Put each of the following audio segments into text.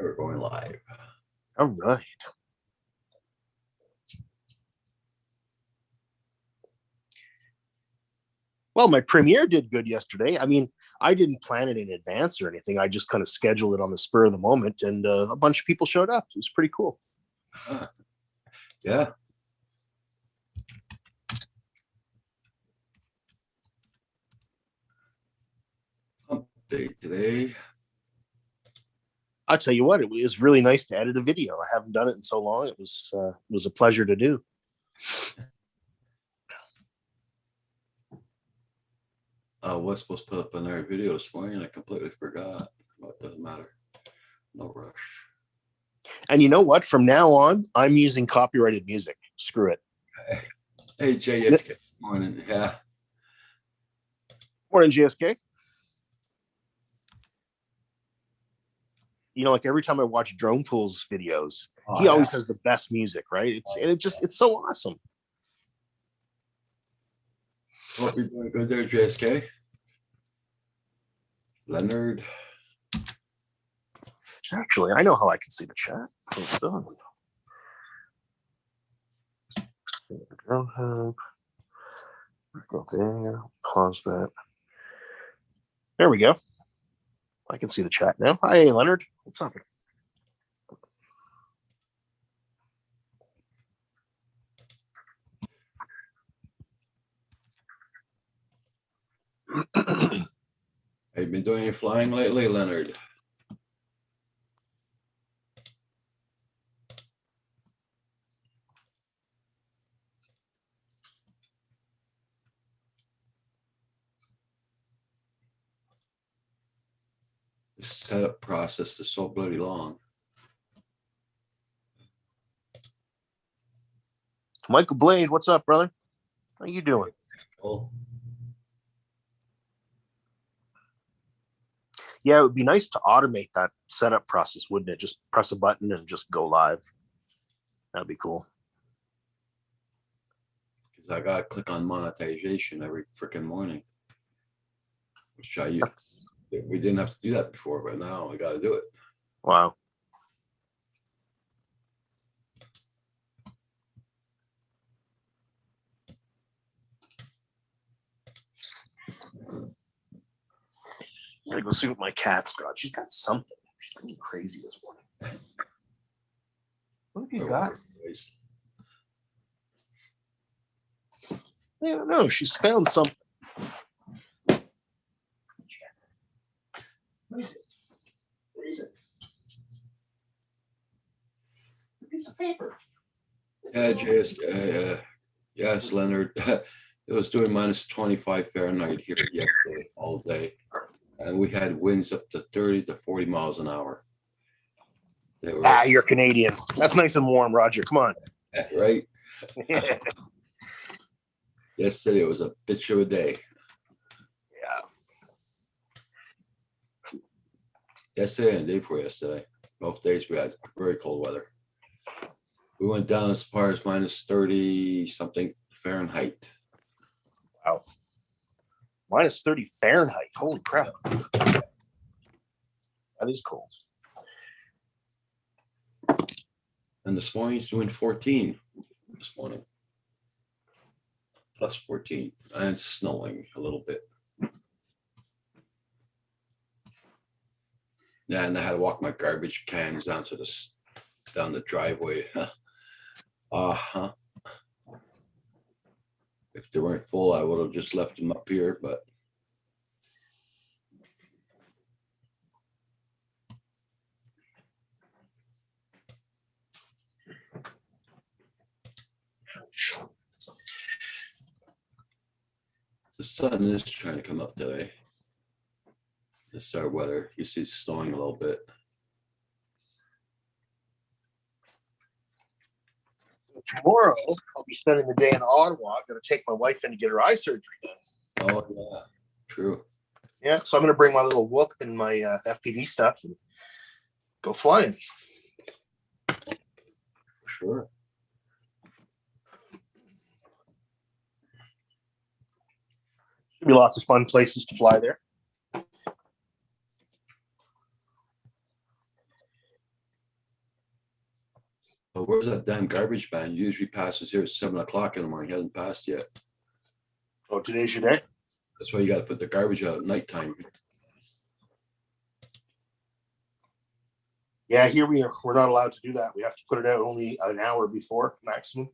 We're going live. All right. Well, my premiere did good yesterday. I mean, I didn't plan it in advance or anything. I just kind of scheduled it on the spur of the moment, and a bunch of people showed up. It was pretty cool. Yeah. Hump day today. I'll tell you what, it was really nice to edit a video. I haven't done it in so long. It was a pleasure to do. I was supposed to put up another video this morning. I completely forgot, but it doesn't matter. No rush. And you know what? From now on, I'm using copyrighted music. Screw it. Hey, JS, good morning. Yeah. Morning, GSK. You know, like every time I watch Drone Pool's videos, he always has the best music, right? It's so awesome. Hope you're doing good there, JSK. Leonard. Actually, I know how I can see the chat. Hold on. Drone Hub. Go there. Pause that. There we go. I can see the chat now. Hi, Leonard. What's up? Have you been doing any flying lately, Leonard? The setup process is so bloody long. Michael Blade, what's up, brother? How you doing? Oh. Yeah, it would be nice to automate that setup process, wouldn't it? Just press a button and just go live. That'd be cool. Because I got to click on monetization every freaking morning. Which we didn't have to do that before, but now I got to do it. Wow. I'm gonna go see what my cat's got. She's got something. She's getting crazy this morning. What have you got? I don't know. She's found something. What is it? What is it? A piece of paper. Yes, Leonard. It was doing minus 25 Fahrenheit here yesterday all day. And we had winds up to 30 to 40 miles an hour. You're Canadian. That's nice and warm, Roger. Come on. Right? Yesterday it was a bitch of a day. Yeah. Yesterday and the day before yesterday. Both days we had very cold weather. We went down as far as minus 30 something Fahrenheit. Wow. Minus 30 Fahrenheit. Holy crap. That is cold. And this morning it's doing 14 this morning. Plus 14. And it's snowing a little bit. Yeah, and I had to walk my garbage cans down the driveway. If they weren't full, I would have just left them up here, but the sun is trying to come up today. This is our weather. You see it's snowing a little bit. Tomorrow, I'll be spending the day in Ottawa. I'm going to take my wife in to get her eye surgery done. Oh, yeah. True. Yeah, so I'm going to bring my little whoop and my FPV stuff and go flying. For sure. There'll be lots of fun places to fly there. But where's that damn garbage man? He usually passes here at 7 o'clock in the morning. He hasn't passed yet. Oh, today's your day? That's why you gotta put the garbage out at nighttime. Yeah, here we're not allowed to do that. We have to put it out only an hour before maximum.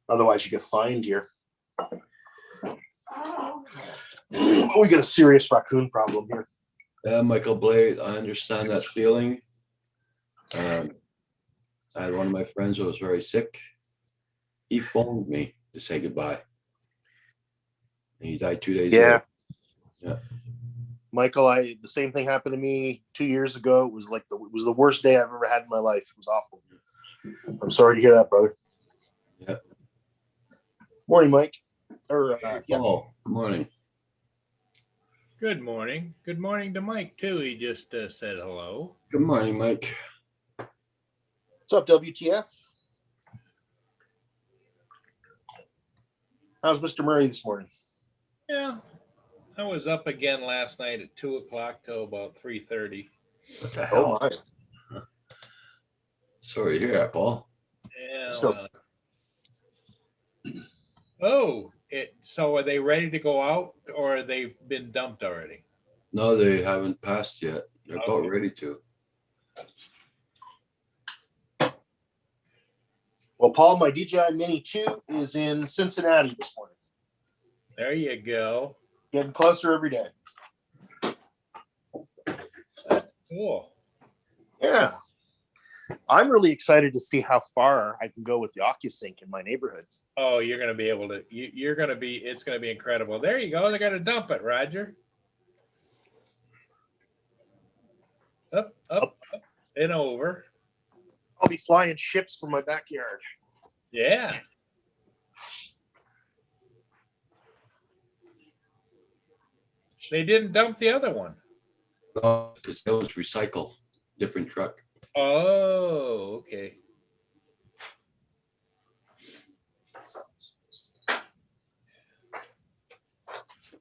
Otherwise, you get fined here. We got a serious raccoon problem here. Yeah, Michael Blade, I understand that feeling. I had one of my friends who was very sick. He phoned me to say goodbye. And he died 2 days Yeah. later. Yeah. Michael, the same thing happened to me 2 years ago. It was the worst day I've ever had in my life. It was awful. I'm sorry to hear that, brother. Yeah. Morning, Mike. Yeah. Oh, good morning. Good morning. Good morning to Mike, too. He just said hello. Good morning, Mike. What's up, WTF? How's Mr. Murray this morning? Yeah, I was up again last night at 2 o'clock till about 3:30. What the Oh, hell? my. Sorry to hear that, Paul. Yeah. Still- So are they ready to go out, or they've been dumped already? No, they haven't passed yet. They're about Okay. ready to. Well, Paul, my DJI Mini 2 is in Cincinnati this morning. There you go. Getting closer every day. That's cool. Yeah. I'm really excited to see how far I can go with the OcuSync in my neighborhood. Oh, you're going to be able to. You're going to be. It's going to be incredible. There you go. They're going to dump it, Roger. Up, and over. I'll be flying ships from my backyard. Yeah. They didn't dump the other one. No, because that was recycle, different truck. Oh, okay.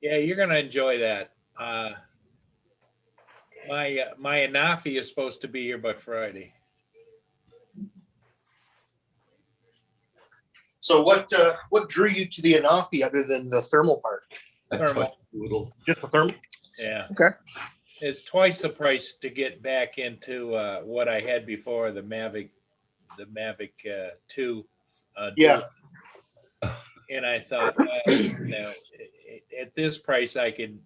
Yeah, you're gonna enjoy that. My Anafi is supposed to be here by Friday. So what drew you to the Anafi other than the thermal part? That's Thermal. why little. Just the thermal? Yeah. Okay. It's twice the price to get back into what I had before, the Mavic 2. Yeah. And I thought, well, at this price, I can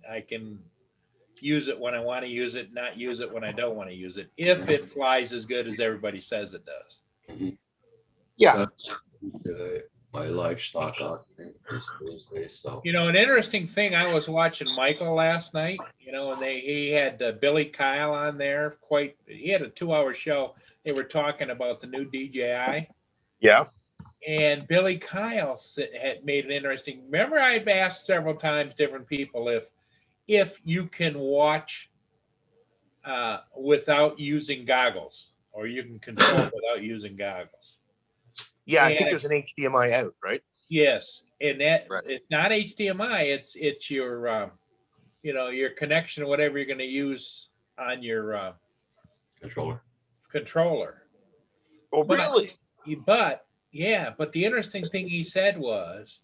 use it when I want to use it, not use it when I don't want to use it, if it flies as good as everybody says it does. Yeah. My livestock auction is Thursday, so. You know, an interesting thing, I was watching Michael last night, and he had Billy Kyle on there. He had a 2-hour show. They were talking about the new DJI. Yeah. And Billy Kyle had made an interesting. Remember, I've asked several times different people if you can watch without using goggles, or you can control without using goggles. Yeah, I think there's an HDMI out, right? Yes, and that Right. it's not HDMI. It's your your connection or whatever you're going to use on your controller. Oh, really? But the interesting thing he said was,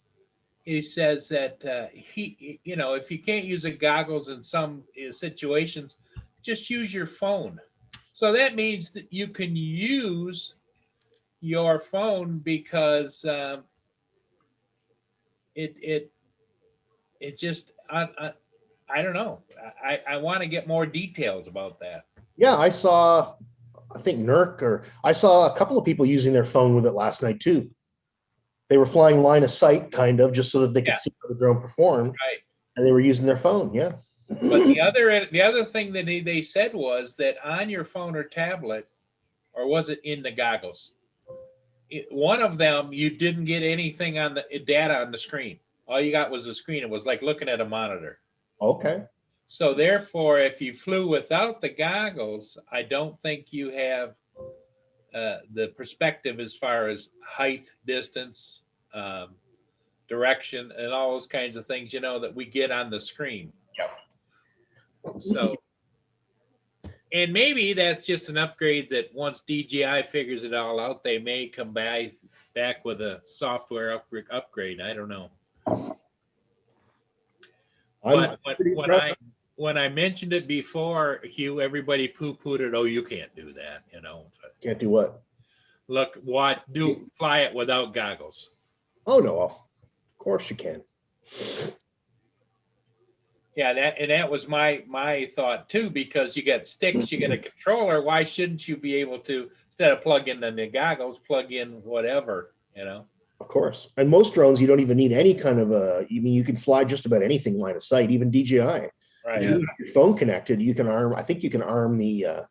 he says that if you can't use the goggles in some situations, just use your phone. So that means that you can use your phone because it just I don't know. I want to get more details about that. Yeah, I think I saw a couple of people using their phone with it last night too. They were flying line of sight, kind of, just so that they could see how the drone performed. Right. And they were using their phone, yeah. But the other thing that they said was that on your phone or tablet, or was it in the goggles? One of them, you didn't get anything on the data on the screen. All you got was the screen. It was like looking at a monitor. Okay. So therefore, if you flew without the goggles, I don't think you have the perspective as far as height, distance, direction, and all those kinds of things, that we get on the screen. Yep. So, And maybe that's just an upgrade that once DJI figures it all out, they may come back with a software upgrade. I don't know. I'm But pretty when impressed. when I mentioned it before, Hugh, everybody poo-pooed it. Oh, you can't do that, But Can't do what? look, fly it without goggles. Oh no, of course you can. Yeah, that was my thought too, because you got sticks, you got a controller. Why shouldn't you be able to, instead of plug in the goggles, plug in whatever, Of course. And most drones, you don't even need any kind of you can fly just about anything line of sight, even DJI. Right. If you have your phone connected, you can arm, I think you can arm the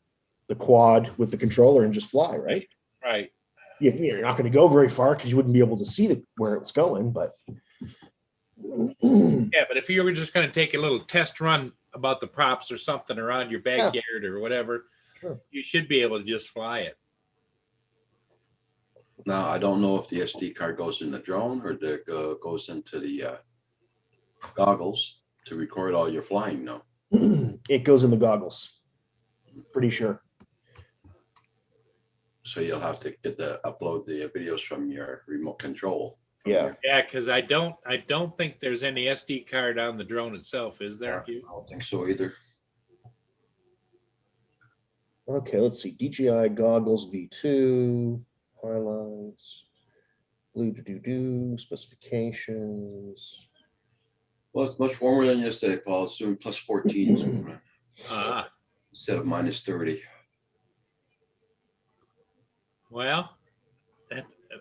quad with the controller and just fly, right? Right. You're not going to go very far because you wouldn't be able to see where it's going, but Yeah, but if you were just going to take a little test run about the props or something around your backyard or whatever, Sure. You should be able to just fly it. Now, I don't know if the SD card goes in the drone or goes into the goggles to record all your flying. No, it goes in the goggles. Pretty sure. so you'll have to upload the videos from your remote control. Yeah. Yeah, because I don't think there's any SD card on the drone itself, is there? I don't think so either. Okay, let's see. DJI goggles V2 highlights. Blue specifications. Well, it's much warmer than yesterday, Paul. It's doing plus 14 instead of minus 30. Well,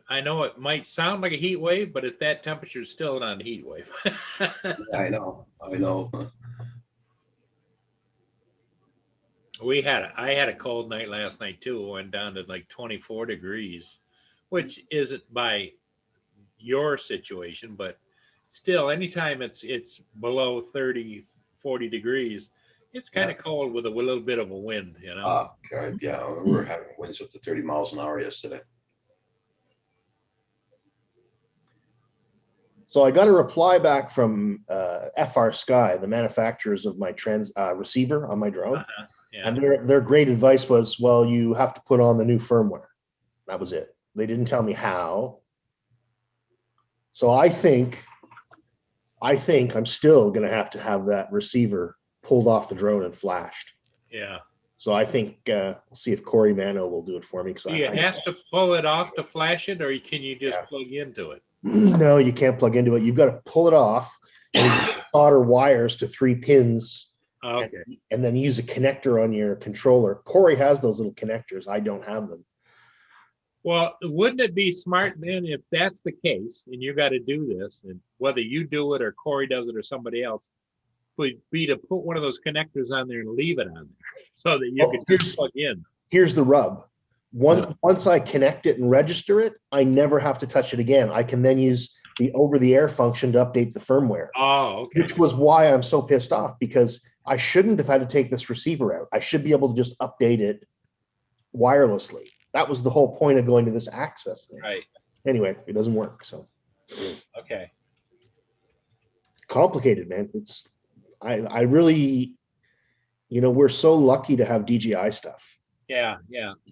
I know it might sound like a heat wave, but at that temperature, it's still not a heat wave. I know. I had a cold night last night too. It went down to like 24 degrees, which isn't by your situation, but still, anytime it's below 30, 40 degrees, it's kind of cold with a little bit of a wind, Oh, God, yeah. We were having winds up to 30 miles an hour yesterday. So I got a reply back from FR Sky, the manufacturers of my receiver on my drone. Yeah. And their great advice was, well, you have to put on the new firmware. That was it. They didn't tell me how. So I think I'm still going to have that receiver pulled off the drone and flashed. Yeah. So I think we'll see if Corey Mano will do it for me. Do you have to pull it off to flash it, or can you just plug into it? No, you can't plug into it. You've got to pull it off and solder wires to 3 pins. Okay. And then use a connector on your controller. Corey has those little connectors. I don't have them. Well, wouldn't it be smart then, if that's the case, and you got to do this, and whether you do it or Corey does it or somebody else, would be to put one of those connectors on there and leave it on there so that you can just plug in. Here's the rub. Once I connect it and register it, I never have to touch it again. I can then use the over-the-air function to update the firmware. Oh, okay. Which was why I'm so pissed off, because I shouldn't have had to take this receiver out. I should be able to just update it wirelessly. That was the whole point of going to this access thing. Right. Anyway, it doesn't work. So Okay. complicated, man. I really, we're so lucky to have DJI stuff. Yeah.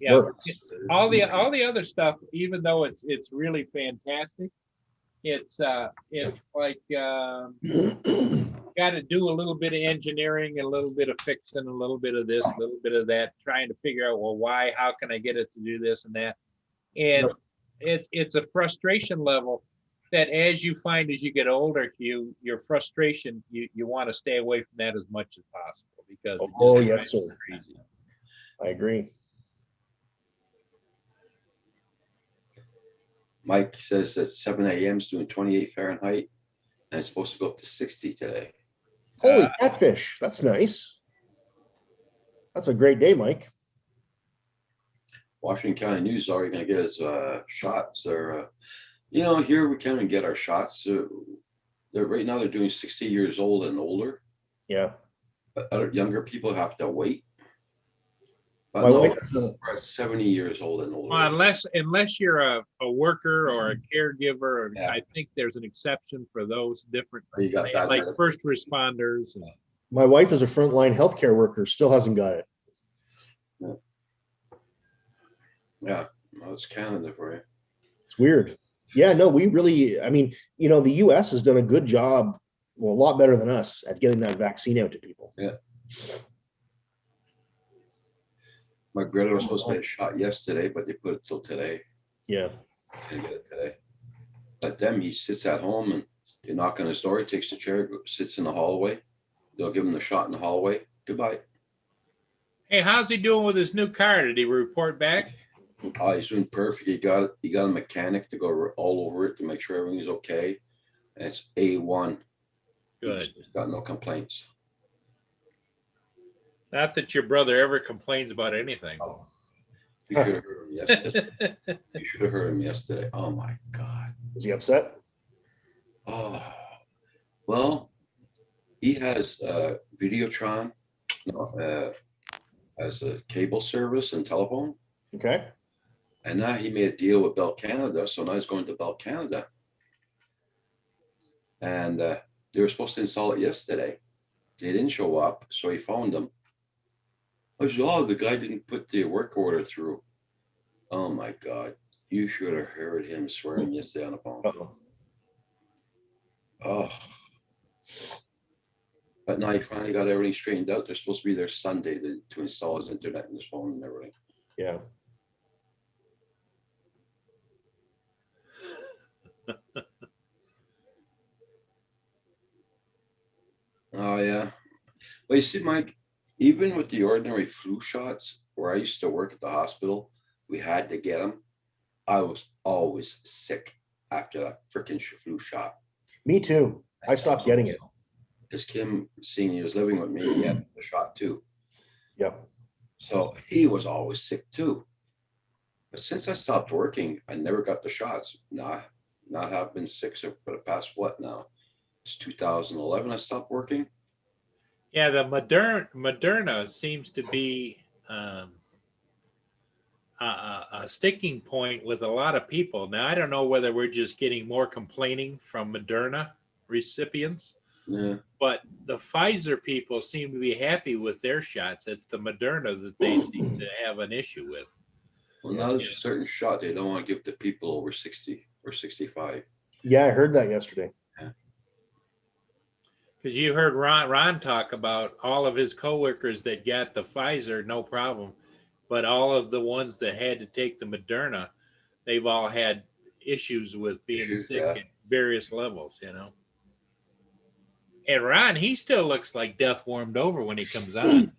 Works. All the other stuff, even though it's really fantastic, it's like got to do a little bit of engineering, a little bit of fixing, a little bit of this, a little bit of that, trying to figure out, well, why, how can I get it to do this and that? And it's a frustration level that as you get older, your frustration, you want to stay away from that as much as possible, because Yes, sir. Crazy. I agree. Mike says that 7 a.m. is doing 28 Fahrenheit and it's supposed to go up to 60 today. Holy catfish. That's nice. That's a great day, Mike. Washington County News is already going to get us shots. Or, here we can't even get our shots. Right now they're doing 60 years old and older. Yeah. But other younger people have to wait. But My no, wife- we're at 70 years old and older. Well, unless you're a worker or a caregiver, or Yeah. I think there's an exception for those different, You got that. like first responders. My wife is a frontline healthcare worker, still hasn't got it. Yeah, no, it's Canada for you. It's weird. Yeah, no, we really, I mean, the US has done a good job, well, a lot better than us at getting that vaccine out to people. Yeah. My brother was supposed to get a shot yesterday, but they put it till today. Yeah. Didn't get it today. But then he sits at home and they knock on his door. He takes the chair, sits in the hallway. They'll give him the shot in the hallway. Goodbye. Hey, how's he doing with his new car? Did he report back? Oh, he's doing perfect. He got a mechanic to go all over it to make sure everything's okay. And it's A1. Good. He's got no complaints. Not that your brother ever complains about anything. Oh, you should have heard him yesterday. You should have heard him yesterday. Oh my God. Was he upset? Oh, well, he has Videotron as a cable service and telephone. Okay. And now he made a deal with Bell Canada. So now he's going to Bell Canada. And they were supposed to install it yesterday. They didn't show up. So he phoned them. I said, oh, the guy didn't put the work order through. Oh my God. You should have heard him swearing yesterday on the phone. Uh-oh. Oh. But now he finally got everything straightened out. They're supposed to be there Sunday to install his internet and his phone and everything. Yeah. Oh yeah. Well, you see, Mike, even with the ordinary flu shots, where I used to work at the hospital, we had to get them. I was always sick after that freaking flu shot. Me too. I stopped getting it. Because Kim Senior was living with me, he had the shot too. Yeah. So he was always sick too. But since I stopped working, I never got the shots. Not have been sick for the past what now? It's 2011 I stopped working. Yeah, the Moderna seems to be a sticking point with a lot of people. Now, I don't know whether we're just getting more complaining from Moderna recipients, Yeah. but the Pfizer people seem to be happy with their shots. It's the Moderna that they seem to have an issue with. Well, now there's a certain shot they don't want to give to people over 60 or 65. Yeah, I heard that yesterday. Because you heard Ron talk about all of his coworkers that got the Pfizer, no problem. But all of the ones that had to take the Moderna, they've all had issues with being sick at various levels, And Ron, he still looks like death warmed over when he comes on.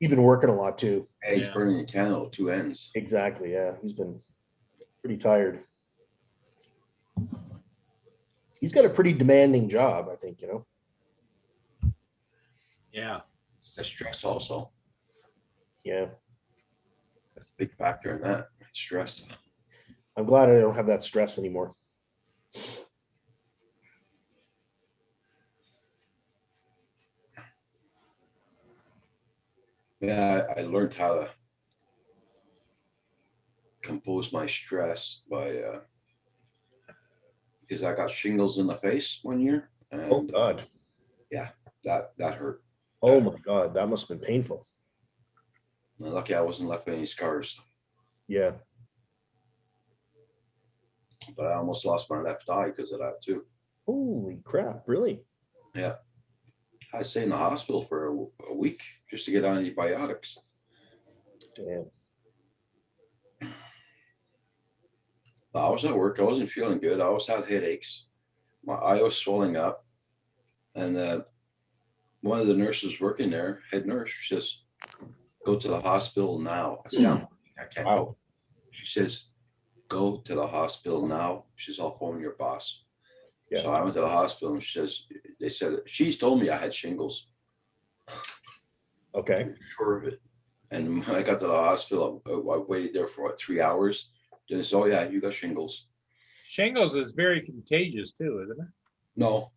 He's been working a lot too. Hey, he's burning a candle at two ends. Exactly. Yeah. He's been pretty tired. He's got a pretty demanding job, I think, Yeah. The stress also. Yeah. That's a big factor in that. Stress. I'm glad I don't have that stress anymore. Yeah, I learned how to compose my stress by because I got shingles in the face one year, and Oh God. that hurt. Oh my God. That must have been painful. And lucky I wasn't left with any scars, Yeah. but I almost lost my left eye because of that too. Holy crap. Really? Yeah, I stayed in the hospital for a week just to get on antibiotics. Damn. I was at work. I wasn't feeling good. I always had headaches. My eye was swelling up. And one of the nurses working there, head nurse, she says, go to the hospital now. I said, I can't go. She says, go to the hospital now. She says, I'll phone your boss. Yeah. So I went to the hospital and they said, she's told me I had shingles. Okay. Sure of it. And when I got to the hospital, I waited there for 3 hours. Then they said, oh yeah, you got shingles. Shingles is very contagious too, isn't it? No.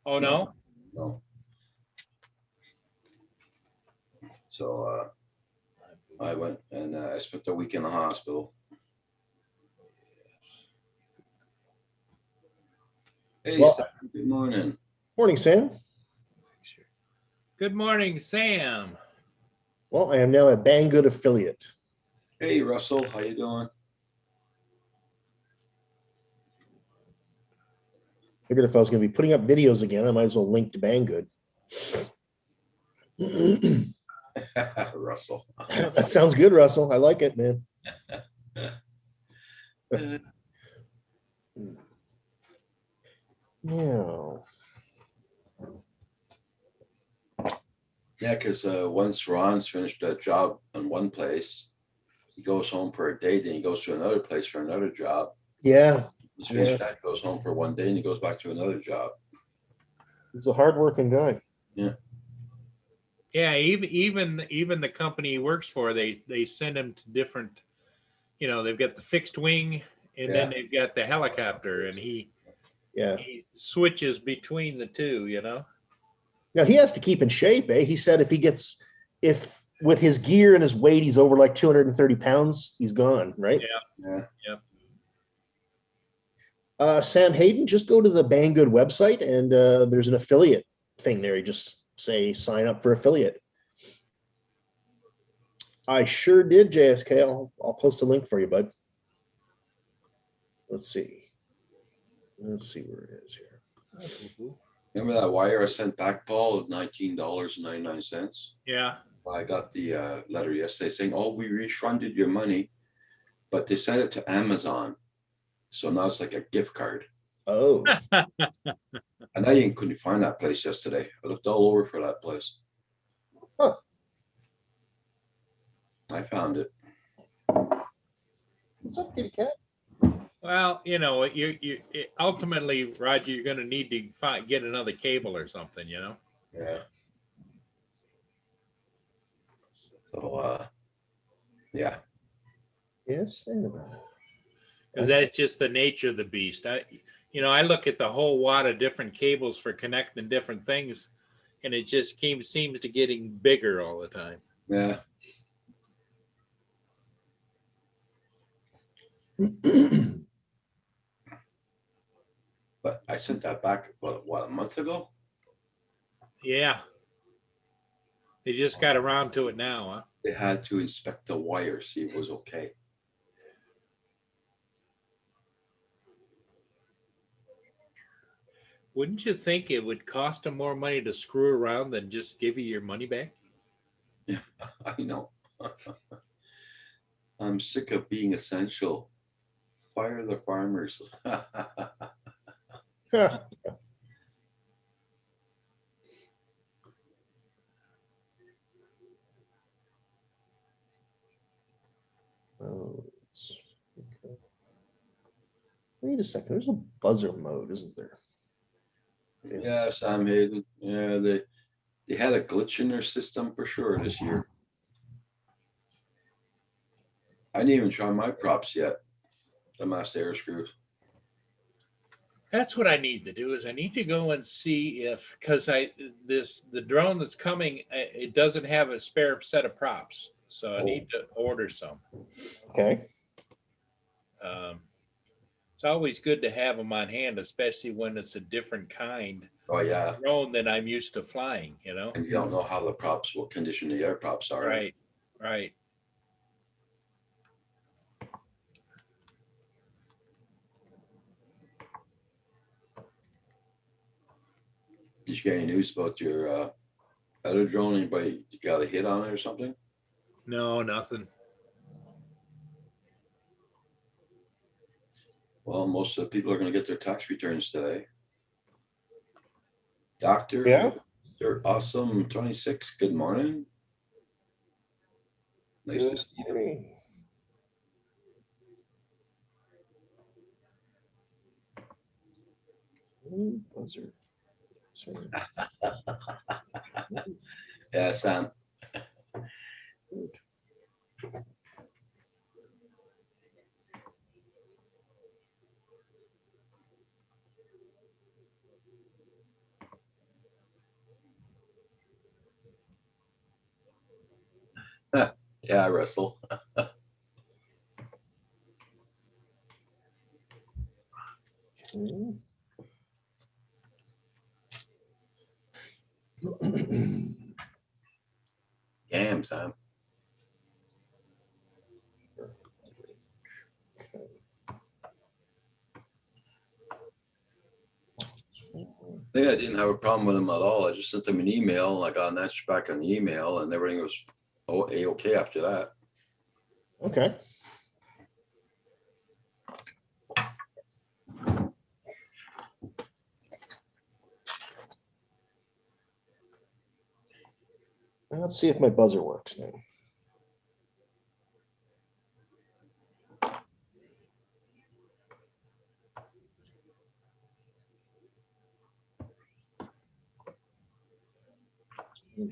Oh, no? No. So I went and I spent a week in the hospital. Hey, Well- Sam, good morning. Morning, Sam. Good morning, Sam. Well, I am now a Banggood affiliate. Hey, Russell, how you doing? Figured if I was going to be putting up videos again, I might as well link to Banggood. Russell. That sounds good, Russell. I like it, man. Yeah. Yeah, because once Ron's finished a job in one place, he goes home for a day, then he goes to another place for another job. Yeah. He's finished Yeah. that, he goes home for one day, and he goes back to another job. He's a hardworking guy. Yeah, even the company he works for, they send him to different, they've got the fixed wing and then Yeah. they've got the helicopter, and Yeah. he switches between the two, Now he has to keep in shape, eh? He said if with his gear and his weight, he's over like 230 pounds, he's gone, right? Yeah. Yeah. Sam Hayden, just go to the Banggood website and there's an affiliate thing there. You just say sign up for affiliate. I sure did, JSK. I'll post a link for you, bud. Let's see. Let's see where it is here. Remember that wire I sent back, Paul, of $19.99? Yeah. I got the letter yesterday saying, "Oh, we refunded your money," but they sent it to Amazon, so now it's like a gift card. Oh, And I couldn't find that place yesterday. I looked all over for that place. Huh. I found it. what's up, kitty cat? Well, ultimately, Roger, you're going to need to get another cable or something, Yeah. So, yeah. Yes, and about it. because that's just the nature of the beast. I look at the whole wad of different cables for connecting different things, and it just seems to getting bigger all the time. Yeah. But I sent that back, what, a month ago? Yeah. They just got around to it now, huh? They had to inspect the wire, see if it was okay. Wouldn't you think it would cost them more money to screw around than just give you your money back? Yeah, I know. I'm sick of being essential. Fire the farmers. Oh, okay. Wait a second. There's a buzzer mode, isn't there? Yeah, Sam Hayden. Yeah, they had a glitch in their system for sure this year. I didn't even try my props yet. The master air screws. That's what I need to do. Is I need to go and see if, because the drone that's coming, it doesn't have a spare set of props, so I need to order some. Okay. It's always good to have them on hand, especially when it's a different kind Oh yeah, drone than I'm used to flying. and you don't know how the props, what condition the air props are in. Right. Did you get any news about your other drone? Anybody got a hit on it or something? No, nothing. Well, most of the people are going to get their tax returns today. Doctor, Yeah. Mr. Awesome 26. Good morning. Nice to see you. Buzzer. Sorry. Yeah, Sam. Yeah, Russell. Damn, Sam. think I didn't have a problem with them at all. I just sent them an email and I got an answer back on the email and everything was A-okay after that. Okay. Let's see if my buzzer works now.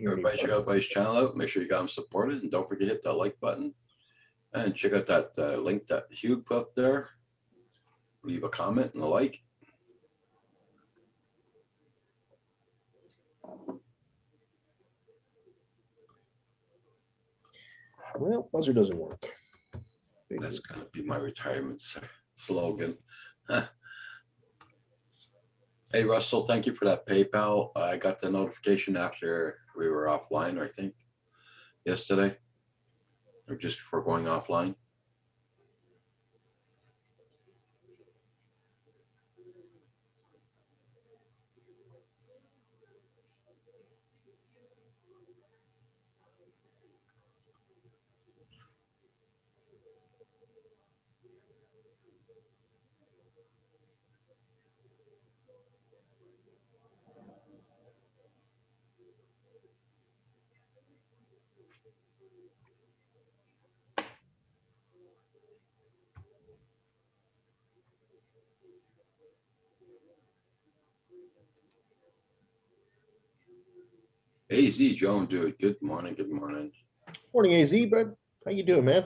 Everybody check out Buddy's channel out. Make sure you got him supported and don't forget to hit that like button. And check out that link that Hugh put up there. Leave a comment and a like. Well, buzzer doesn't work. That's gonna be my retirement slogan. Hey, Russell, thank you for that PayPal. I got the notification after we were offline, I think, yesterday, or just before going offline. AZ Joan, dude, good morning, good morning. Morning, AZ, bud. How you doing, man?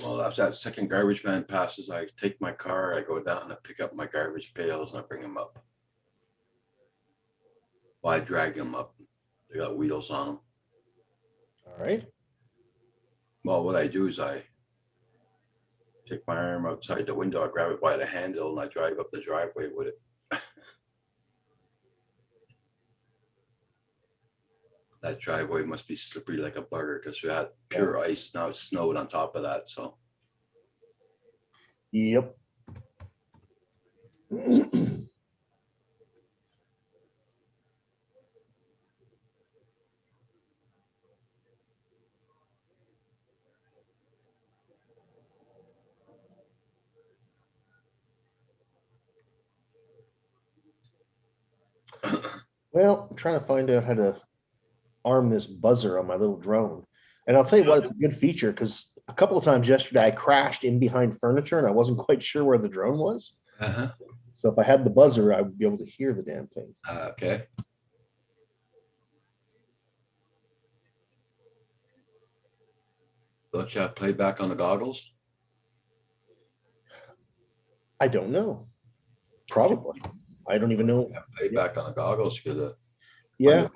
Well, after that second garbage man passes, I take my car, I go down and I pick up my garbage pails and I bring them up. Well, I drag them up. They got wheels on them. All right. Well, what I do is I take my arm outside the window, I grab it by the handle and I drive up the driveway with it. That driveway must be slippery like a bugger because we had pure ice. Now it's snowed on top of that. So Yep. Well, I'm trying to find out how to arm this buzzer on my little drone. And I'll tell you what, it's a good feature because a couple of times yesterday I crashed in behind furniture and I wasn't quite sure where the drone was. So if I had the buzzer, I would be able to hear the damn thing. Okay. Don't you have playback on the goggles? I don't know. Probably. I don't even know. Have playback on the goggles. Yeah.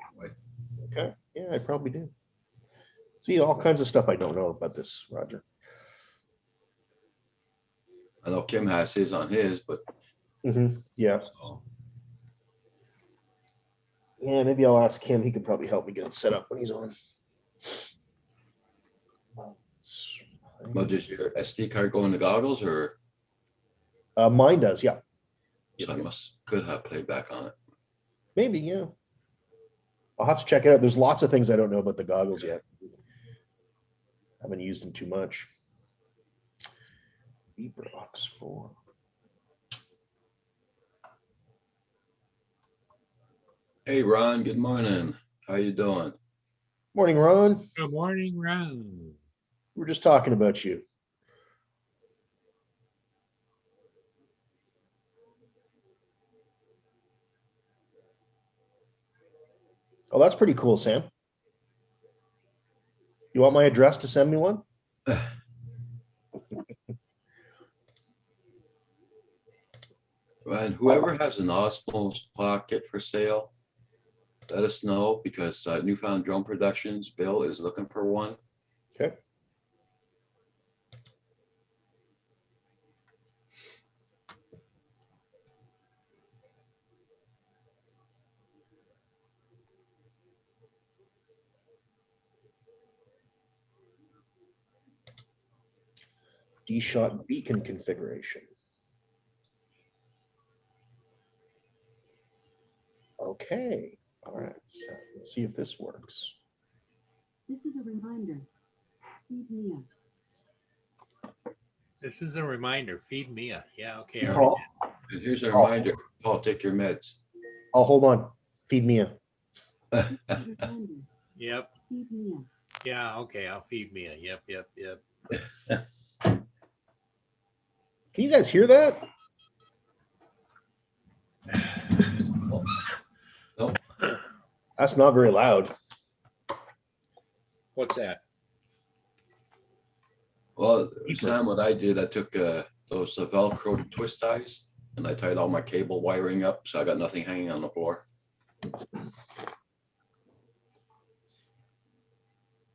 Okay. Yeah, I probably do. See, all kinds of stuff I don't know about this, Roger. I know Kim has his on his, but Yeah. so, Yeah, maybe I'll ask him. He could probably help me get it set up when he's on. well, does your SD card go in the goggles or Mine does, yeah. so I could have playback on it? Maybe, yeah. I'll have to check it out. There's lots of things I don't know about the goggles yet. I haven't used them too much. Ebrox 4. Hey, Ron, good morning. How you doing? Morning, Ron. Good morning, Ron. We were just talking about you. Oh, that's pretty cool, Sam. You want my address to send me one? And whoever has an Osmos pocket for sale, let us know because Newfound Drone Productions, Bill is looking for one. Okay. D-Shot beacon configuration. Okay, all right, so let's see if this works. This is a reminder. Feed Mia. This is a reminder. Feed Mia. Yeah, okay. I already Paul, And here's a reminder, Paul, take your meds. oh, hold on. Feed Mia. Reminder. did. Yep. Feed Mia. Yeah, okay. I'll feed Mia. Yep. Can you guys hear that? Nope. That's not very loud. What's that? Well, Sam, what I did, I took those Velcro twist ties and I tied all my cable wiring up, so I got nothing hanging on the floor.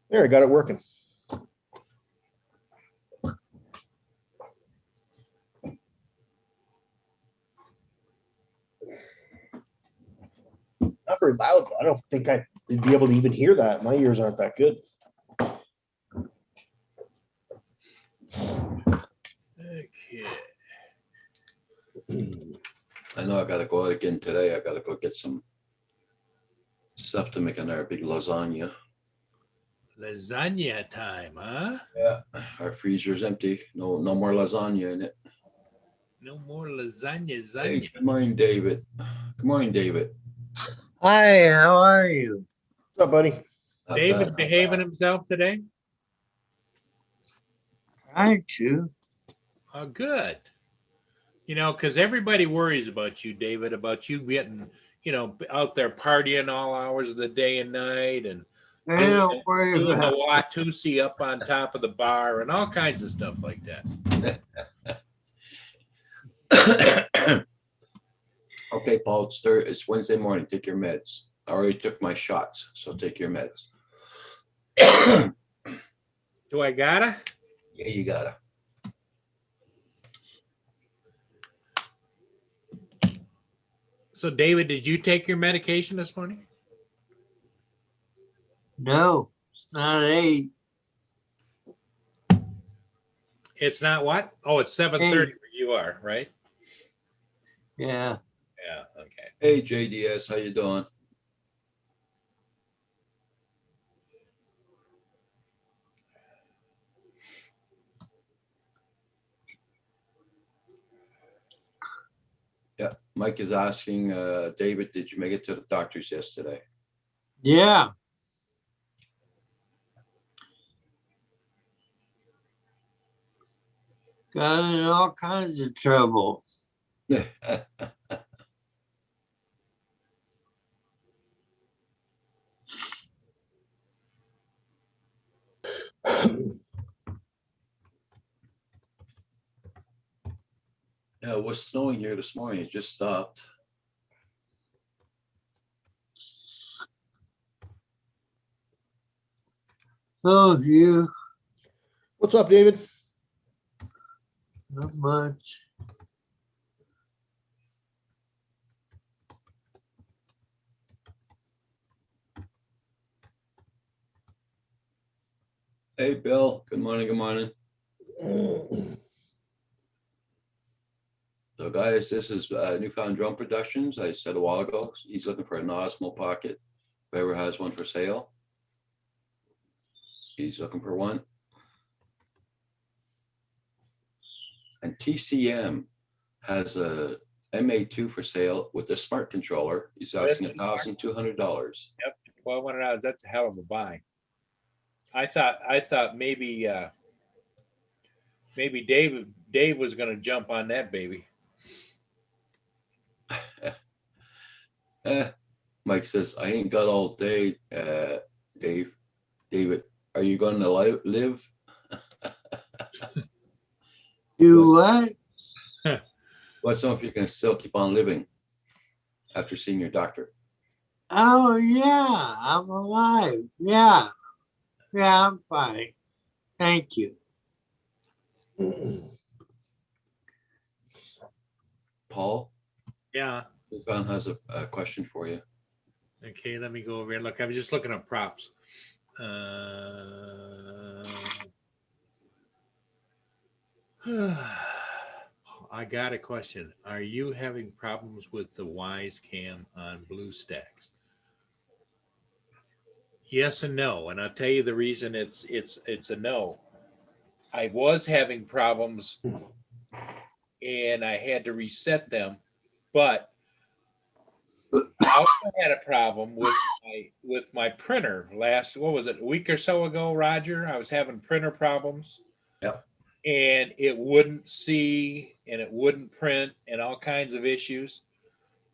There, I got it working. Not very loud, though. I don't think I'd be able to even hear that. My ears aren't that good. Okay. I know I gotta go out again today. I gotta go get some stuff to make another big lasagna. Lasagna time, huh? Yeah, our freezer's empty. No more lasagna in it. No more lasagna. Hey, Lasagna. good morning, David. Good morning, David. Hi, how are you? What's up, buddy? Not David bad, not behaving bad. himself today? Trying to. Oh, good. You know, because everybody worries about you, David, about you getting, out there partying all hours of the day and night and They doing don't worry doing about the Watusi up on top of the bar and all kinds of stuff like that. Okay, Paul, it's Wednesday morning. Take your meds. I already took my shots, so take your meds. Do I gotta? Yeah, you gotta. So, David, did you take your medication this morning? No, it's not 8. It's not what? Oh, it's 7:30 where you are, right? Yeah. Yeah. Okay. Hey, JDS, how you doing? Yeah, Mike is asking, David, did you make it to the doctor's yesterday? Yeah. Got in all kinds of trouble. Yeah, it was snowing here this morning. It just stopped. Oh, you. What's up, David? Not much. Hey, Bill. Good morning. Good morning. So, guys, this is Newfound Drum Productions. I said a while ago, he's looking for an Osmo Pocket. Whoever has one for sale, he's looking for one. And TCM has a MA2 for sale with the smart controller. He's asking $1,200. $1,200. That's a hell of a buy. I thought maybe Dave was going to jump on that baby. Mike says, I ain't got all day, Dave. David, are you going to live? You what? Let's know if you can still keep on living after seeing your doctor. Oh, yeah. I'm alive. Yeah. Yeah, I'm fine. Thank you. Paul, Yeah. Newfound has a question for you. Okay, let me go over here. Look, I was just looking at props. I got a question. Are you having problems with the Wise Cam on BlueStacks? Yes and no, and I'll tell you the reason it's a no. I was having problems and I had to reset them, but I also had a problem with my printer last, what was it, a week or so ago, Roger? I was having printer problems. Yep. And it wouldn't see and it wouldn't print and all kinds of issues.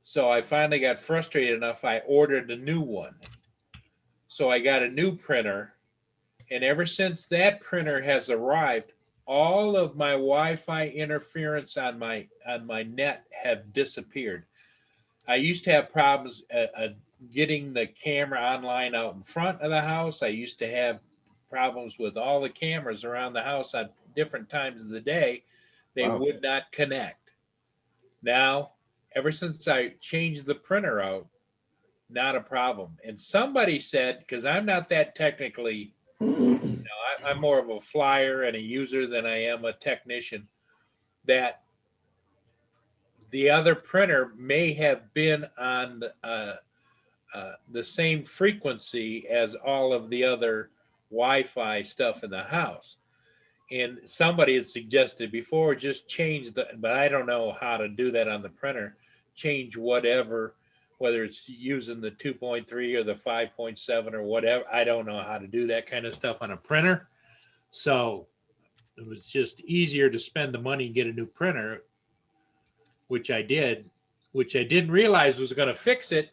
So I finally got frustrated enough. I ordered a new one. So I got a new printer. And ever since that printer has arrived, all of my Wi-Fi interference on my net have disappeared. I used to have problems getting the camera online out in front of the house. I used to have problems with all the cameras around the house at different times of the day. They Wow. would not connect. Now, ever since I changed the printer out, not a problem. And somebody said, because I'm not that technically, I'm more of a flyer and a user than I am a technician, that the other printer may have been on the same frequency as all of the other Wi-Fi stuff in the house. And somebody had suggested before, just change but I don't know how to do that on the printer. Change whatever, whether it's using the 2.3 or the 5.7 or whatever. I don't know how to do that kind of stuff on a printer. So it was just easier to spend the money and get a new printer, which I did, which I didn't realize was going to fix it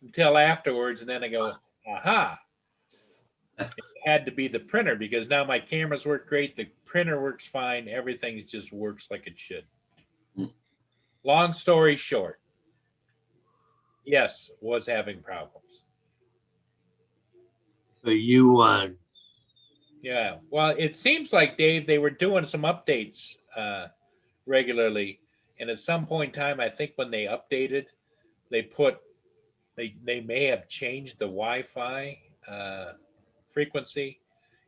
until afterwards. And then I go, aha, it had to be the printer because now my cameras work great. The printer works fine. Everything just works like it should. Long story short, yes, was having problems. So you won. Yeah. Well, it seems like, Dave, they were doing some updates regularly. And at some point in time, I think when they updated, they may have changed the Wi-Fi frequency,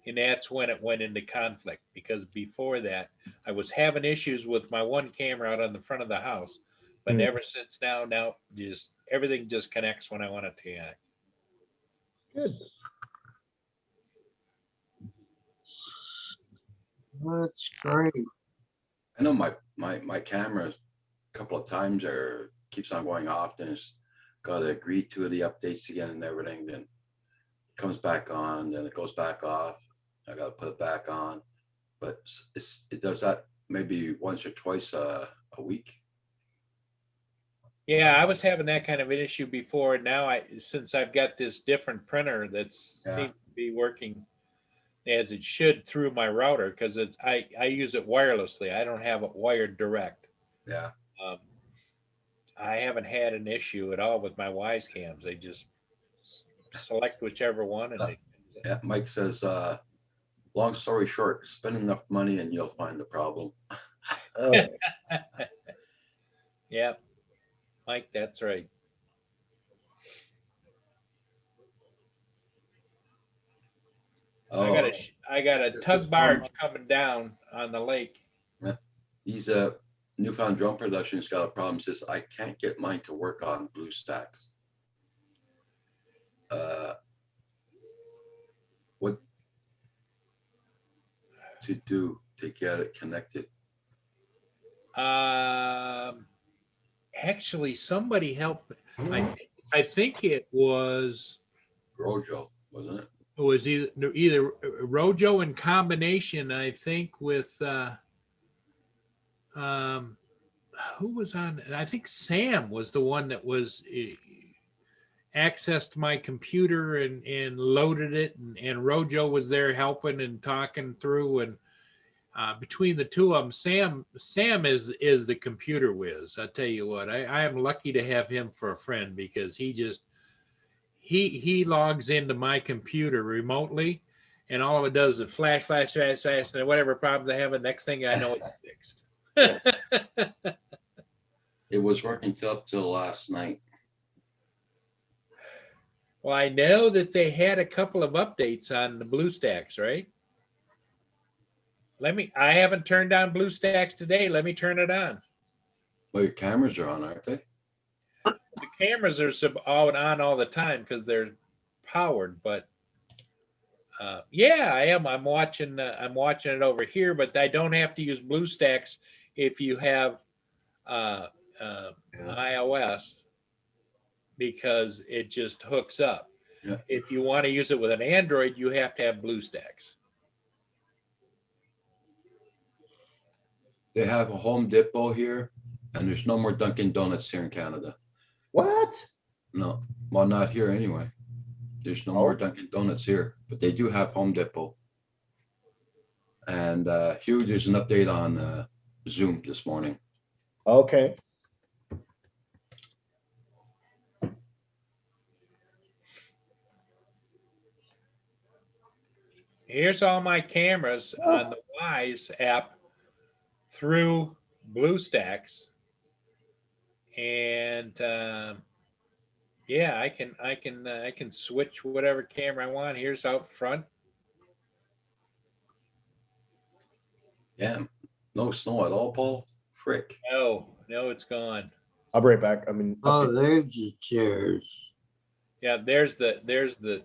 and that's when it went into conflict. Because before that, I was having issues with my one camera out on the front of the house, but ever since now just everything just connects when I want it to connect. Good. That's great. I know my camera a couple of times or keeps on going off, then it's got to agree to the updates again and everything. Then it comes back on, then it goes back off. I got to put it back on, but it does that maybe once or twice a week. Yeah, I was having that kind of an issue before, and now since I've got this different printer that seems to be working as it should through my router, because I use it wirelessly. I don't have it wired direct. Yeah. I haven't had an issue at all with my Wise cams. They just select whichever one, and Yeah, Mike says, long story short, spend enough money and you'll find the problem. Oh, yeah, Mike, that's right. Oh, I got a This tug is barge fun. coming down on the lake. he's a Newfound Drone Production's got a problem. Says I can't get mine to work on BlueStacks. What to do to get it connected? Actually, somebody helped. I think it was Rojo, wasn't it? either Rojo in combination, I think, with who was on. I think Sam was the one that was accessed my computer and loaded it, and Rojo was there helping and talking through. And between the two of them, Sam is the computer whiz. I tell you what, I am lucky to have him for a friend, because he logs into my computer remotely, and all of it does is flash, and whatever problems I have, the next thing I know, it's fixed. It was working up till last night. Well, I know that they had a couple of updates on the BlueStacks, right? I haven't turned on BlueStacks today. Let me turn it on. Well, your cameras are on, aren't they? The cameras are out on all the time because they're powered, but yeah, I am. I'm watching it over here, but I don't have to use BlueStacks if you have iOS because it just hooks up. Yeah. If you want to use it with an Android, you have to have BlueStacks. They have a Home Depot here, and there's no more Dunkin' Donuts here in Canada. What? No, well, not here anyway. There's no more Dunkin' Donuts here, but they do have Home Depot. And Hugh, there's an update on Zoom this morning. Okay. Here's all my cameras on the Wise app through BlueStacks, and yeah, I can switch whatever camera I want. Here's out front. Yeah, no snow at all, Paul. Frick. No, it's gone. I'll be right back. I mean, Oh, there's the chairs. Yeah, there's the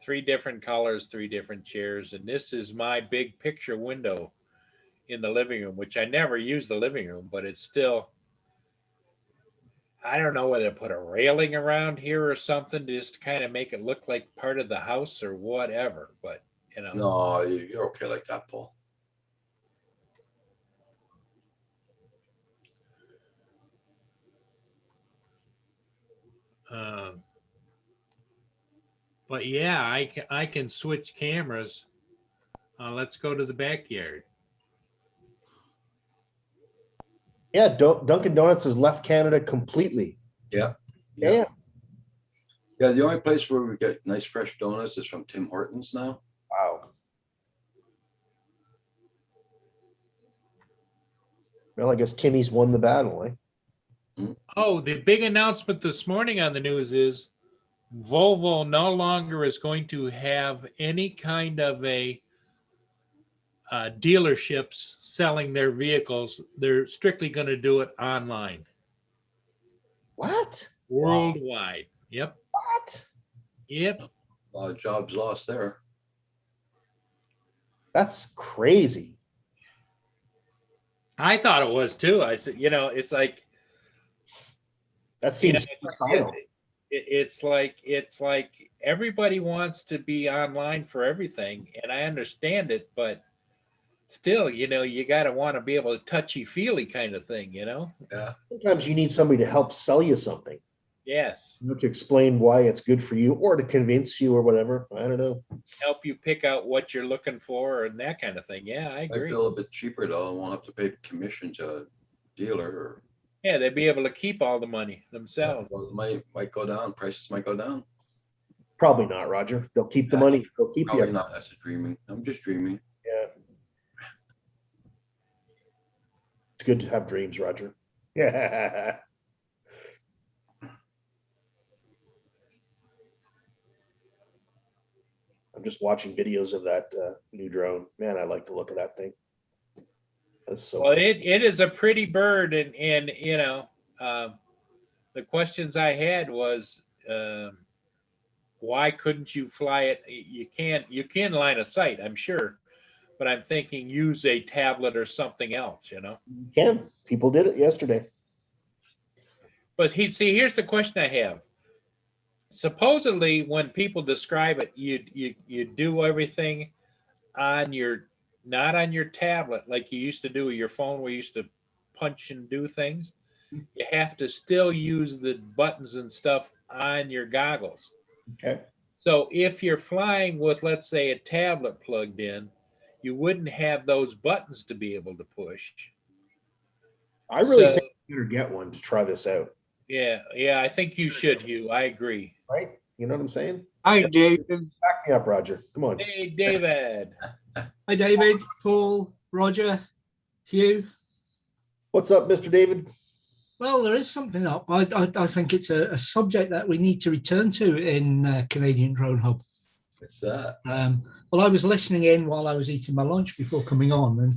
three different colors, three different chairs, and this is my big picture window in the living room, which I never use the living room, but it's still. I don't know whether to put a railing around here or something just to kind of make it look like part of the house or whatever, but you know. No, you're okay like that, Paul. But yeah, I can switch cameras. Let's go to the backyard. yeah, Dunkin' Donuts has left Canada completely. Yeah. Yeah. Yeah, the only place where we get nice fresh donuts is from Tim Hortons now. Wow. Well, I guess Timmy's won the battle, eh? Oh, the big announcement this morning on the news is Volvo no longer is going to have any kind of a dealerships selling their vehicles. They're strictly going to do it online, What? worldwide. Yep. What? Yep. A lot of jobs lost there. That's crazy. I thought it was too. I said, it's like, That seems suicidal. it's like everybody wants to be online for everything, and I understand it, but still, you got to want to be able to touchy-feely kind of thing, Yeah. Sometimes you need somebody to help sell you something, Yes. to explain why it's good for you or to convince you or whatever. I don't know. Help you pick out what you're looking for and that kind of thing. Yeah, I Might agree. be a little bit cheaper though. I won't have to pay commission to a dealer or Yeah, they'd be able to keep all the money themselves. well, the money might go down. Prices might go down. Probably not, Roger. They'll keep the money. They'll keep Probably you. not. That's dreaming. I'm just dreaming. Yeah. It's good to have dreams, Roger. Yeah. I'm just watching videos of that new drone. Man, I like the look of that thing. That's so. Well, it is a pretty bird, and the questions I had was, why couldn't you fly it? You can line of sight, I'm sure, but I'm thinking use a tablet or something else, Can. People did it yesterday. But here's the question I have. Supposedly, when people describe it, you do everything on not on your tablet like you used to do with your phone, where you used to punch and do things. You have to still use the buttons and stuff on your goggles. Okay. So if you're flying with, let's say, a tablet plugged in, you wouldn't have those buttons to be able to push. I really So- think you better get one to try this out. Yeah, I think you should, Hugh. I agree. Right? You know what I'm saying? Hi, David. Back me up, Roger. Come on. Hey, David. Hi, David, Paul, Roger, Hugh. What's up, Mr. David? Well, there is something up. I think it's a subject that we need to return to in Canadian Drone Hub. What's that? Well, I was listening in while I was eating my lunch before coming on, and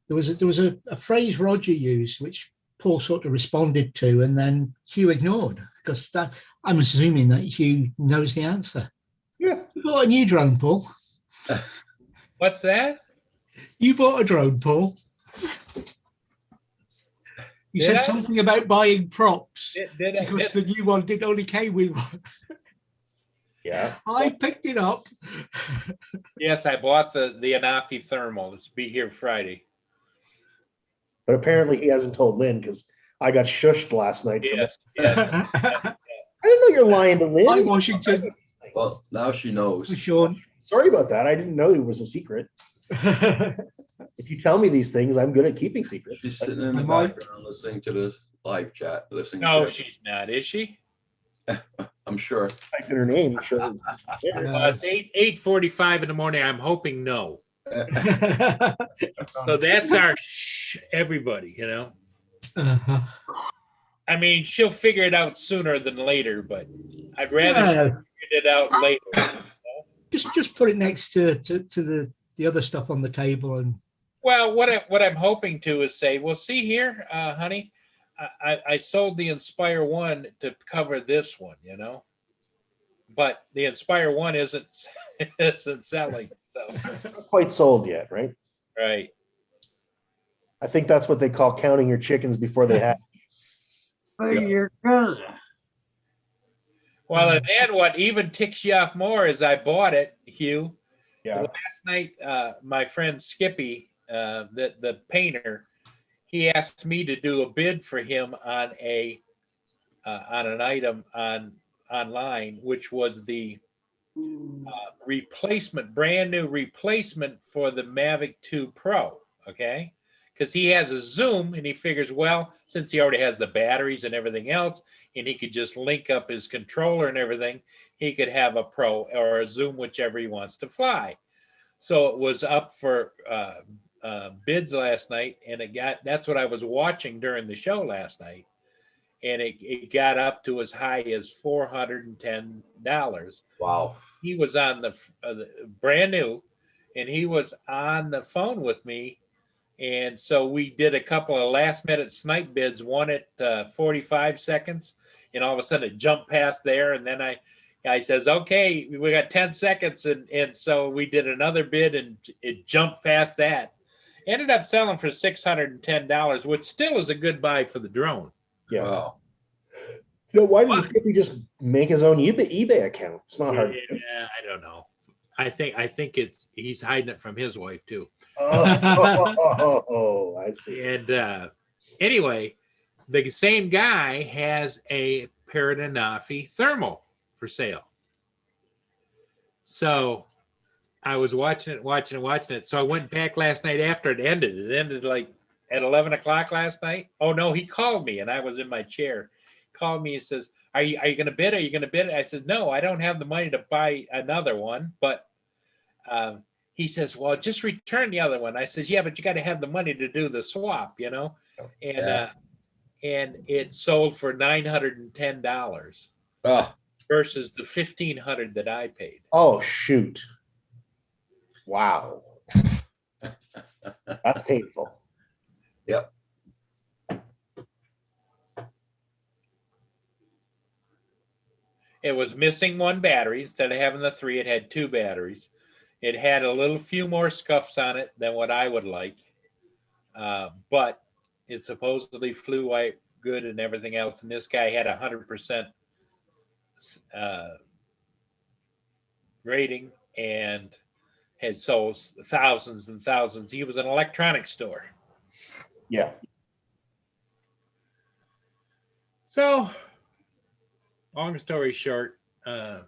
there was a phrase Roger used, which Paul sort of responded to, and then Hugh ignored, because that I'm assuming that Hugh knows the answer. Yeah. You bought a new drone, Paul. What's that? You bought a drone, Paul. You Did said I? something about buying props Did I? because the new one did only came with one. Yeah. I picked it up. Yes, I bought the Anafi thermal. It's be here Friday. But apparently he hasn't told Lynn because I got shushed last night. Yes, yes. I didn't know you're lying to Lynn. Hi, Washington. Well, now she knows. Hi, Sean. Sorry about that. I didn't know it was a secret. If you tell me these things, I'm good at keeping secrets. She's sitting in the Mike? background listening to the live chat, listening. No, to she's not, is she? I'm sure. Type in her name. Sure. It's 8:45 in the morning. I'm hoping no. So that's our shh, everybody, you know. Uh-huh. I mean, she'll figure it out sooner than later, but I'd rather she Yeah, figured it out later. just put it next to the other stuff on the table, and Well, what I'm hoping to is say, well, see here, honey, I sold the Inspire One to cover this one, you know, but the Inspire One isn't selling. So Not quite sold yet, right? right. I think that's what they call counting your chickens before they hatch. Well, you're gonna. Well, and then what even ticks you off more is I bought it, Hugh. Yeah. Last night, my friend Skippy, the painter, he asked me to do a bid for him on an item online, which was the brand new replacement for the Mavic 2 Pro. Okay, because he has a Zoom and he figures, well, since he already has the batteries and everything else, and he could just link up his controller and everything, he could have a Pro or a Zoom, whichever he wants to fly. So it was up for bids last night, and that's what I was watching during the show last night, and it got up to as high as $410. Wow. He was on the brand new, and he was on the phone with me. And so we did a couple of last minute snipe bids, one at 45 seconds, and all of a sudden it jumped past there. And then I says, okay, we got 10 seconds. And so we did another bid and it jumped past that. Ended up selling for $610, which still is a good buy for the drone. Yeah. Wow. You know, why didn't Skippy just make his own eBay account? It's not hard. Yeah, I don't know. I think he's hiding it from his wife too. Oh, I see. And anyway, the same guy has a Paradanafi thermal for sale. So I was watching it. So I went back last night after it ended. It ended like at 11 o'clock last night. Oh no, he called me and I was in my chair. Called me and says, Are you going to bid? Are you going to bid? I said, no, I don't have the money to buy another one. But he says, well, just return the other one. I says, yeah, but you got to have the money to do the swap, you know? And Yeah. And it sold for $910 Ah, versus the $1,500 that I paid. Oh, shoot. Wow. That's painful. yep. It was missing one battery. Instead of having the 3, it had 2 batteries. It had a few more scuffs on it than what I would like. But it supposedly flew white good and everything else. And this guy had 100% rating and had sold thousands and thousands. He was an electronics store. Yeah. So, long story short, I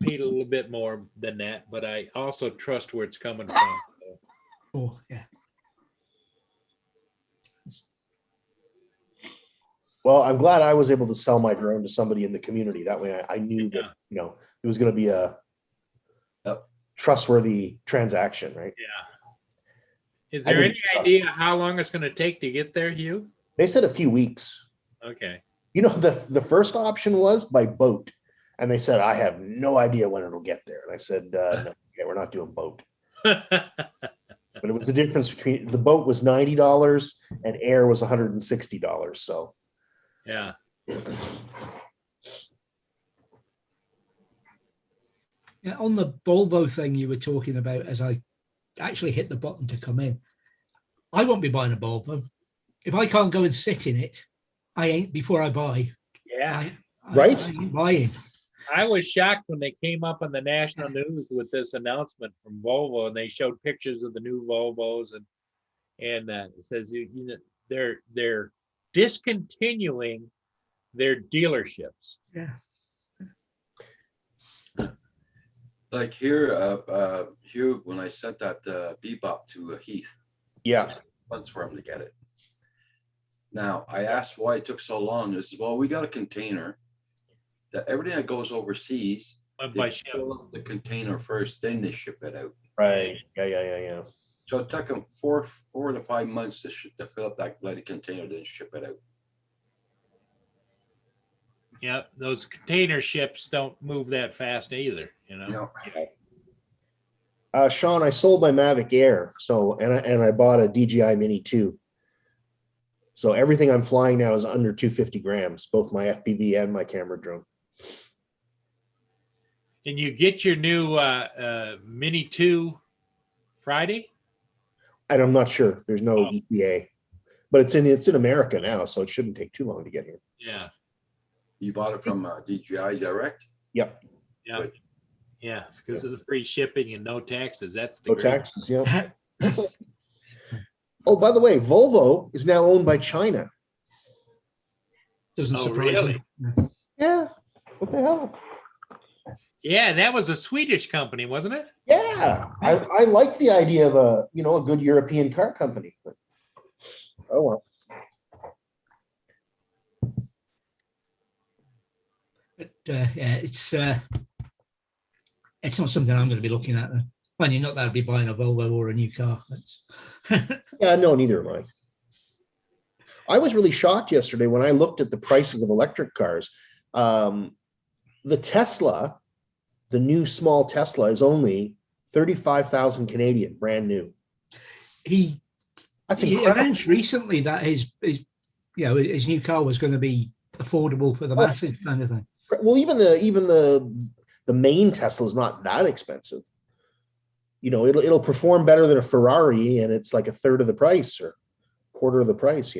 paid a little bit more than that, but I also trust where it's coming from. So, oh yeah. Well, I'm glad I was able to sell my drone to somebody in the community. That way I knew that, it was going to be a Yep. trustworthy transaction, right? is I there wouldn't any idea how long it's going to take to get there, Hugh? They said a few weeks. Okay. You know, the first option was by boat. And they said, I have no idea when it'll get there. And I said, no, yeah, we're not doing boat. But it was the difference between the boat was $90 and air was $160. So Yeah. Yeah, on the Volvo thing you were talking about, as I actually hit the button to come in, I won't be buying a Volvo. If I can't go and sit in it, I ain't before I buy. Yeah. Right? I ain't buying. I was shocked when they came up on the national news with this announcement from Volvo, and they showed pictures of the new Volvos, and it says you know they're discontinuing their dealerships. Yeah. Like here, Hugh, when I sent that Bebop to Heath, Yeah. months for him to get it. Now, I asked why it took so long. They said, well, we got a container that everything that goes overseas, Went they by ship. fill up the container first, then they ship it out. Right. Yeah. So it took them 4 to 5 months to fill up that bloody container, then ship it out. Yeah, those container ships don't move that fast either, you know. No. Sean, I sold my Mavic Air. So, and I bought a DJI Mini 2. So everything I'm flying now is under 250 grams, both my FPV and my camera drone. And you get your new Mini 2 Friday? And I'm not sure. There's no Oh. EPA, but it's in America now, so it shouldn't take too long to get here. Yeah, You bought it from DJI Direct? Yep. yeah, Good. yeah. Because of the free shipping and no taxes. That's the No great. taxes, yeah. Oh, by the way, Volvo is now owned by China. Doesn't Oh, surprise really? me. Yeah. What the hell? Yeah, that was a Swedish company, wasn't it? Yeah. I like the idea of a good European car company. But, oh well. But yeah, it's not something I'm going to be looking at. Well, you're not that I'd be buying a Volvo or a new car. Yeah, no, neither am I. I was really shocked yesterday when I looked at the prices of electric cars. The Tesla, the new small Tesla, is only 35,000 Canadian, brand new. That's He incredible. announced recently that his new car was going to be affordable for the masses, kind of thing. Well, even the main Tesla is not that expensive. It'll perform better than a Ferrari, and it's like a third of the price or quarter of the price.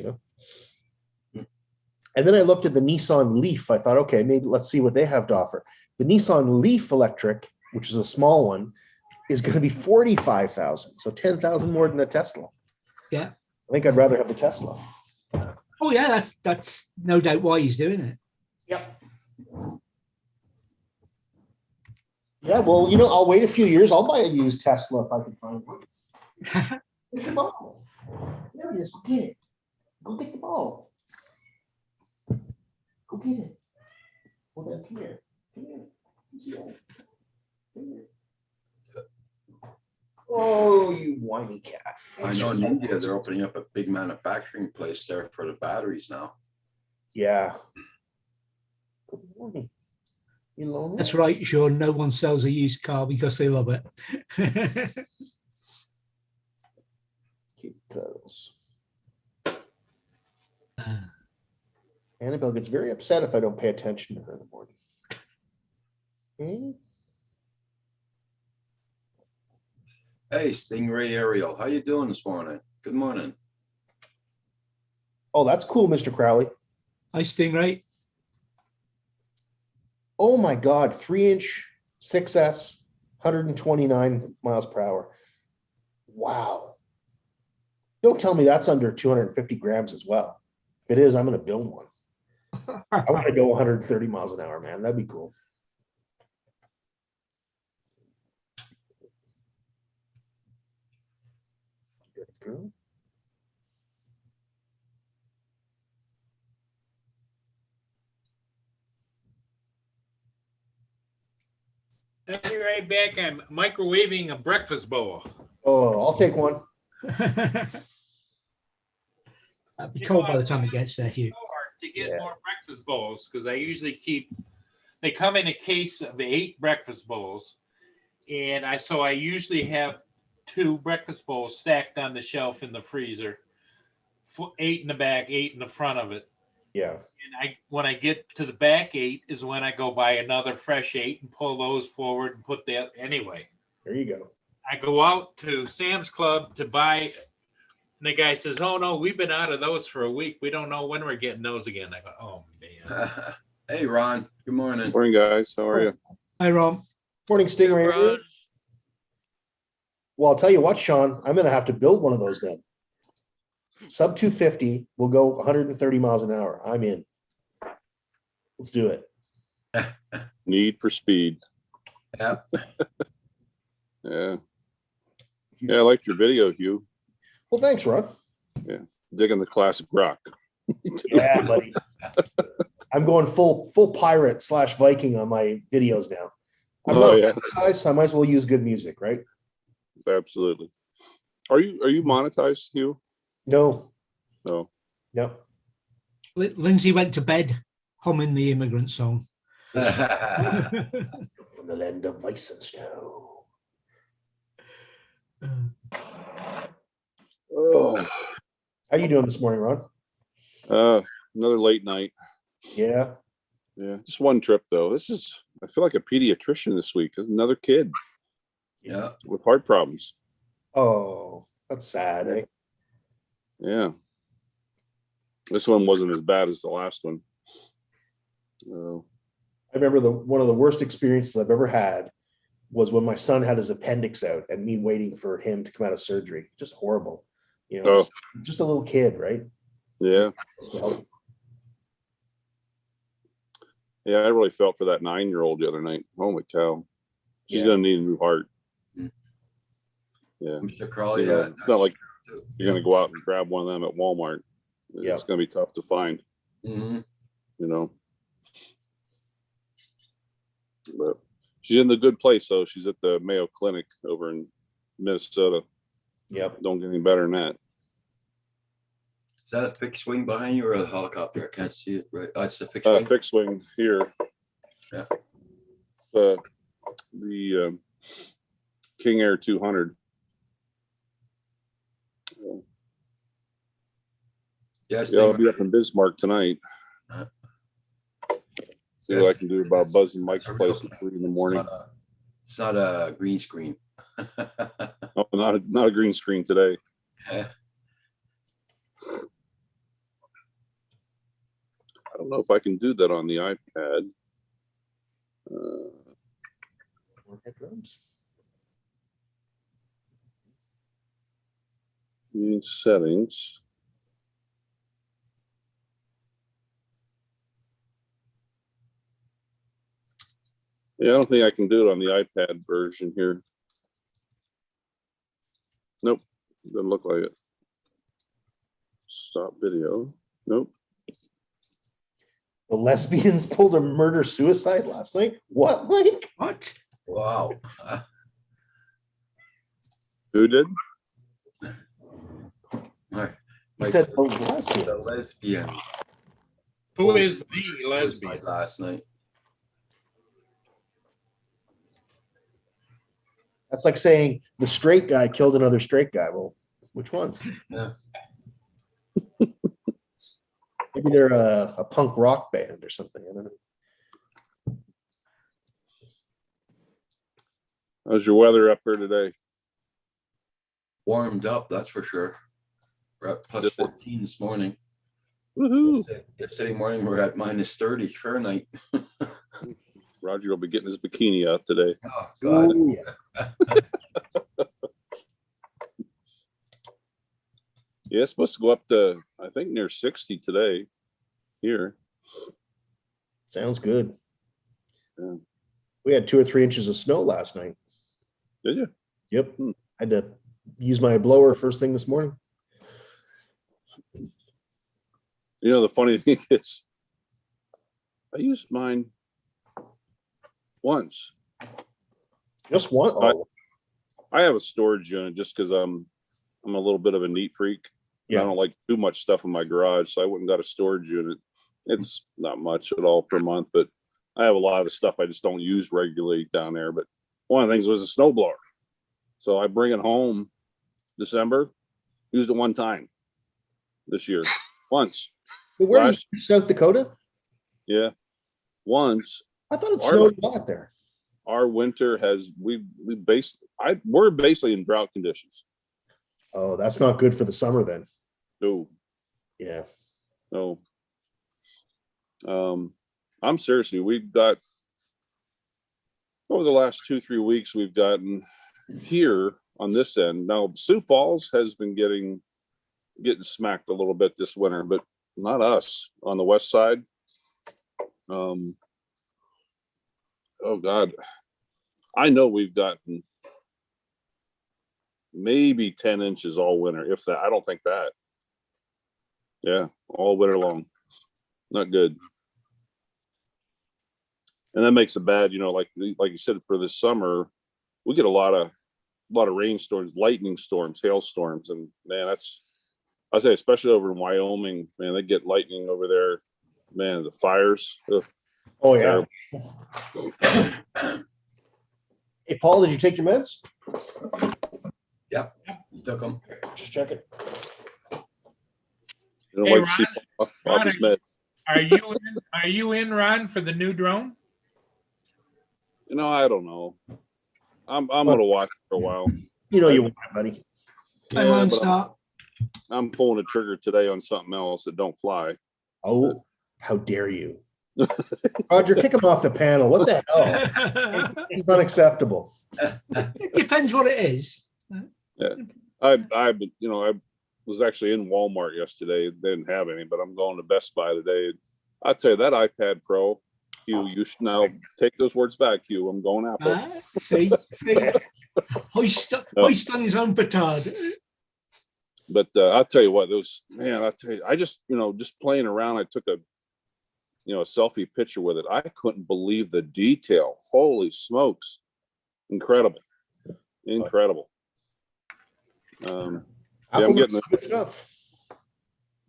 And then I looked at the Nissan Leaf. I thought, okay, maybe let's see what they have to offer. The Nissan Leaf electric, which is a small one, is going to be 45,000, so 10,000 more than a Tesla. Yeah, I think I'd rather have the Tesla. oh yeah, that's no doubt why he's doing it. Yep. Yeah, well, I'll wait a few years. I'll buy a used Tesla if I can find one. Get the ball. There it is. Go get it. Go get the ball. Go get it. Well, then come here. Come here. See that? Come here. Oh, you whiny cat. I know in India, they're opening up a big manufacturing place there for the batteries now. Yeah. Good morning. You lonely? That's right, Sean. No one sells a used car because they love it. Cute cuddles. Annabelle gets very upset if I don't pay attention to her in the morning. Okay. Hey, Stingray Ariel, how you doing this morning? Good morning. Oh, that's cool, Mr. Crowley. Hi, Stingray. Oh my God, 3-inch 6S, 129 miles per hour. Wow. Don't tell me that's under 250 grams as well. If it is, I'm going to build one. I want to go 130 miles an hour, man. That'd be cool. Good girl. I'll be right back. I'm microwaving a breakfast bowl. Oh, I'll take one. It'll be cold by the time it gets there, Hugh. So hard to get Yeah. more breakfast bowls because I usually keep they come in a case of 8 breakfast bowls. And I usually have 2 breakfast bowls stacked on the shelf in the freezer, 8 in the back, 8 in the front of it. Yeah. And when I get to the back 8 is when I go buy another fresh 8 and pull those forward and put that anyway. There you go. I go out to Sam's Club to buy, and the guy says, "Oh no, we've been out of those for a week. We don't know when we're getting those again." I go, "Oh man." Hey, Ron. Good morning. Morning, guys. How are you? Hi, Ron. Morning, Stingray. Well, I'll tell you what, Sean, I'm going to have to build one of those then. Sub 250 will go 130 miles an hour. I'm in. Let's do it. Need for speed. Yep. Yeah. Yeah, I liked your video, Hugh. Well, thanks, Rod. Digging the classic rock. Yeah, buddy. I'm going full pirate / Viking on my videos now. I'm Oh, not yeah. monetized, so I might as well use good music, right? Absolutely. Are you monetized, Hugh? No, No. no. Lindsay went to bed humming the immigrant song. From the land of ice and snow. Oh. How you doing this morning, Ron? Another late night. Yeah. Yeah, just one trip though. I feel like a pediatrician this week. There's another kid Yeah. with heart problems. Oh, that's sad, eh? Yeah. This one wasn't as bad as the last one. I remember one of the worst experiences I've ever had was when my son had his appendix out and me waiting for him to come out of surgery. Just horrible. You know, just a little kid, right? Yeah. So, Yeah, I really felt for that 9-year-old the other night. Holy cow. She's Yeah. going to need a new heart. Mm. Yeah. Mr. Crawley, You know, yeah. it's not like you're going to go out and grab one of them at Walmart. It's Yeah. going to be tough to find, Mm-hmm. you know. But she's in the good place, though. She's at the Mayo Clinic over in Minnesota. yep. Don't get any better than that. Is that a fixed wing behind you or a helicopter? I can't see it. Right. Oh, it's a fixed wing. Fixed wing here. Yeah. The King Air 200. Yes. Yeah, I'll be up in Bismarck tonight. Uh, See yes, what I can do about buzzing Mike's that's a place real at 3 in the morning. It's not a green screen. Oh, not a green screen today. I don't know if I can do that on the iPad. Meeting settings. Yeah, I don't think I can do it on the iPad version here. Nope, doesn't look like it. Stop video. Nope. The lesbians pulled a murder-suicide last night? What, Mike? What? Wow. Who did? All right. He Mike said said the the lesbians. lesbians. Who is the Suicide lesbian? last night? That's like saying the straight guy killed another straight guy. Well, which ones? Yeah. Maybe they're a punk rock band or something. I don't know. How's your weather up here today? Warmed up, that's for sure. We're at plus 14 this morning. Woohoo! Yesterday morning, we're at minus 30 Fahrenheit. Roger will be getting his bikini out today. Oh, God. Ooh, yeah. Yeah, it's supposed to go up to, I think, near 60 today here. Sounds good. Yeah. We had 2 or 3 inches of snow last night. Did you? Yep. Hmm. Had to use my blower first thing this morning. You know, the funny thing is, I used mine once. Just one. Oh, I have a storage unit just because I'm a little bit of a neat freak. Yeah. I don't like too much stuff in my garage, so I went and got a storage unit. It's not much at all per month, but I have a lot of the stuff I just don't use regularly down there. But one of the things was a snowblower. So I bring it home December, used it one time this year, once. But where are you, Last- South Dakota? Yeah, once. I thought it Our- snowed a lot there. Our winter has we're basically in drought conditions. Oh, that's not good for the summer then. No, Yeah. no. I'm seriously, we've got over the last 2-3 weeks, we've gotten here on this end. Now, Sioux Falls has been getting smacked a little bit this winter, but not us on the west side. Oh God, I know we've gotten maybe 10 inches all winter, if that. I don't think that. Yeah, all winter long. Not good. And that makes it bad, like you said, for this summer, we get a lot of rainstorms, lightning storms, hailstorms, and man, I say especially over in Wyoming, man, they get lightning over there. Man, the fires. Ugh, Oh, yeah. terrible. Hey, Paul, did you take your meds? Yep, took them. Just check it. You Hey, know, like to see Ron, off his med. Are you in, Ron, for the new drone? I don't know. I'm gonna watch for a while. You know you want it, buddy. Hey, Yeah, Lone but Star. I'm pulling the trigger today on something else that don't fly. Oh, how dare you. Roger, kick him off the panel. What the hell? It's unacceptable. It depends what it is. I was actually in Walmart yesterday. They didn't have any, but I'm going to Best Buy today. I tell you, that iPad Pro, Hugh, you should now take those words back, Hugh. I'm going Apple. See, hoist on his own petard. But I'll tell you what, I just, just playing around, I took a selfie picture with it. I couldn't believe the detail. Holy smokes. Incredible. Incredible. Apple I'm getting makes good stuff.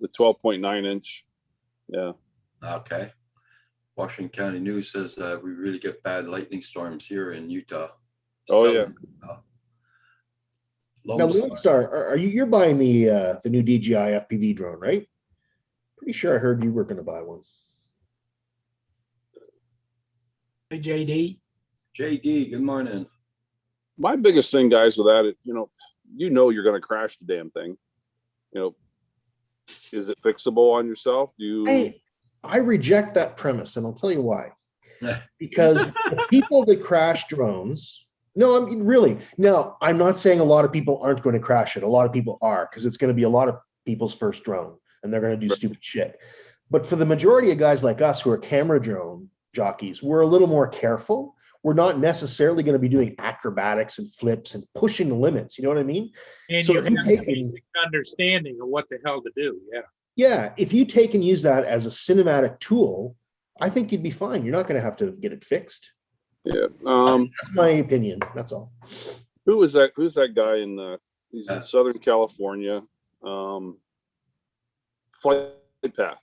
the 12.9 inch. Yeah. Okay. Washington County News says we really get bad lightning storms here in Utah. Oh, Southern Utah. Now, Lone Lone Star, are you're buying the new DJI FPV drone, right? Pretty sure I heard you were going to buy one. Hey, JD. JD, good morning. My biggest thing, guys, with that, you're going to crash the damn thing. Is it fixable on yourself? I reject that premise, and I'll tell you why. Because the people that crash drones, no, I mean, really, no, I'm not saying a lot of people aren't going to crash it. A lot of people are, because it's going to be a lot of people's first drone, and they're going to do stupid shit. But for the majority of guys like us who are camera drone jockeys, we're a little more careful. We're not necessarily going to be doing acrobatics and flips and pushing the limits. You know what I mean? And So you if have you a take basic understanding of what the hell to do. Yeah. Yeah, if you take and use that as a cinematic tool, I think you'd be fine. You're not going to have to get it fixed. Yeah. That's my opinion. That's all. Who's that guy he's in Southern California? Flight Path.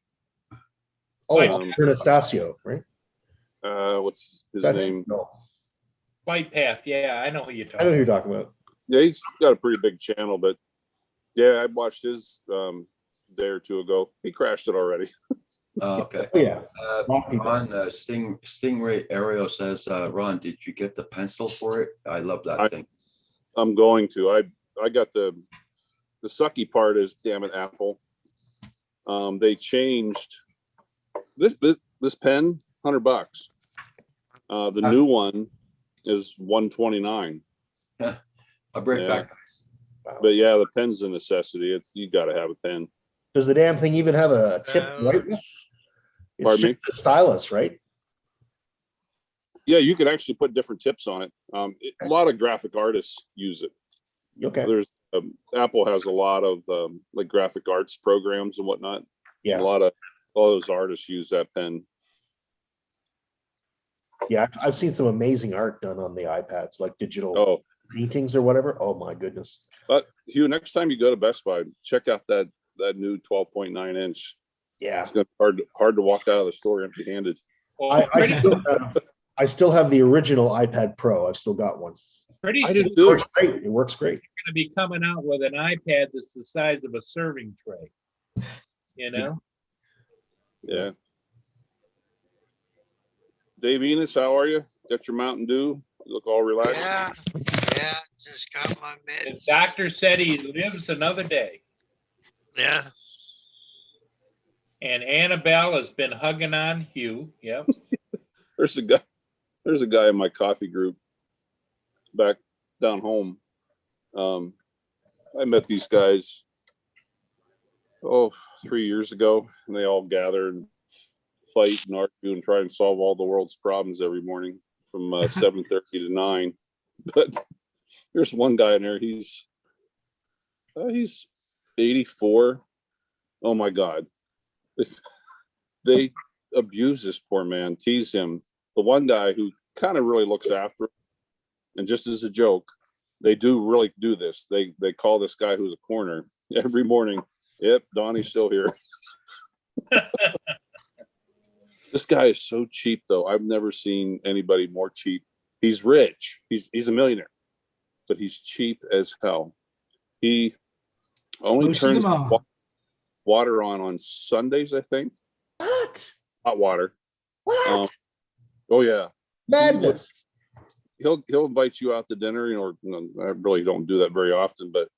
Oh, Um, Anastasio, right? What's his That- name? No, Flight Path. Yeah, I know who you're I know who talking you're about. talking about. Yeah, he's got a pretty big channel, but yeah, I watched his day or two ago. He crashed it already. Okay. Oh, yeah. Ron, Stingray Aerial says, Ron, did you get the pencil for it? I love that thing. I'm going to. I got the sucky part is, damn it, Apple. They changed this pen, $100. The new one is $129. I'll bring it Yeah. back, guys. Wow. But yeah, the pen's a necessity. You got to have a pen. Does the damn thing even have a tip right? It's Pardon me? just a stylus, right? Yeah, you can actually put different tips on it. A lot of graphic artists use it. Okay. There's Apple has a lot of like graphic arts programs and whatnot. Yeah. A lot of those artists use that pen. Yeah, I've seen some amazing art done on the iPads, like digital Oh, paintings or whatever. Oh my goodness. but Hugh, next time you go to Best Buy, check out that new 12.9 inch. Yeah. It's gonna be hard to walk out of the store empty-handed. Well, I still have the original iPad Pro. I've still got one. pretty I soon did we're too. Works great. It works great. gonna be coming out with an iPad that's the size of a serving tray. You know? Yeah. Dave Enos, how are you? Got your Mountain Dew? You look all relaxed. Yeah, just got my The meds. doctor said he lives another day. Yeah, And Annabelle has been hugging on Hugh. Yep. There's a guy in my coffee group back down home. I met these guys 3 years ago, and they all gather and fight and argue and try and solve all the world's problems every morning from 7:30 to 9. But there's one guy in there. He's 84. Oh my God, they abuse this poor man, tease him. The one guy who kind of really looks after him, and just as a joke, they do really do this. They call this guy who's a corner every morning. Yep, Donnie's still here. This guy is so cheap, though. I've never seen anybody more cheap. He's rich. He's a millionaire, but he's cheap as hell. He only Most of turns them are. water on Sundays, I think. What? Hot water. What? Oh yeah. Madness. He'll invite you out to dinner, you know. I really don't do that very often, but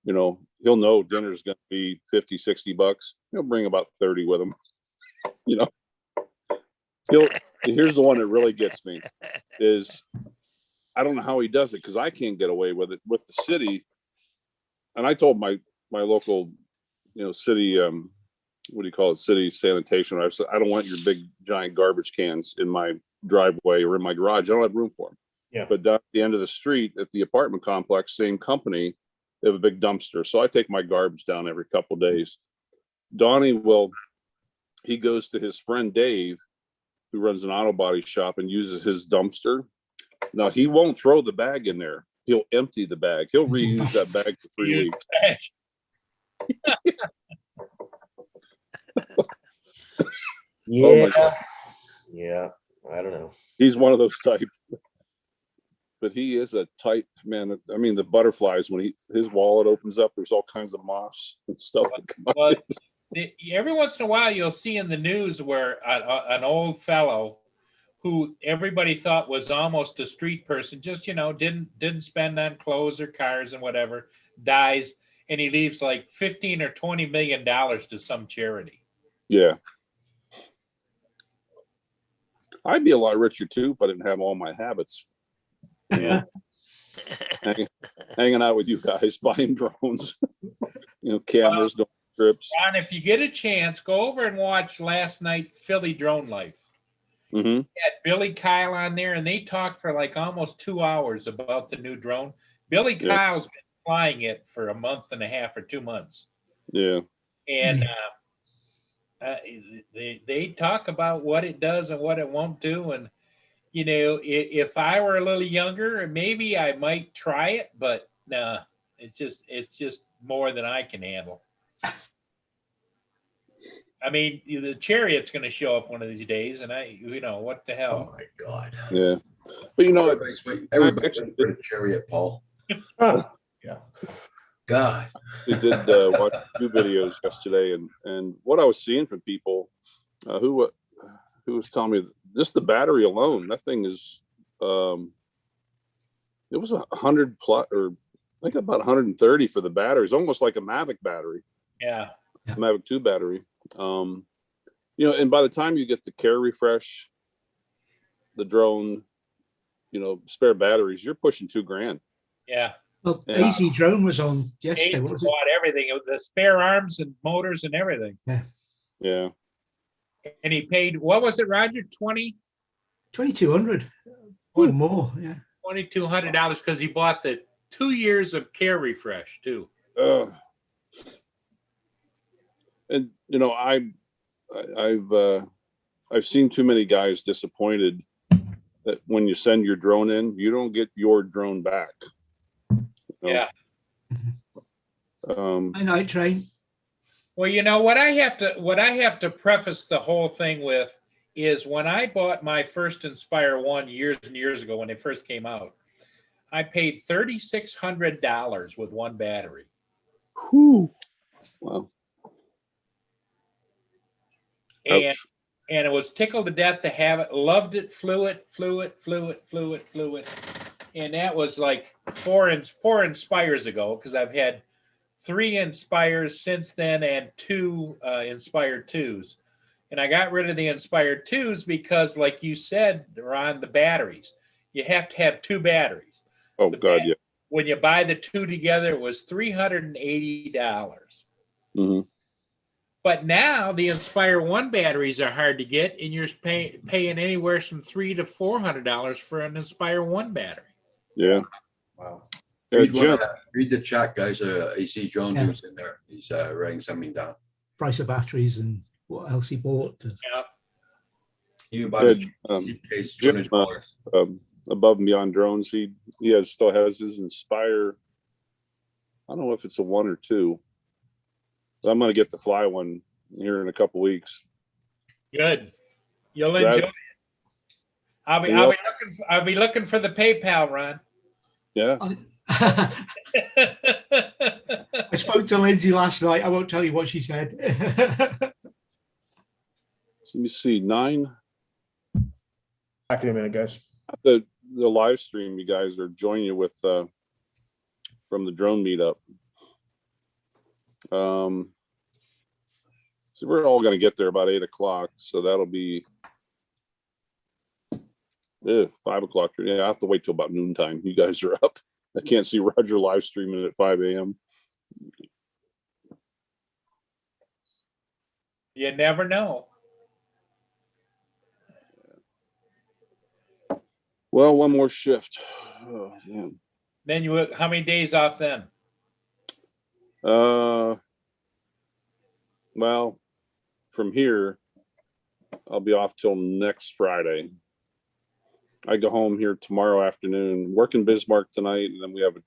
you know, he'll know dinner's going to be $50-$60. He'll bring about 30 with him. You know, here's the one that really gets me is I don't know how he does it, because I can't get away with it with the city. And I told my local, you know, city, what do you call it? City sanitation. I said, I don't want your big giant garbage cans in my driveway or in my garage. I don't have room for them. Yeah. But down at the end of the street at the apartment complex, same company, they have a big dumpster. So I take my garbage down every couple of days. Donnie he goes to his friend Dave, who runs an auto body shop, and uses his dumpster. Now, he won't throw the bag in there. He'll empty the bag. He'll reuse that bag for 3 weeks. Yeah. God. Yeah. I don't know. He's one of those type. But he is a tight man. I mean, the butterflies, when his wallet opens up, there's all kinds of moss and stuff. Well, every once in a while, you'll see in the news where an old fellow who everybody thought was almost a street person, just, you know, didn't spend on clothes or cars and whatever, dies, and he leaves like 15 or 20 million dollars to some charity. Yeah. I'd be a lot richer too if I didn't have all my habits. Yeah. Hanging out with you guys, buying drones, you know, cameras, going trips. Ron, if you get a chance, go over and watch last night Philly Drone Life. Mm-hmm. Had Billy Kyle on there, and they talked for like almost 2 hours about the new drone. Billy Yeah. Kyle's been flying it for a month and a half or 2 months, Yeah. and they talk about what it does and what it won't do. And you know, if I were a little younger, maybe I might try it, but nah, it's just more than I can handle. I mean, the Chariot's going to show up one of these days, and what the Oh hell? my God. Yeah. But you know what? Everybody's waiting for the Chariot, Paul. Yeah. God. We did watch 2 videos yesterday, and what I was seeing from people who was telling me just the battery alone, that thing is it was 100 plus, or I think about 130 for the battery. It's almost like a Mavic battery. Yeah. Mavic 2 battery. You know, and by the time you get the care refresh, the drone, you know, spare batteries, you're pushing $2,000. Yeah. Well, Yeah. Easy Drone was on He yesterday. What was it? bought everything, the spare arms and motors and everything. Yeah. And he paid, what was it, Roger? 2,200 or more. Yeah. $2,200 because he bought the 2 years of care refresh too. And you know, I've seen too many guys disappointed that when you send your drone in, you don't get your drone back. You know? Yeah. I night train. Well, you know what I have to preface the whole thing with is when I bought my first Inspire 1 years and years ago when they first came out, I paid $3,600 with one battery. Whew. Wow. And Ouch. and it was tickled to death to have it. Loved it, flew it. And that was like four Inspires ago, because I've had 3 Inspires since then and 2 Inspire 2s. And I got rid of the Inspire 2s because, like you said, Ron, the batteries. You have to have 2 batteries. Oh The God, bat- yeah. When you buy the 2 together, it was $380. Hmm. But now the Inspire 1 batteries are hard to get, and you're paying anywhere from $300 to $400 for an Inspire 1 battery. Yeah. Wow. Read, Jim, read the chat, guys. I see John Yeah. Hughes in there. He's writing something down. Price of batteries and what else he bought. Yeah. You buy Yeah, the cheap case, Jim, $200. above and beyond drones, he still has his Inspire. I don't know if it's a 1 or 2. So I'm gonna get the fly one here in a couple weeks. Good. You'll That- enjoy it. I'll be looking for the PayPal, Ron. Yeah. I spoke to Lindsay last night. I won't tell you what she said. So let me see. 9. Back in a minute, guys. The live stream you guys are joining you with from the drone meetup. So we're all going to get there about 8 o'clock. So that'll be 5 o'clock. Yeah, I have to wait till about noontime. You guys are up. I can't see Roger live streaming at 5 a.m. You never know. Well, one more shift. Oh, man. Then how many days off then? Well, from here, I'll be off till next Friday. I go home here tomorrow afternoon, work in Bismarck tonight, and then we have a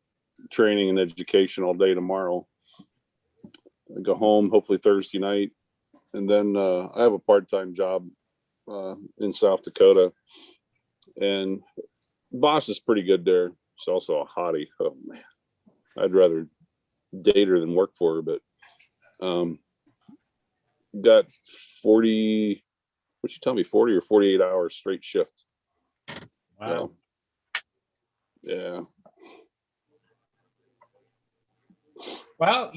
training and education all day tomorrow. I go home hopefully Thursday night, and then I have a part-time job in South Dakota, and boss is pretty good there. She's also a hottie. Oh man, I'd rather date her than work for her, but got 40, what'd you tell me, 40 or 48 hours straight shift. Wow. Yeah. Well,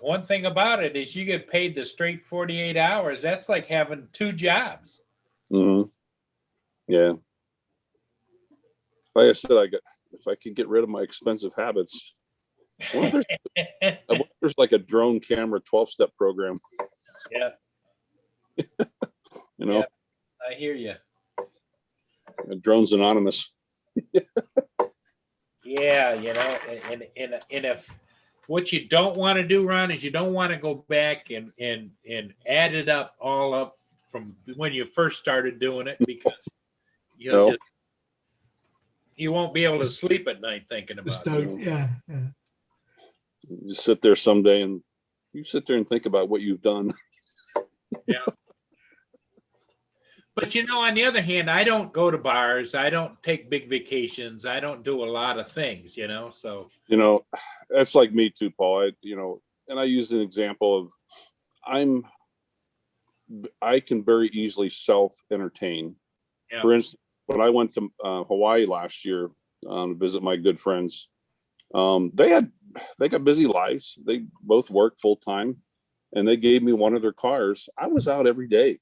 one thing about it is you get paid the straight 48 hours. That's like having 2 jobs. Mm-hmm. Yeah. Like I said, if I could get rid of my expensive habits. I wonder if there's like a drone camera 12-step program. Yeah. Yeah, I hear you. Drones Anonymous. Yeah, and if what you don't want to do, Ron, is you don't want to go back and add it all up from when you first started doing it, because you won't be able to sleep at night thinking Just about it. don't. Yeah. Just sit there someday and you sit there and think about what you've done. Yeah. But on the other hand, I don't go to bars. I don't take big vacations. I don't do a lot of things, so. That's like me too, Paul. And I use an example of I can very easily self-entertain. Yeah. For instance, when I went to Hawaii last year to visit my good friends, they got busy lives. They both work full time, and they gave me one of their cars. I was out every day,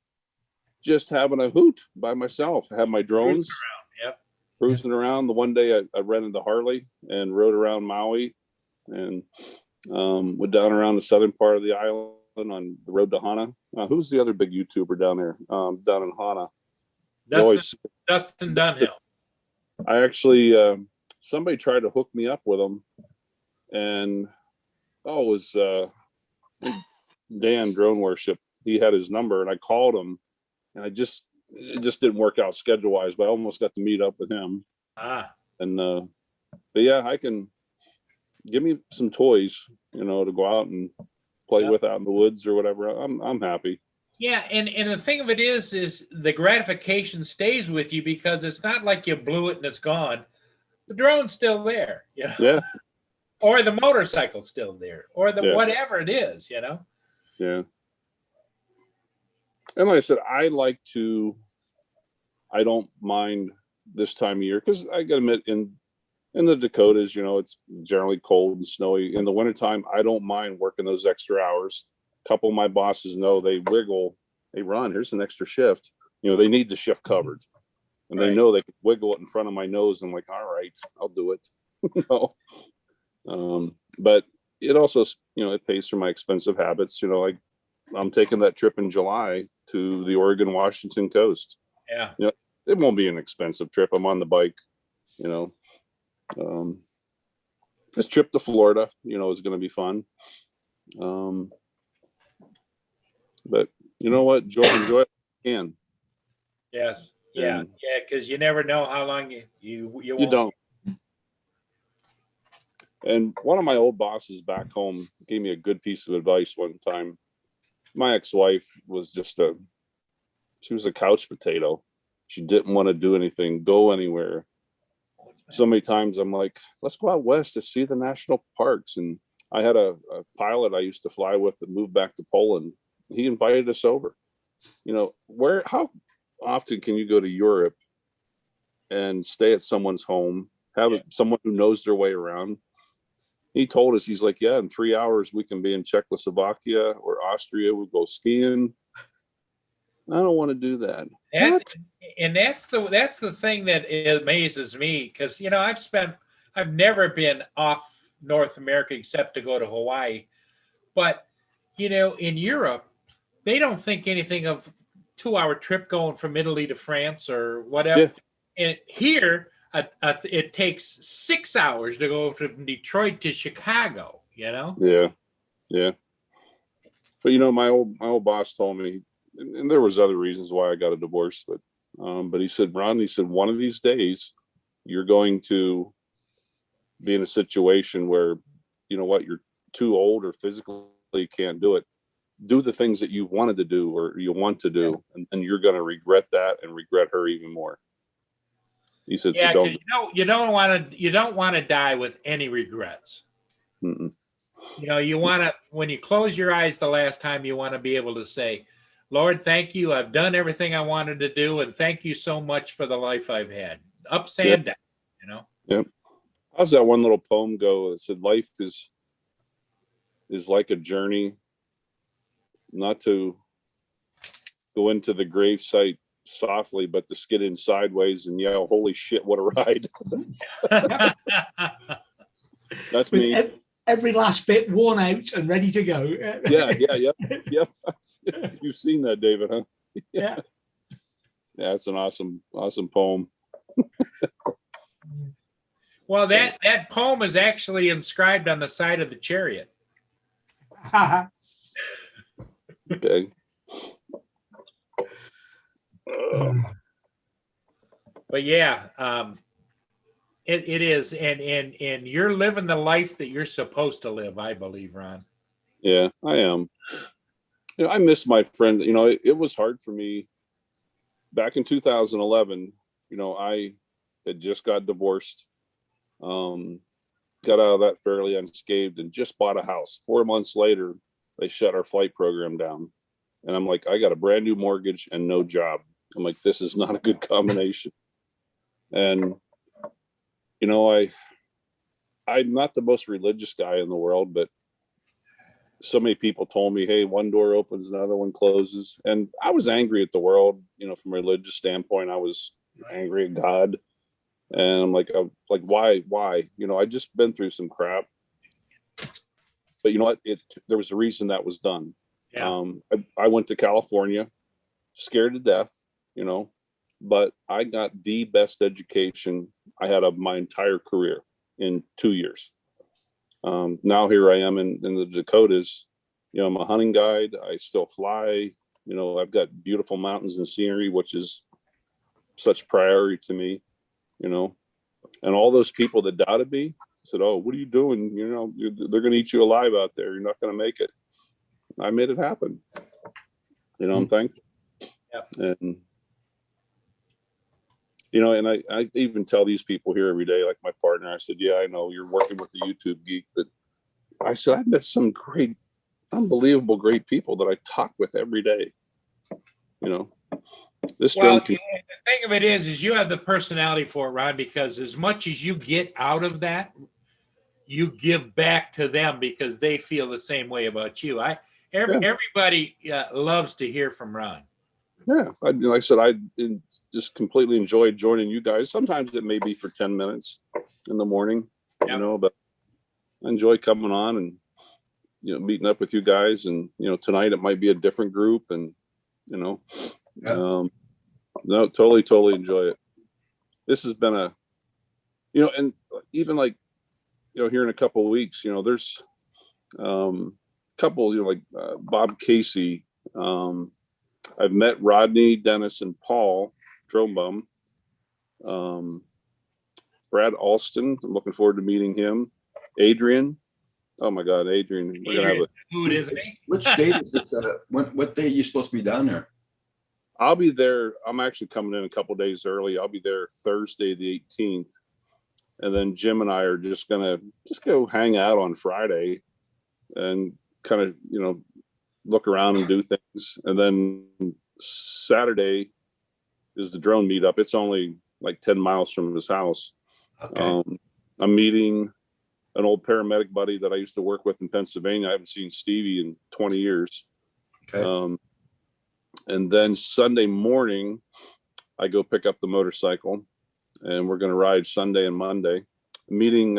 just having a hoot by myself. I had my drones, cruising around. The one day I rented the Harley and rode around Maui, and went down around the southern part of the island on the road to Hana. Who's the other big YouTuber down there? Down in Hana. Dustin Dunhill. I actually, somebody tried to hook me up with him, and it was Dan Drone Worship. He had his number, and I called him, and it just didn't work out schedule wise, but I almost got to meet up with him. And but yeah, I can give me some toys, to go out and play with out in the woods or whatever. I'm happy. Yeah, and the thing of it is the gratification stays with you because it's not like you blew it and it's gone. The drone's still there, you know, Yeah, or the motorcycle's still there, or the Yeah. whatever it is, you know. yeah. And like I said, I don't mind this time of year because I gotta admit, in the Dakotas, you know, it's generally cold and snowy. In the wintertime, I don't mind working those extra hours. A couple of my bosses know they wiggle, hey Ron, here's an extra shift. You know, they need the shift covered. And they Right. know they can wiggle it in front of my nose. I'm like, all right, I'll do it. You know? But it also, you know, it pays for my expensive habits. You know, like I'm taking that trip in July to the Oregon Washington coast. Yeah. You know, it won't be an expensive trip. I'm on the bike, you know. This trip to Florida, you know, is going to be fun. But you know what? Enjoy it can. Yes. Yeah. And Yeah. Because you never know how long you you don't. And one of my old bosses back home gave me a good piece of advice one time. My ex-wife was she was a couch potato. She didn't want to do anything, go anywhere. So many times I'm like, let's go out west to see the national parks. And I had a pilot I used to fly with that moved back to Poland. He invited us over. You know, how often can you go to Europe and stay at someone's home, have someone who knows their way around? He told us, he's like, yeah, in 3 hours we can be in Czechoslovakia or Austria. We'll go skiing. I don't want to do that. That's the thing that amazes me because you know I've never been off North America except to go to Hawaii, but you know in Europe they don't think anything of 2-hour trip going from Italy to France or whatever. Yeah. And here it takes 6 hours to go from Detroit to Chicago. You know. Yeah. But you know, my old boss told me, and there was other reasons why I got a divorce, but he said, Ron, he said, one of these days you're going to be in a situation where, you know what, you're too old or physically can't do it. Do the things that you've wanted to do or you want to do, and you're going to regret that and regret her even more. He said, yeah, so you don't want to die with any regrets. Mm-mm. You know, you want to, when you close your eyes the last time, you want to be able to say, Lord, thank you. I've done everything I wanted to do. And thank you so much for the life I've had. Ups and downs, you know? Yep. How's that one little poem go? It said, life is like a journey, not to go into the grave site softly, but to skid in sideways and yell, holy shit, what a ride. That's With me. Every last bit worn out and ready to go. Yeah. You've seen that, David, huh? Yeah. Yeah, it's an awesome poem. Well, that poem is actually inscribed on the side of the chariot. Okay. But yeah, it is, and you're living the life that you're supposed to live, I believe, Ron. Yeah, I am. You know, I miss my friend. You know, it was hard for me back in 2011. You know, I had just got divorced, got out of that fairly unscathed, and just bought a house. 4 months later, they shut our flight program down, and I'm like, I got a brand new mortgage and no job. I'm like, this is not a good combination. And you know, I'm not the most religious guy in the world, but so many people told me, hey, one door opens, another one closes. And I was angry at the world, you know, from a religious standpoint. I was angry at God. And I'm like, why? You know, I just been through some crap. But you know what? There was a reason that was done. Yeah. I went to California, scared to death, you know, but I got the best education I had of my entire career in 2 years. Now here I am in the Dakotas. You know, I'm a hunting guide. I still fly. You know, I've got beautiful mountains and scenery, which is such priority to me, you know. And all those people that doubted me said, oh, what are you doing? You know, they're going to eat you alive out there. You're not going to make it. I made it happen. You know, I'm thankful. Yep. And, you know, and I even tell these people here every day, like my partner, I said, yeah, I know you're working with the YouTube geek, but I said, I've met some great, unbelievable, great people that I talk with every day. You know, this Well, drone can, the thing of it is you have the personality for it, Ron, because as much as you get out of that, you give back to them because they feel the same way about you. Everybody loves to hear from Ron. yeah, like I said, just completely enjoyed joining you guys. Sometimes it may be for 10 minutes in the morning, you know, but I enjoy coming on and, you know, meeting up with you guys. And, you know, tonight it might be a different group and, you know, no, totally enjoy it. This has been a, you know, and even like, you know, here in a couple of weeks, you know, there's a couple, you know, like Bob Casey. I've met Rodney, Dennis, and Paul Drone Bum. Brad Alston, I'm looking forward to meeting him. Adrian, oh my God, Adrian, we're gonna have Who it is, me? Which date is this? What day are you supposed to be down there? I'll be there. I'm actually coming in a couple days early. I'll be there Thursday, the 18th. And then Jim and I are just go hang out on Friday and kind of, you know, look around and do things. And then Saturday is the drone meetup. It's only like 10 miles from his house. Okay. I'm meeting an old paramedic buddy that I used to work with in Pennsylvania. I haven't seen Stevie in 20 years. Okay. And then Sunday morning, I go pick up the motorcycle and we're going to ride Sunday and Monday. Meeting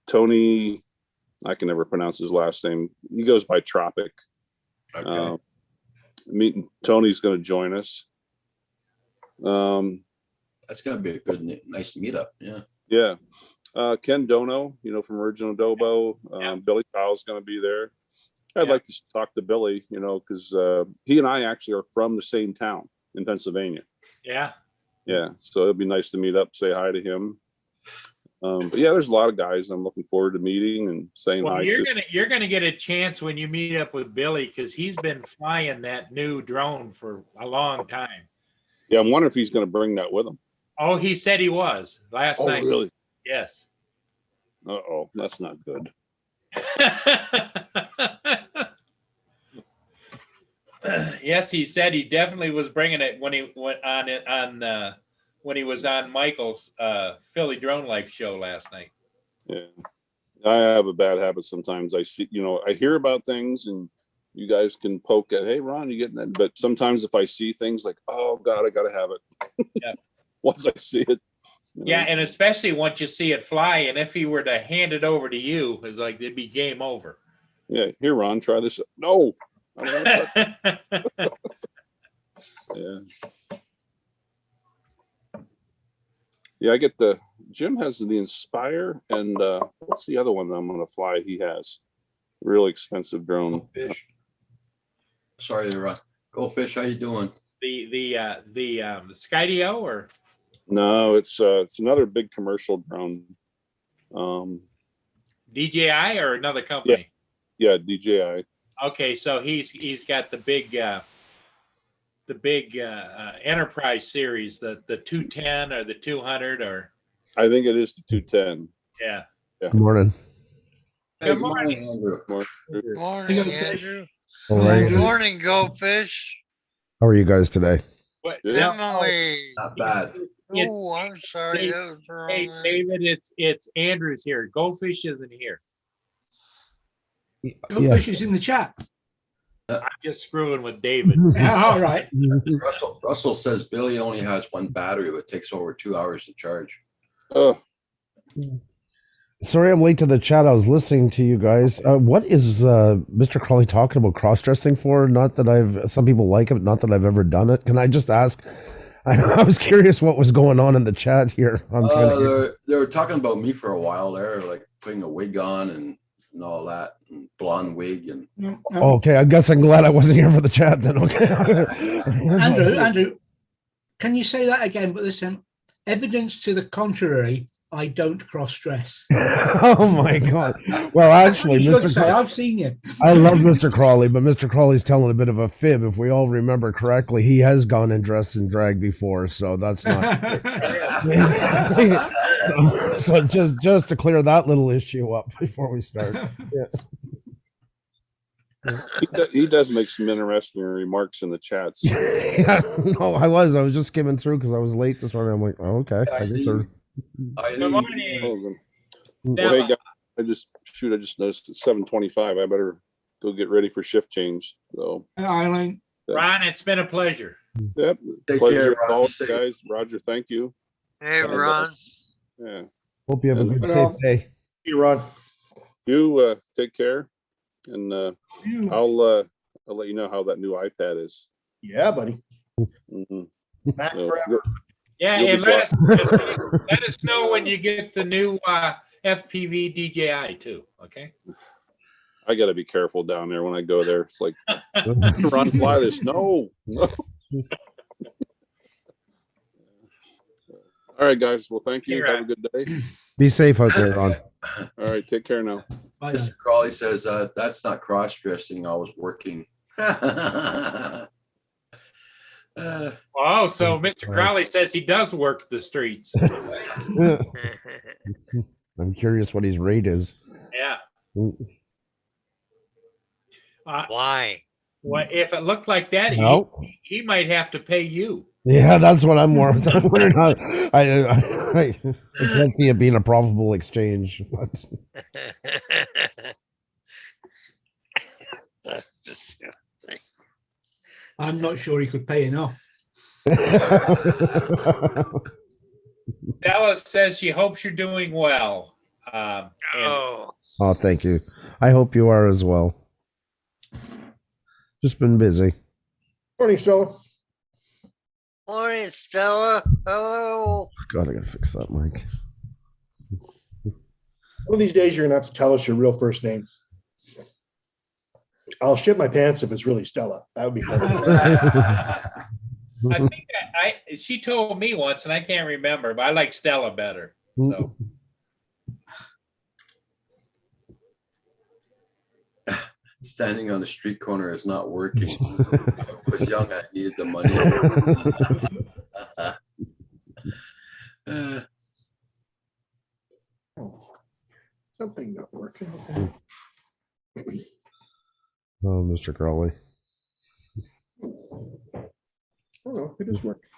Tony, I can never pronounce his last name. He goes by Tropic. Okay. Meeting Tony's going to join us. That's going to be a good, nice meetup. Yeah. Yeah. Ken Dono, you know, from Original Dobo. Billy Powell's going to be there. I'd like to talk to Billy, you know, because he and I actually are from the same town in Pennsylvania. Yeah. Yeah. So it'd be nice to meet up, say hi to him. But yeah, there's a lot of guys I'm looking forward to meeting and saying hi to. You're gonna get a chance when you meet up with Billy because he's been flying that new drone for a long time. Yeah, I'm wondering if he's going to bring that with him. Oh, he said he was last night. Really? Yes. Uh-oh, that's not good. Yes, he said he definitely was bringing it when he went on it on when he was on Michael's Philly Drone Life show last night. Yeah, I have a bad habit sometimes. I see, you know, I hear about things and you guys can poke at, hey, Ron, you getting that? But sometimes if I see things like, oh God, I got to have it. Yeah. Once I see it. You know. Yeah, and especially once you see it fly, and if he were to hand it over to you, it's like it'd be game over. Yeah, here, Ron, try this. No. I don't want to. Yeah. Yeah, I get Jim has the Inspire and what's the other one that I'm going to fly? He has really expensive drone. Go Fish. Sorry to interrupt. Go Fish. How you doing? The Skydio or no, it's another big commercial drone. DJI or another company? Yeah, DJI. Okay, so he's got the big Enterprise series, the 210 or the 200 or. I think it is the 210. Yeah. Good morning. Hey, Good morning. Andrew. Morning, Andrew. All right. Good morning, Goldfish. How are you guys today? But Yeah. Emily. Not bad. It's, Oh, I'm sorry. That was wrong. hey, David, it's Andrew's here. Goldfish isn't here. Goldfish is in the chat. I'm just screwing with David. All right. Russell says Billy only has one battery, but it takes over 2 hours to charge. Oh, Sorry, I'm late to the chat. I was listening to you guys. What is Mr. Crawley talking about cross-dressing for? Not that some people like it, not that I've ever done it. Can I just ask? I was curious what was going on in the chat here. They were talking about me for a while there, like putting a wig on and all that, and blonde wig. And Okay, I guess I'm glad I wasn't here for the chat then. Okay. Andrew, can you say that again? But listen, evidence to the contrary I don't cross-dress. Oh my god. Well, actually, You should Mr. say, I've seen you. I love Mr. Crawley, but Mr. Crawley's telling a bit of a fib. If we all remember correctly, he has gone and dressed in drag before, so that's not. So just to clear that little issue up before we start. He does make some interesting remarks in the chats. Yeah, no, I was just skimming through because I was late this morning. I'm like, oh, okay. I guess they're- Good morning. Well, hey guys, I just noticed it's 7:25. I better go get ready for shift change. So, Eileen. Ron, it's been a pleasure. yep, Take pleasure care, as Ron. always, Be safe. guys. Roger, thank you. Hey, Ron. Yeah, Hope you have a good, Well, safe day. You Ron. you take care, and I'll let you know how that new iPad is. Yeah, buddy. Mhm. Matt So, forever. Yeah, You'll and be let us know when you get the new FPV DJI too. Okay. I got to be careful down there when I go there. It's like, run, fly this. No. All right, guys. Well, thank you. You're Have a good day. Be safe out there, Ron. All right, take care now. Bye. Mr. Crawley says that's not cross-dressing. I was working. Oh, so Mr. Crowley says he does work the streets. I'm curious what his rate is. Yeah. Why? Well, if it looked like that, No. he might have to pay you. Yeah, that's what I'm more. I'm wondering how, I can't see it being a profitable exchange. But I'm not sure he could pay enough. Dallas says she hopes you're doing well. And Oh, Oh, thank you. I hope you are as well. Just been busy. Morning, Stella. morning, Stella. Hello. God, I gotta fix that mic. One of these days, you're gonna have to tell us your real first name. I'll shit my pants if it's really Stella. That would be fun. I think she told me once, and I can't remember, but I like Stella better. So Standing on the street corner is not working. I was young. I needed the money. Something not working. Oh, Mr. Crowley. Oh, no, it is working.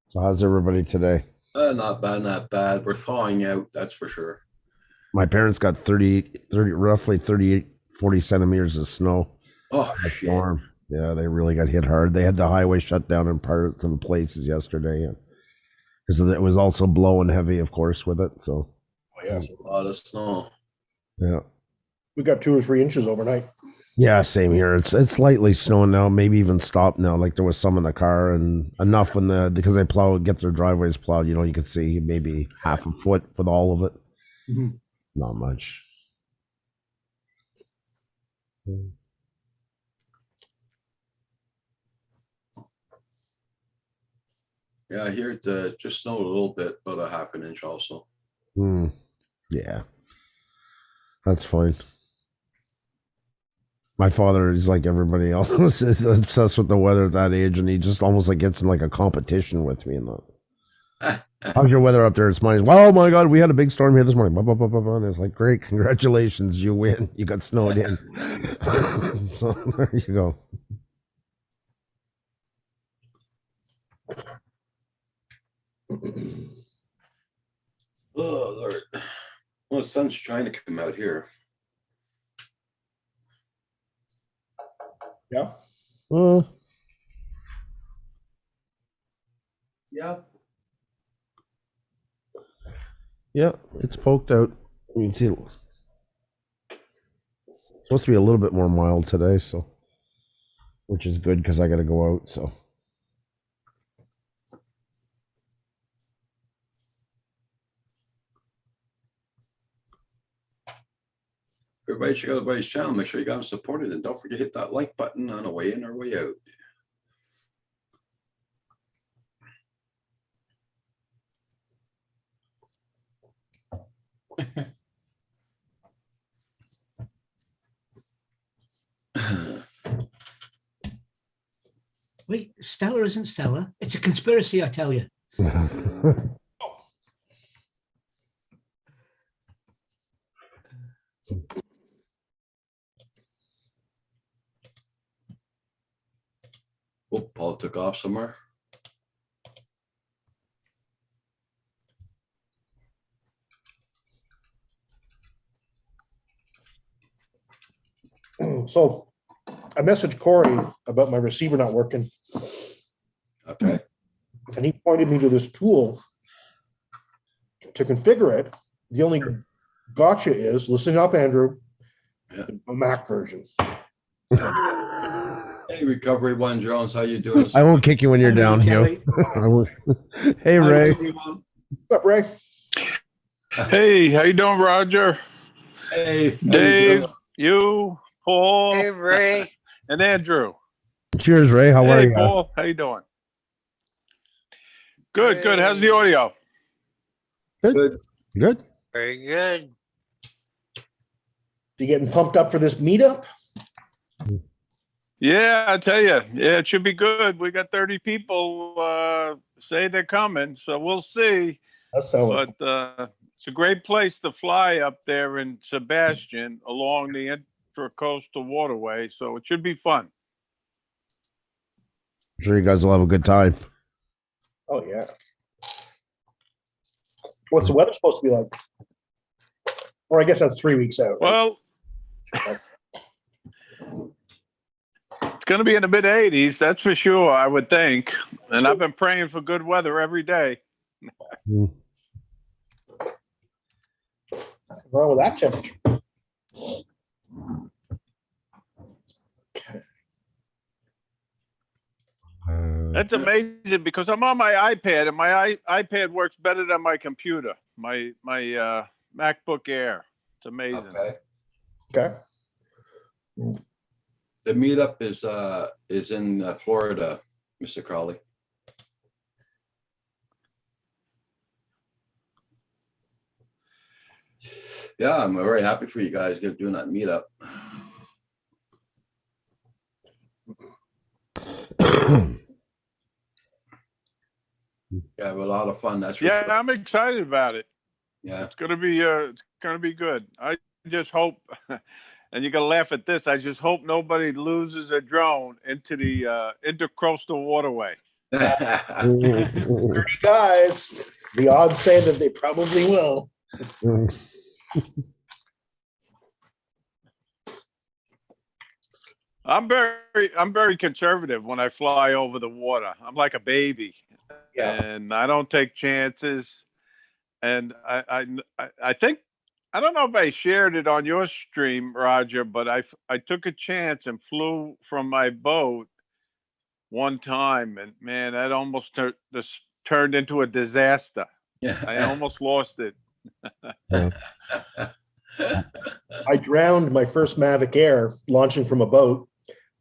So how's everybody today? Not bad, not bad. We're thawing out, that's for sure. My parents got 30, roughly 38, 40 centimeters of snow. Oh, A shit. storm. Yeah, they really got hit hard. They had the highway shut down in parts of the places yesterday. Because it was also blowing heavy, of course, with it. So, Oh, yeah. It's a lot of snow. yeah. We got 2 or 3 inches overnight. Yeah, same here. It's lightly snowing now, maybe even stopped now. Like there was some in the car and enough because they get their driveways plowed, you could see maybe half a foot with all of it. Mhm. Not much. Yeah, I hear it just snowed a little bit, about a half an inch also. Yeah. That's fine. My father is like everybody else, is obsessed with the weather at that age, and he just almost like gets in like a competition with me. And how's your weather up there? It's mine. Well, oh my God, we had a big storm here this morning. Blah, blah, blah, blah, blah. And it's like, great, congratulations, you win. You got snowed in. So there you go. Oh, Lord. Well, the sun's trying to come out here. Yeah. Yeah. Yeah, it's poked out. You can see it. It's supposed to be a little bit more mild today, so which is good because I got to go out. So Everybody check out everybody's channel. Make sure you got them supported, and don't forget to hit that like button on the way in or way out. Wait, Stella isn't Stella. It's a conspiracy, I tell you. Oh, Paul took off somewhere. So I messaged Corey about my receiver not working, Okay. and he pointed me to this tool to configure it. The only gotcha is, listen up, Andrew, Yeah. the Mac version. Hey, Recovery One Jones, how you doing? I won't kick you when you're down, Hugh. Kelly. I won't. Hey, Ray. Everyone. What's up, Ray? Hey, how you doing, Roger? Hey, how you Dave, doing? you, Paul, Hey, Ray. and Andrew. Cheers, Ray. How are Hey, you? Paul, how you doing? Good, good. How's the audio? Good. Good. Very good. You getting pumped up for this meetup? Yeah, I tell you, yeah, it should be good. We got 30 people say they're coming, so we'll see. That's so But it's a great place to fly up there in Sebastian along the Intracoastal Waterway, so it should be fun. I'm sure you guys will have a good time. Oh yeah. What's the weather supposed to be like? Or I guess that's 3 weeks out. Right? Well, it's going to be in the mid 80s, that's for sure, I would think. And I've been praying for good weather every day. Mm. Nothing wrong with that temperature. Okay. That's amazing because I'm on my iPad and my iPad works better than my computer, my MacBook Air. It's amazing. Okay. Okay. The meetup is in Florida, Mr. Crowley. Yeah, I'm very happy for you guys doing that meetup. Yeah, have a lot of fun. That's for Yeah, sure. I'm excited about it. Yeah. It's gonna be good. I just hope, and you're gonna laugh at this. I just hope nobody loses a drone into the intercoastal waterway. 30 guys. The odds say that they probably will. I'm very conservative when I fly over the water. I'm like a baby, and I don't take chances. And I think, I don't know if I shared it on your stream, Roger, but I took a chance and flew from my boat one time, and man, that almost turned into a disaster. Yeah. I almost lost it. I drowned my first Mavic Air launching from a boat.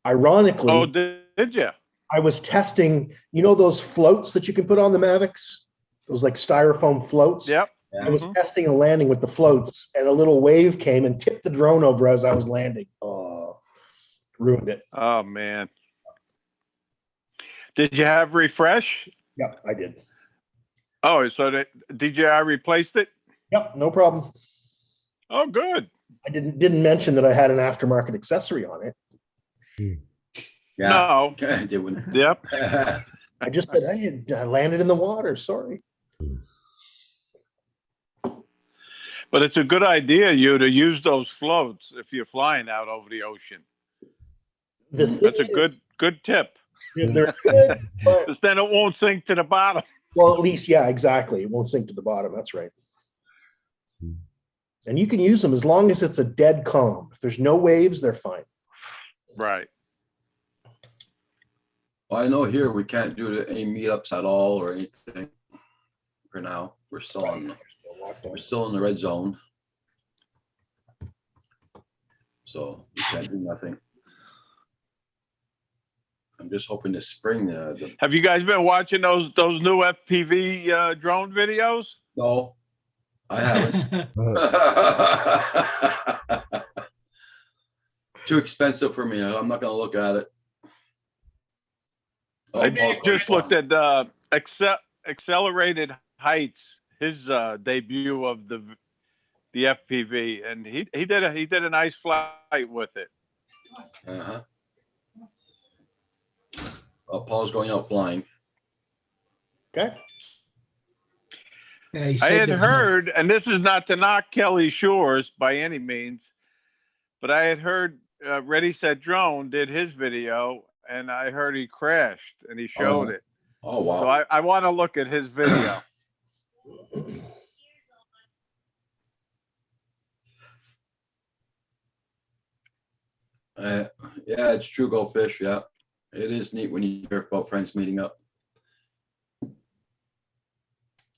Ironically, Oh, did you? I was testing, you know, those floats that you can put on the Mavics? Those like styrofoam floats. Yep. I was testing a landing with the floats, and a little wave came and tipped the drone over as I was landing. Oh, ruined it. Oh man. Did you have refresh? Yep, I did. Oh, so DJI replaced it? Yep, no problem. Oh, good. I didn't mention that I had an aftermarket accessory on it. Yeah. No. They wouldn't. Yep. I just said I landed in the water. Sorry. But it's a good idea, you, to use those floats if you're flying out over the ocean. The thing That's a is, good tip. they're good, but Because then it won't sink to the bottom. well, at least, yeah, exactly. It won't sink to the bottom. That's right. And you can use them as long as it's a dead calm. If there's no waves, they're fine. Right. Well, I know here we can't do any meetups at all or anything for now. We're still in the red zone. So we can't do nothing. I'm just hoping this spring, Have you guys been watching those new FPV drone videos? no, I haven't. Uh, Too expensive for me. I'm not gonna look at it. Oh, I Paul's going just looked at Accelerated Heights, his debut of the FPV, and he did a nice flight with it. Uh-huh. Oh, Paul's going out flying. Okay. Yeah, he I said had there was no- heard, and this is not to knock Kelly Shores by any means, but I had heard Ready Set Drone did his video, and I heard he crashed, and he showed it. Oh, wow. So I want to look at his video. Yeah, it's true. Go fish. Yeah, it is neat when you hear about friends meeting up.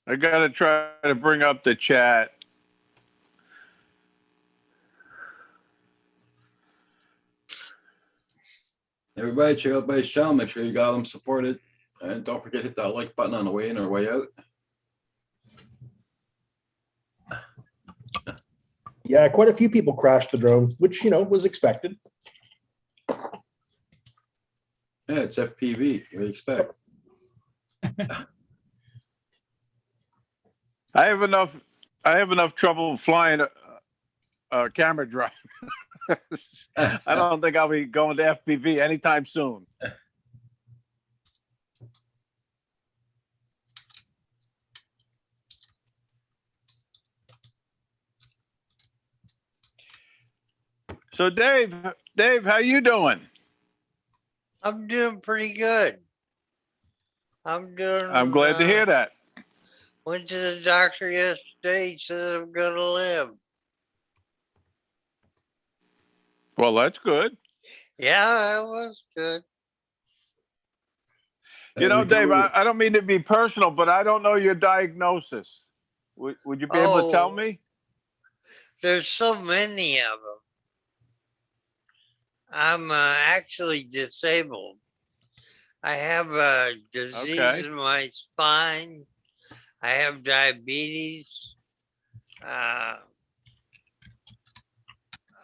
I got to try to bring up the chat. Everybody, check out Buddy's channel. Make sure you got them supported, and don't forget to hit that like button on the way in or way out. Yeah, quite a few people crashed the drone, which, you know, was expected. Yeah, it's FPV. What do you expect? I have enough trouble flying a camera drone. I don't think I'll be going to FPV anytime soon. So Dave, how you doing? I'm doing pretty good. I'm glad to hear that. Went to the doctor yesterday. He said I'm gonna live. Well, that's good. Yeah, that was good. You know, Dave, I don't mean to be personal, but I don't know your diagnosis. Would you be able to tell Oh. me? There's so many of them. I'm actually disabled. I have a disease Okay. in my spine. I have diabetes. I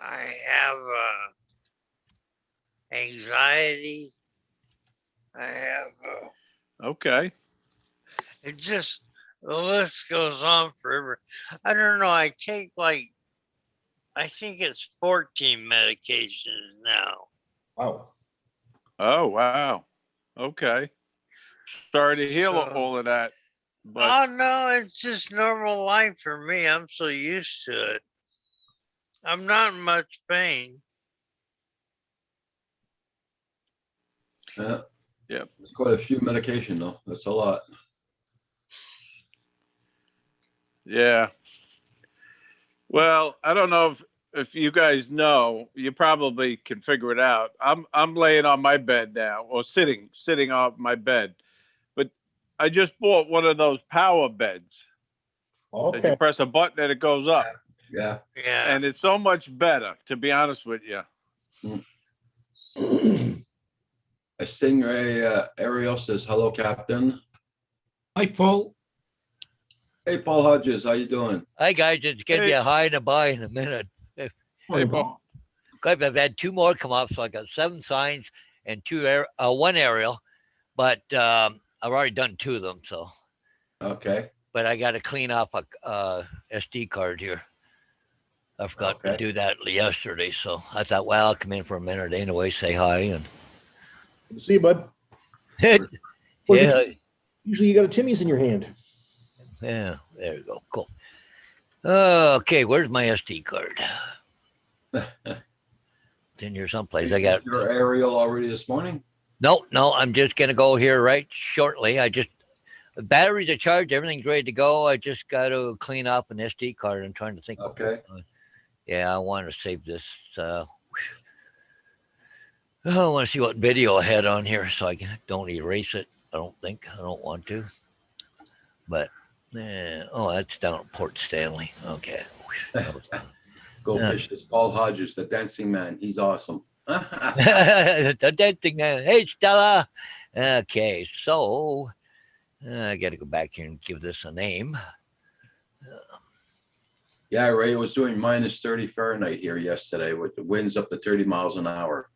have anxiety. I have. Okay. It just, the list goes on forever. I don't know. I take like, I think it's 14 medications now. Wow. Oh, wow. Okay. Sorry to hear So- all of that. But Oh no, it's just normal life for me. I'm so used to it. I'm not in much pain. Yeah. Yep. It's quite a few medication though. That's a lot. yeah. Well, I don't know if you guys know, you probably can figure it out. I'm laying on my bed now, or sitting on my bed. But I just bought one of those power beds that you Okay. press a button and it goes up. Yeah. Yeah. And it's so much better, to be honest with you. A Stingray Ariel says, "Hello, Captain." Hi, Paul. Hey, Paul Hodges, how you doing? Hi guys, it's gonna be Hey. a high and a buy in a minute. Hey, Paul. I've had two more come up, so I got 7 signs and one aerial, but I've already done 2 of them. So, Okay. but I got to clean off a SD card here. I forgot to Okay. do that yesterday, so I thought, well, I'll come in for a minute anyway, say hi, and Good to see you, bud. yeah, What is it? Usually you got a Timmy's in your hand. yeah, there you go, cool. Okay, where's my SD card? It's in here someplace. I got your aerial already this morning. No, I'm just gonna go here right shortly. The batteries are charged, everything's ready to go. I just got to clean off an SD card. I'm trying to think. Okay. Yeah, I want to save this. I want to see what video I had on here, so I don't erase it. I don't want to. But oh, that's down at Port Stanley. Okay. Go Yeah. fish this Paul Hodges, the dancing man. He's awesome. The dead thing. Hey, Stella. Okay, so I got to go back here and give this a name. Yeah, Ray, it was doing minus 30 Fahrenheit here yesterday with the winds up to 30 miles an hour.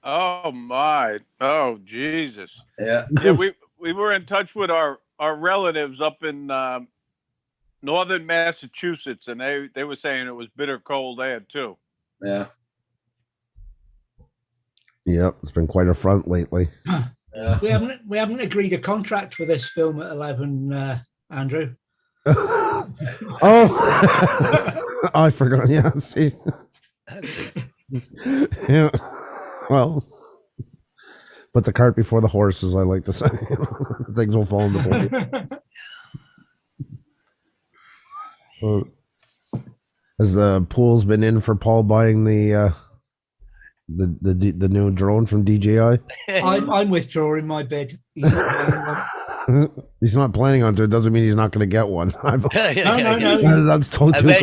Oh my, oh Jesus. Yeah. Yeah, we were in touch with our relatives up in northern Massachusetts, and they were saying it was bitter cold there too. Yeah. Yep, it's been quite a front lately. Yeah. We haven't agreed a contract for this film at 11, Andrew. Oh, I forgot. Yeah, see. Yeah. Well, put the cart before the horse, as I like to say. Things will fall into place. Has the Pool's been in for Paul buying the new drone from DJI? I'm withdrawing my bid. He's not planning on to. It doesn't mean he's not going to get one. No. That's totally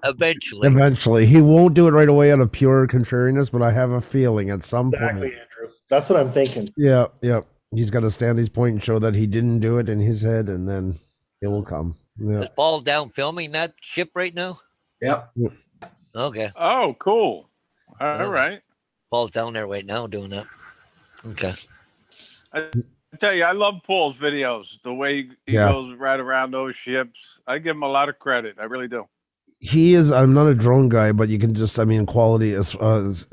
Eventually, he won't do it right away out of pure contrariness, but I have a feeling at some point. Exactly, Andrew. That's what I'm thinking. Yeah. He's got to stand his point and show that he didn't do it in his head, and then it will come. Yeah. Is Paul down filming that ship right now? Yep. Okay. Oh, cool. All right. Paul's down there right now doing that. Okay. I tell you, I love Paul's videos. The way he goes right around those ships. I give him a lot of credit. I really do. He is. I'm not a drone guy, but you can just. I mean, quality is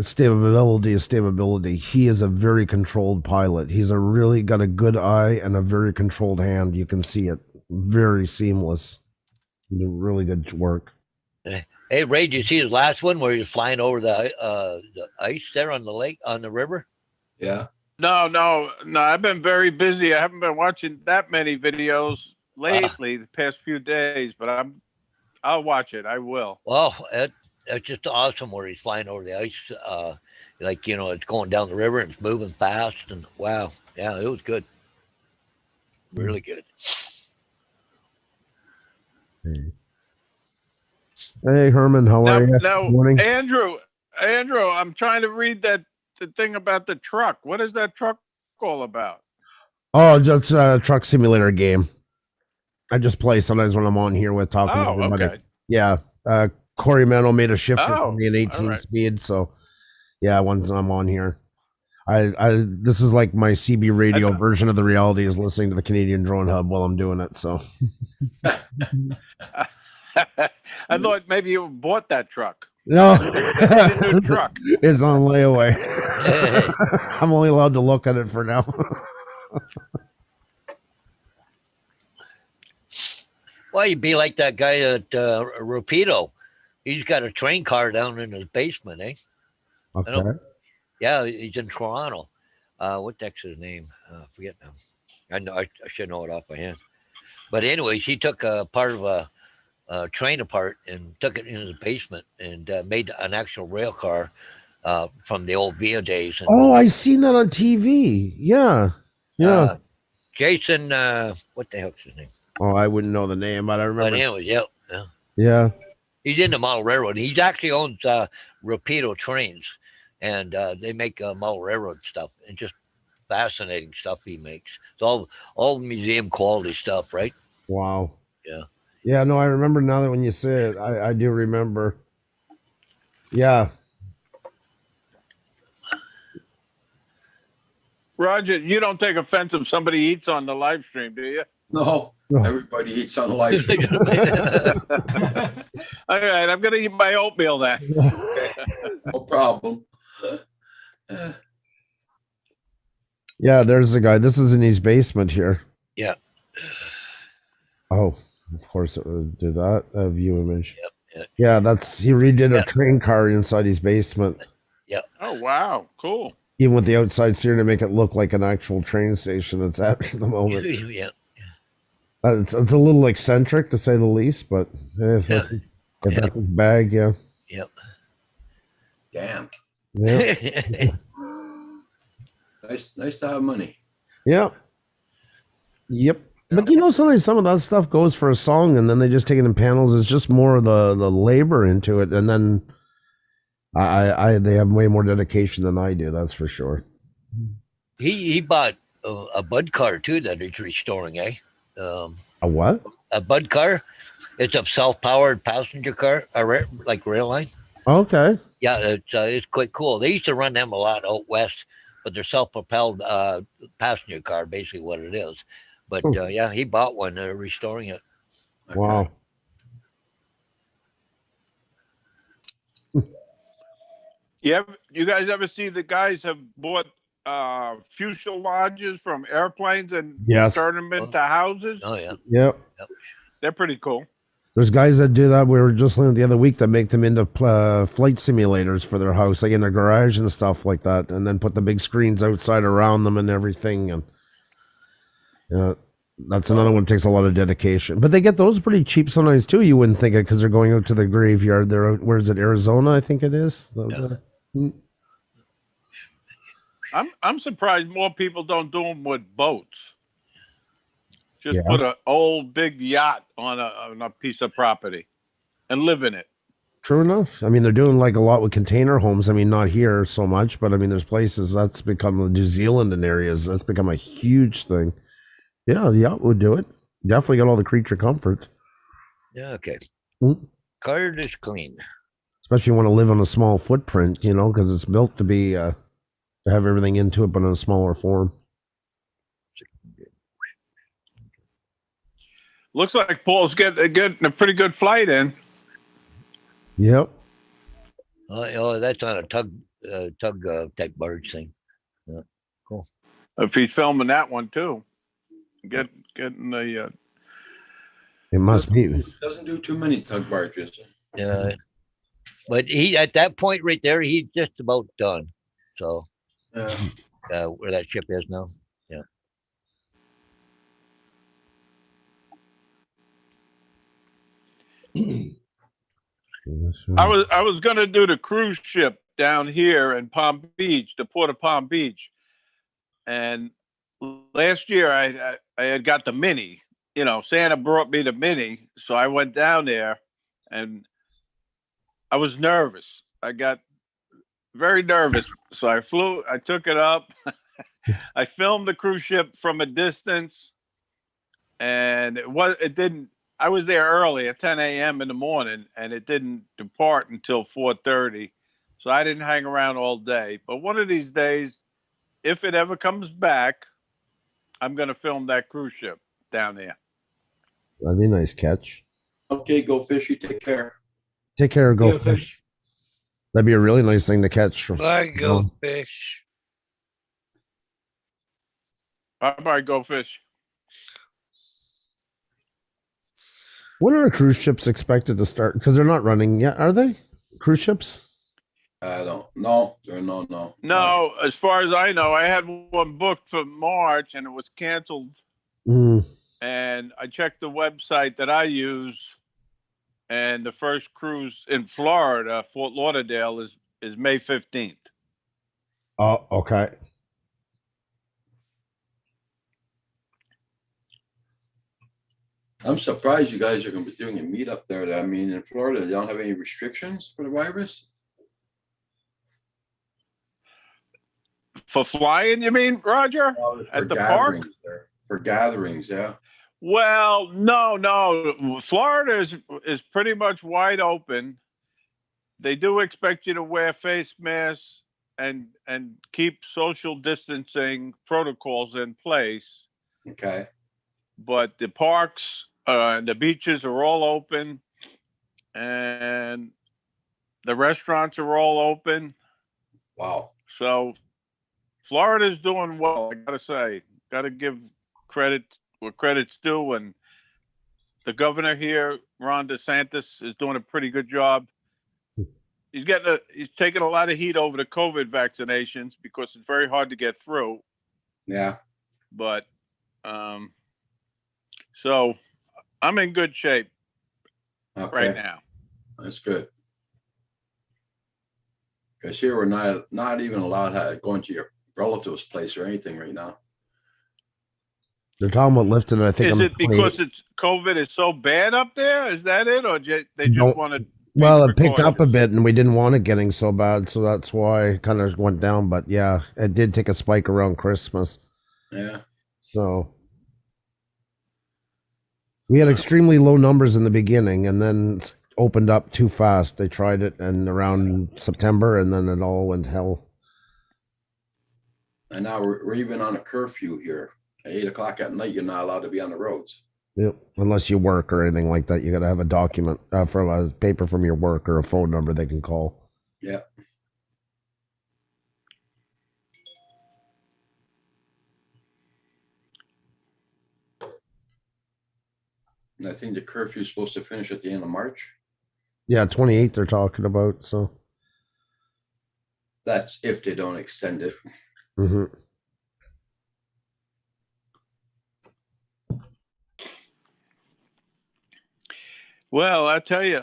stability is stability. He is a very controlled pilot. He's really got a good eye and a very controlled hand. You can see it. Very seamless. Really good work. Hey, Ray, did you see his last one where he was flying over the ice there on the lake, on the river? Yeah. No. I've been very busy. I haven't been watching that many videos lately, the past few days, but I'll watch it. I will. Well, it's just awesome where he's flying over the ice. Like, it's going down the river and it's moving fast. And wow. Yeah, it was good. Really good. Hey, Herman, how are you? Now, Morning. Andrew, I'm trying to read the thing about the truck. What is that truck all about? Oh, just a truck simulator game. I just play sometimes when I'm on here with talking to everybody. Okay. Yeah. Corey Mano made a shift for me in 18 right. speed. So yeah, once I'm on here. This is like my CB radio version of the reality is listening to the Canadian Drone Hub while I'm doing it. So I thought maybe you bought that truck. no, New truck. It's on layaway. I'm only allowed to look at it for now. Well, you'd be like that guy at Rapido. He's got a train car down in his basement, eh? Okay. Yeah, he's in Toronto. What the heck's his name? I forget now. I know I should know it off my hand. But anyways, he took a part of a train apart and took it in his basement and made an actual rail car from the old Via days. And, Oh, I seen that on TV. Yeah. Jason, what the heck's his name? Oh, I wouldn't know the name, but I remember. But anyways, yeah. Yeah. He's in the model railroad. He actually owns Rapido trains, and they make model railroad stuff and just fascinating stuff he makes. It's all museum quality stuff, right? Wow. Yeah. Yeah, no, I remember now that when you say it, I do remember. Yeah. Roger, you don't take offense if somebody eats on the live stream, do you? No, everybody eats on the live stream. All right, I'm going to eat my oatmeal then. No problem. Yeah, there's the guy. This is in his basement here. Yeah. Oh, of course it would do that. View image. Yep. Yeah, he redid a train car inside his basement. Yep. Oh, wow. Cool. Even with the outside steer to make it look like an actual train station it's at the moment. Yeah. It's a little eccentric to say the least, but if that's his bag, yeah. Yep. Damn. Yeah. Nice to have money. Yeah. Yep. But sometimes some of that stuff goes for a song and then they just take it in panels. It's just more of the labor into it. And then they have way more dedication than I do. That's for sure. He bought a Bud car too that he's restoring, eh? A what? A Bud car. It's a self-powered passenger car, like rail line. Okay. Yeah, it's quite cool. They used to run them a lot out west, but they're self-propelled passenger car, basically what it is. But yeah, he bought one. They're restoring it. Okay. Wow. You guys ever see the guys have bought fuselages from airplanes and Yes. turned them into houses? Oh yeah. Yep. They're pretty cool. There's guys that do that. We were just looking the other week that make them into flight simulators for their house, like in their garage and stuff like that, and then put the big screens outside around them and everything. And yeah, that's another one that takes a lot of dedication. But they get those pretty cheap sometimes too. You wouldn't think it because they're going out to the graveyard. They're out, where is it? Arizona, I think it is. I'm surprised more people don't do them with boats. Just Yeah. put an old big yacht on a piece of property and live in it. True enough. I mean, they're doing like a lot with container homes. I mean, not here so much, but I mean, there's places that's become New Zealand and areas that's become a huge thing. Yeah, the yacht would do it. Definitely got all the creature comforts. Yeah. Okay. Mm. Card is clean. Especially when you want to live on a small footprint, you know, because it's built to be to have everything into it, but in a smaller form. Looks like Paul's getting a pretty good flight in. Yep. Oh, that's on a tug type barge thing. Yeah. Cool. If he's filming that one too, getting the. It must be. Doesn't do too many tug barges. Yeah. But he at that point right there, he's just about done. So where that ship is now. Yeah. I was gonna do the cruise ship down here in Palm Beach, the Port of Palm Beach, and last year I had got the Mini. You know, Santa brought me the Mini, so I went down there, and I was nervous. I got very nervous, so I took it up. I filmed the cruise ship from a distance, and I was there early at 10 a.m. in the morning, and it didn't depart until 4:30. So I didn't hang around all day. But one of these days, if it ever comes back, I'm going to film that cruise ship down there. That'd be a nice catch. Okay, Go Fish, you take care. Take care, Go Fish. That'd be a really nice thing to catch. Bye, Go Fish. Bye, Go Fish. When are cruise ships expected to start? Because they're not running yet, are they? Cruise ships? I don't know. No. No, as far as I know, I had one booked for March and it was canceled. Mm. And I checked the website that I use, and the first cruise in Florida, Fort Lauderdale, is May 15th. Oh, okay. I'm surprised you guys are going to be doing a meetup there. I mean, in Florida, they don't have any restrictions for the virus. For flying, you mean, Roger? At the park? For gatherings, yeah. Well, no. Florida is pretty much wide open. They do expect you to wear face masks and keep social distancing protocols in place. Okay. But the parks, the beaches are all open, and the restaurants are all open. Wow. So Florida's doing well, I gotta say. Gotta give credit where credit's due, and the governor here, Ron DeSantis, is doing a pretty good job. He's taking a lot of heat over the COVID vaccinations because it's very hard to get through. Yeah. But so I'm in good shape right now. That's good. Because here we're not even allowed to go into your relative's place or anything right now. They're talking about lifting it, I think. Is it because COVID is so bad up there? Is that it? Or they just want to? Well, it picked up a bit and we didn't want it getting so bad. So that's why it kind of went down. But yeah, it did take a spike around Christmas. Yeah. So We had extremely low numbers in the beginning, and then it's opened up too fast. They tried it and around September, and then it all went hell. And now we're even on a curfew here. At 8 o'clock at night, you're not allowed to be on the roads. Yep. Unless you work or anything like that, you got to have a document from a paper from your work or a phone number they can call. Yeah. And I think the curfew is supposed to finish at the end of March. Yeah, 28th they're talking about. So that's if they don't extend it. Mm-hmm. Well, I tell you,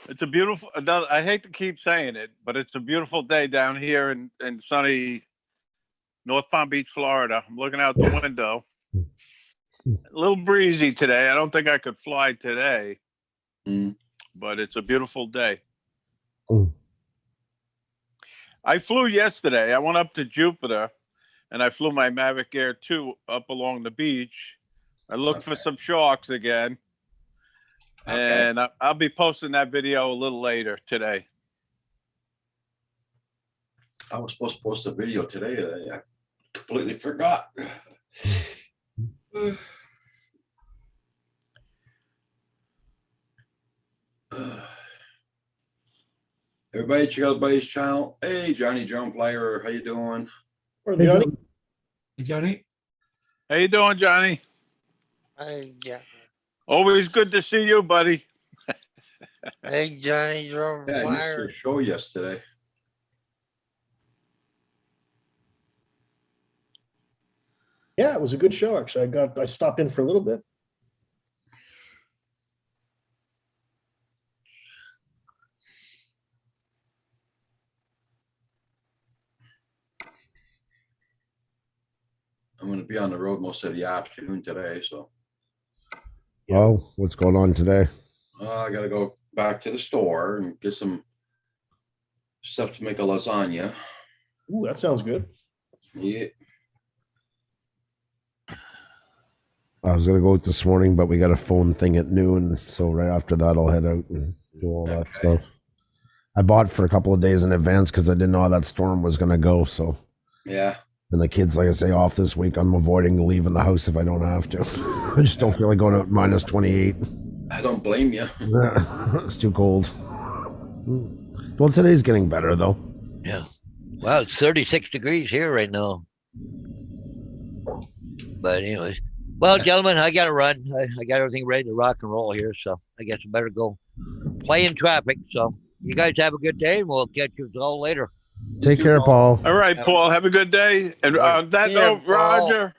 it's a beautiful. I hate to keep saying it, but it's a beautiful day down here in sunny North Palm Beach, Florida. I'm looking out the window. A little breezy today. I don't think I could fly today, but it's a beautiful day. I flew yesterday. I went up to Jupiter, and I flew my Mavic Air 2 up along the beach. I looked for some sharks again. And I'll be posting that video a little later today. I was supposed to post a video today. I completely forgot. Everybody check out Buddy's channel. Hey, Johnny Drum Flyer, how you doing? Or Johnny? Hey, Johnny. How you doing, Johnny? Hey, Johnny. Always good to see you, buddy. Hey, Johnny Drum Yeah, I missed Flyer. your show yesterday. Yeah, it was a good show, actually. I stopped in for a little bit. I'm going to be on the road most of the afternoon today, so. Oh, what's going on today? I got to go back to the store and get some stuff to make a lasagna. Ooh, that sounds good. Yeah. I was gonna go out this morning, but we got a phone thing at noon, so right after that I'll head out and do all that stuff. I bought for a couple of days in advance because I didn't know how that storm was gonna go. So Yeah. and the kids, like I say, off this week. I'm avoiding leaving the house if I don't have to. I just don't feel like going out minus 28. I don't blame you. It's too cold. Well, today's getting better though. Yeah. Wow, it's 36 degrees here right now. But anyways. Well, gentlemen, I got to run. I got everything ready to rock and roll here, so I guess I better go play in traffic. So you guys have a good day, and we'll catch you all later. Take care, Paul. All right, Paul, have a good day. And on that Yeah, note, Paul. Roger,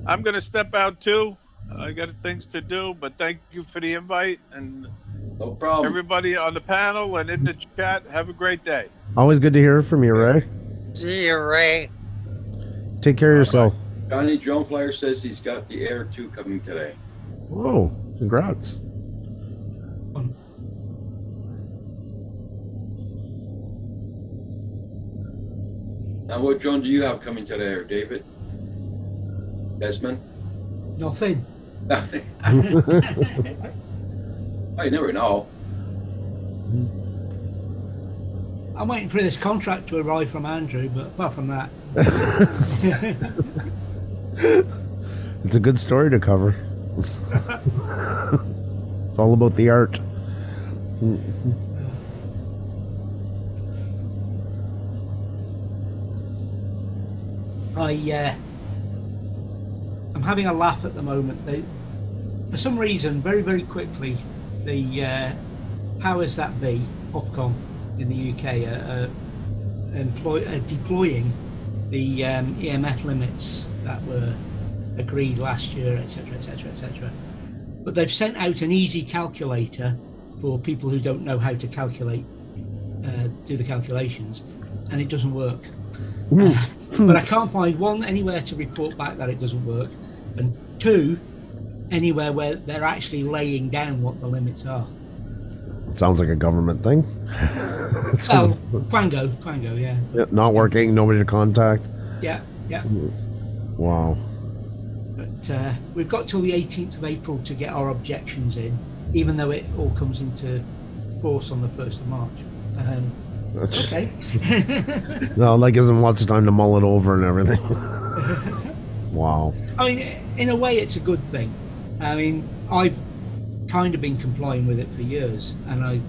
I'm going to step out too. I got things to do, but thank you for the invite. And No problem. everybody on the panel and in the chat, have a great day. Always good to hear from you, Ray. See you, Ray. Take care of yourself. Johnny Drone Flyer says he's got the Air 2 coming today. Whoa, congrats. Now, what drone do you have coming today, or David? Desmond? Nothing. Nothing. I never know. I'm waiting for this contract to arrive from Andrew, but apart from that, It's a good story to cover. It's all about the art. I'm having a laugh at the moment. For some reason, very, very quickly, the powers that be, Ofcom in the UK, are deploying the EMF limits that were agreed last year, etc., etc., etc. But they've sent out an easy calculator for people who don't know how to calculate, do the calculations, and it doesn't work. But I can't find one anywhere to report back that it doesn't work, and two, anywhere where they're actually laying down what the limits are. It sounds like a government thing. It sounds- Quango, yeah. Not working, nobody to contact. Yeah. Wow. we've got till the 18th of April to get our objections in, even though it all comes into force on the 1st of March. Okay. No, that gives them lots of time to mull it over and everything. Wow. I mean, in a way, it's a good thing. I mean, I've kind of been complying with it for years, and I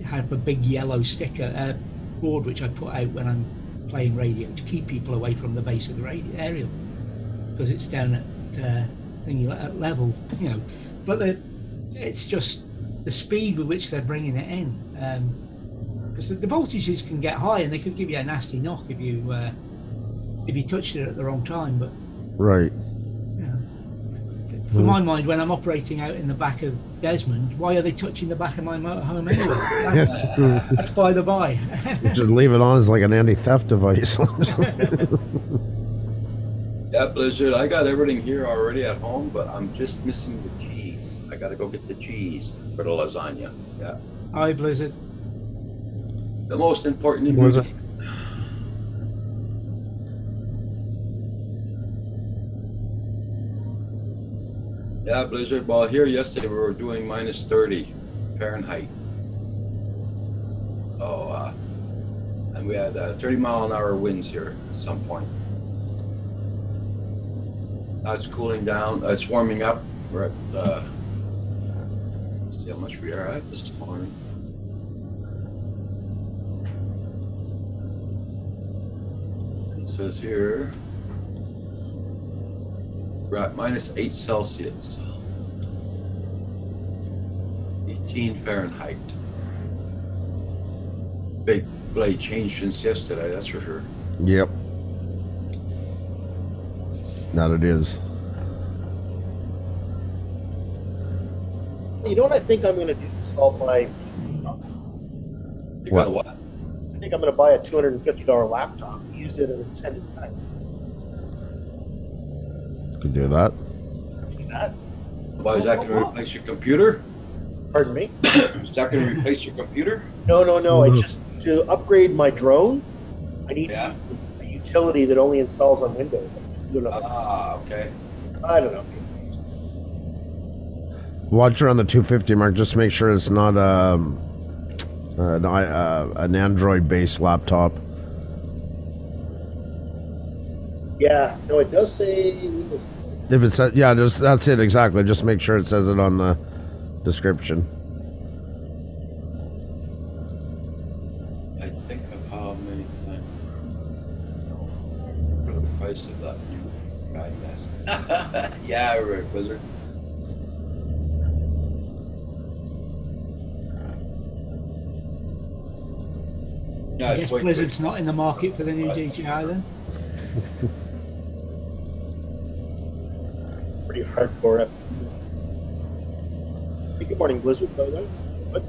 have a big yellow sticker board which I put out when I'm playing radio to keep people away from the base of the radio aerial, because it's down at thingy level, you know. But it's just the speed with which they're bringing it in, because the voltages can get high and they could give you a nasty knock if you touched it at the wrong time. But right. For my mind, when I'm operating out in the back of Desmond, why are they touching the back of my motorhome anyway? That's by the by. You should leave it on as like an anti-theft device. Yeah, Blizzard, I got everything here already at home, but I'm just missing the cheese. I gotta go get the cheese for the lasagna. Yeah. Hi, Blizzard. The most important Blizzard. ingredient. Yeah, Blizzard. Well, here yesterday we were doing minus 30 Fahrenheit. Oh, and we had 30-mile-an-hour winds here at some point. Now it's cooling down. It's warming up. We're at, see how much we are at this morning. It says here, we're at minus 8 Celsius, 18 Fahrenheit. Big blade change since yesterday, that's for sure. Yep. That it is. You know what I think I'm going to do to solve my... You got what? I think I'm going to buy a $250 laptop, use it in extended time. Could do that. See that? Why is that going to replace your computer? Pardon me? Is that going to replace your computer? No. It's just to upgrade my drone. I need a utility that only installs on Windows. Ah, okay. I don't know. Watch around the 250 mark. Just make sure it's not an Android-based laptop. Yeah, no, it does say Windows. If it says, yeah, that's it exactly. Just make sure it says it on the description. I think of how many times for the price of that new guy mess. Yeah, right, Wizard. Yeah, I it's guess way Blizzard's quick. not in the market for the new DJI then. Pretty hardcore. Hey, good morning, Blizzard, by the way. What?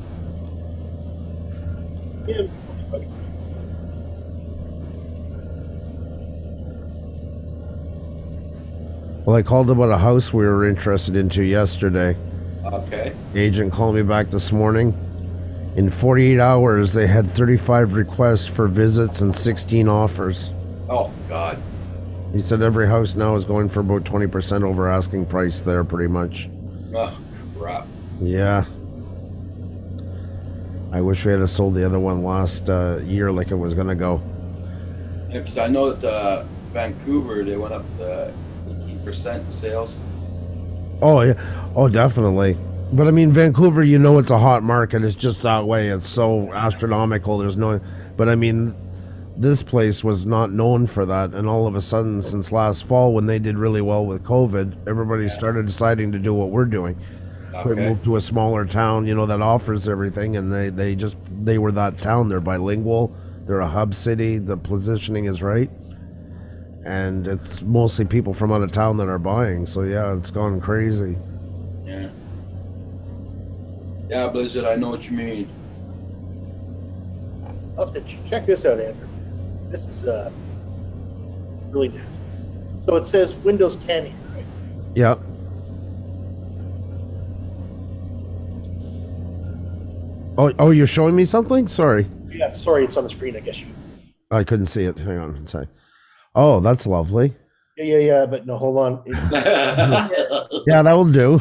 Yeah, buddy. Well, I called about a house we were interested into yesterday. Okay. Agent called me back this morning. In 48 hours, they had 35 requests for visits and 16 offers. Oh, God. He said every house now is going for about 20% over asking price there, pretty much. Oh, crap. Yeah. I wish we had sold the other one last year like it was going to go. Yeah, 'cause I know that Vancouver, they went up to 18% sales. Oh, yeah. Oh, definitely. But I mean, Vancouver, you know, it's a hot market. It's just that way. It's so astronomical. There's no, but I mean, this place was not known for that. And all of a sudden, since last fall, when they did really well with COVID, everybody started deciding to do what we're doing. We Okay. moved to a smaller town, you know, that offers everything. And they were that town. They're bilingual. They're a hub city. The positioning is right. And it's mostly people from out of town that are buying. So yeah, it's gone crazy. Yeah. Yeah, Blizzard, I know what you mean. I'll have to check this out, Andrew. This is really nasty. So it says Windows 10 here, right? Yeah. Oh, you're showing me something? Sorry. Yeah, sorry, it's on the screen. I guess you. I couldn't see it. Hang on a sec. Oh, that's lovely. Yeah. But no, hold on. Yeah, that will do.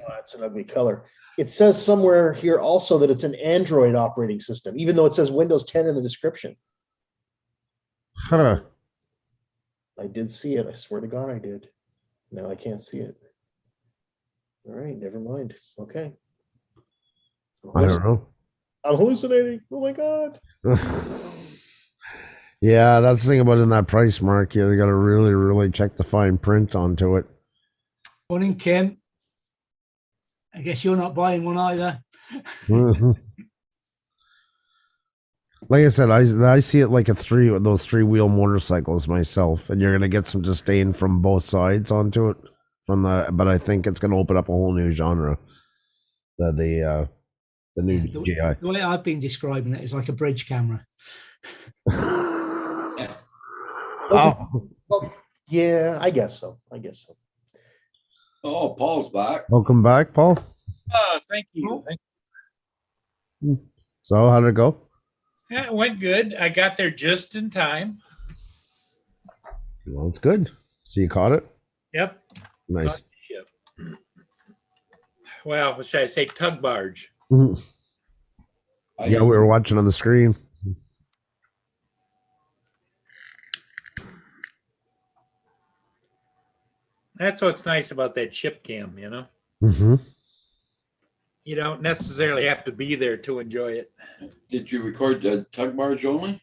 That's an ugly color. It says somewhere here also that it's an Android operating system, even though it says Windows 10 in the description. Huh. I did see it. I swear to God, I did. Now I can't see it. All right, never mind. Okay. I don't know. I'm hallucinating. Oh my God. Yeah, that's the thing about in that price mark. You got to really, really check the fine print onto it. Morning, Kim. I guess you're not buying one either. Mhm. Like I said, I see it like those 3-wheel motorcycles myself, and you're gonna get some disdain from both sides onto it. But I think it's gonna open up a whole new genre. The new GI. The way I've been describing it is like a bridge camera. Oh, Well, yeah, I guess so. Oh, Paul's back. welcome back, Paul. Oh, thank you. So how did it go? Yeah, it went good. I got there just in time. Well, it's good. So you caught it. Yep. Nice. Caught the ship. Well, what should I say? Tug barge. Mhm. Yeah, we were watching on the screen. That's what's nice about that ship cam, you know? Mm-hmm. You don't necessarily have to be there to enjoy it. Did you record the tug barge only?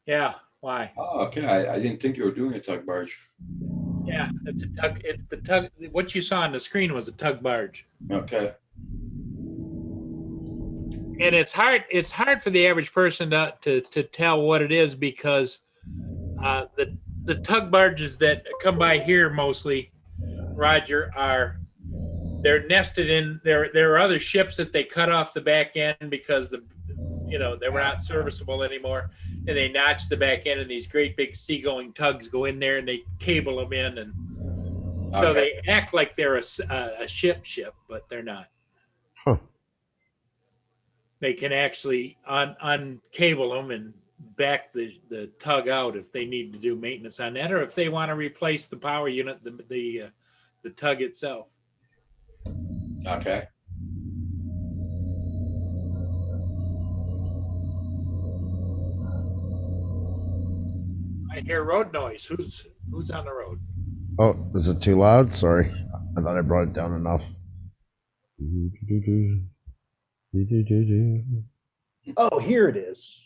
Yeah. Why? Oh, okay. I didn't think you were doing a tug barge. Yeah, it's a tug. It's the tug. What you saw on the screen was a tug barge. Okay. And it's hard. It's hard for the average person to tell what it is because the tug barges that come by here mostly, Roger, they're nested in. There are other ships that they cut off the back end because they were not serviceable anymore, and they notch the back end, and these great big seagoing tugs go in there and they cable them in, and so they act like they're a ship, but they're not. Huh. They can actually uncable them and back the tug out if they need to do maintenance on that, or if they want to replace the power unit, the tug itself. Okay. I hear road noise. Who's on the road? Oh, is it too loud? Sorry. I thought I brought it down enough. Oh, here it is.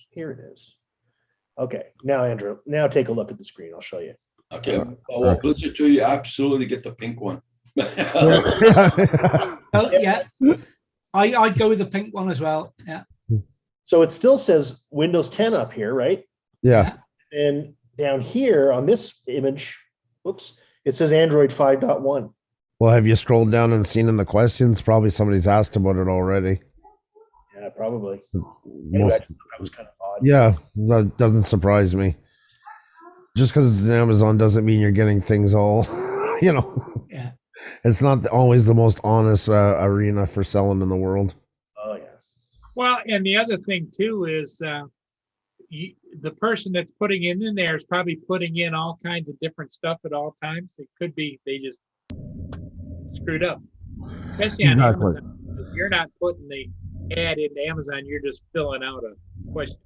Okay, now Andrew, take a look at the screen. I'll show you. Okay. Oh, well, Blizzard 2, you absolutely get the pink one. Oh, yeah. I go with the pink one as well. Yeah. So it still says Windows 10 up here, right? Yeah. And down here on this image, whoops, it says Android 5.1. Well, have you scrolled down and seen in the questions? Probably somebody's asked about it already. Yeah, probably. Anyway, that was kind of odd. Yeah, that doesn't surprise me. Just because it's Amazon doesn't mean you're getting things all, Yeah. It's not always the most honest arena for selling in the world. Oh, yeah. Well, and the other thing too is the person that's putting it in there is probably putting in all kinds of different stuff at all times. It could be they just screwed up. Especially on Amazon, because you're not putting the ad into Amazon, you're just filling out a question.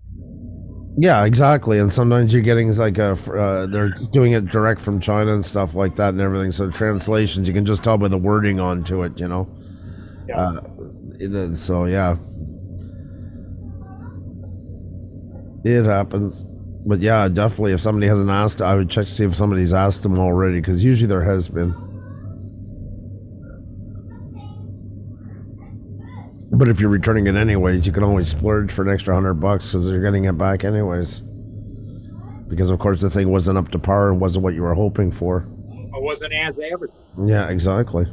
Yeah, exactly. And sometimes you're getting like they're doing it direct from China and stuff like that and everything. So translations, you can just tell by the wording onto it, Yeah. So yeah, it happens. But yeah, definitely. If somebody hasn't asked, I would check to see if somebody's asked them already, because usually there has been. But if you're returning it anyways, you can always splurge for an extra $100 because you're getting it back anyways. Because of course the thing wasn't up to par and wasn't what you were hoping for. Or wasn't as average. Yeah, exactly.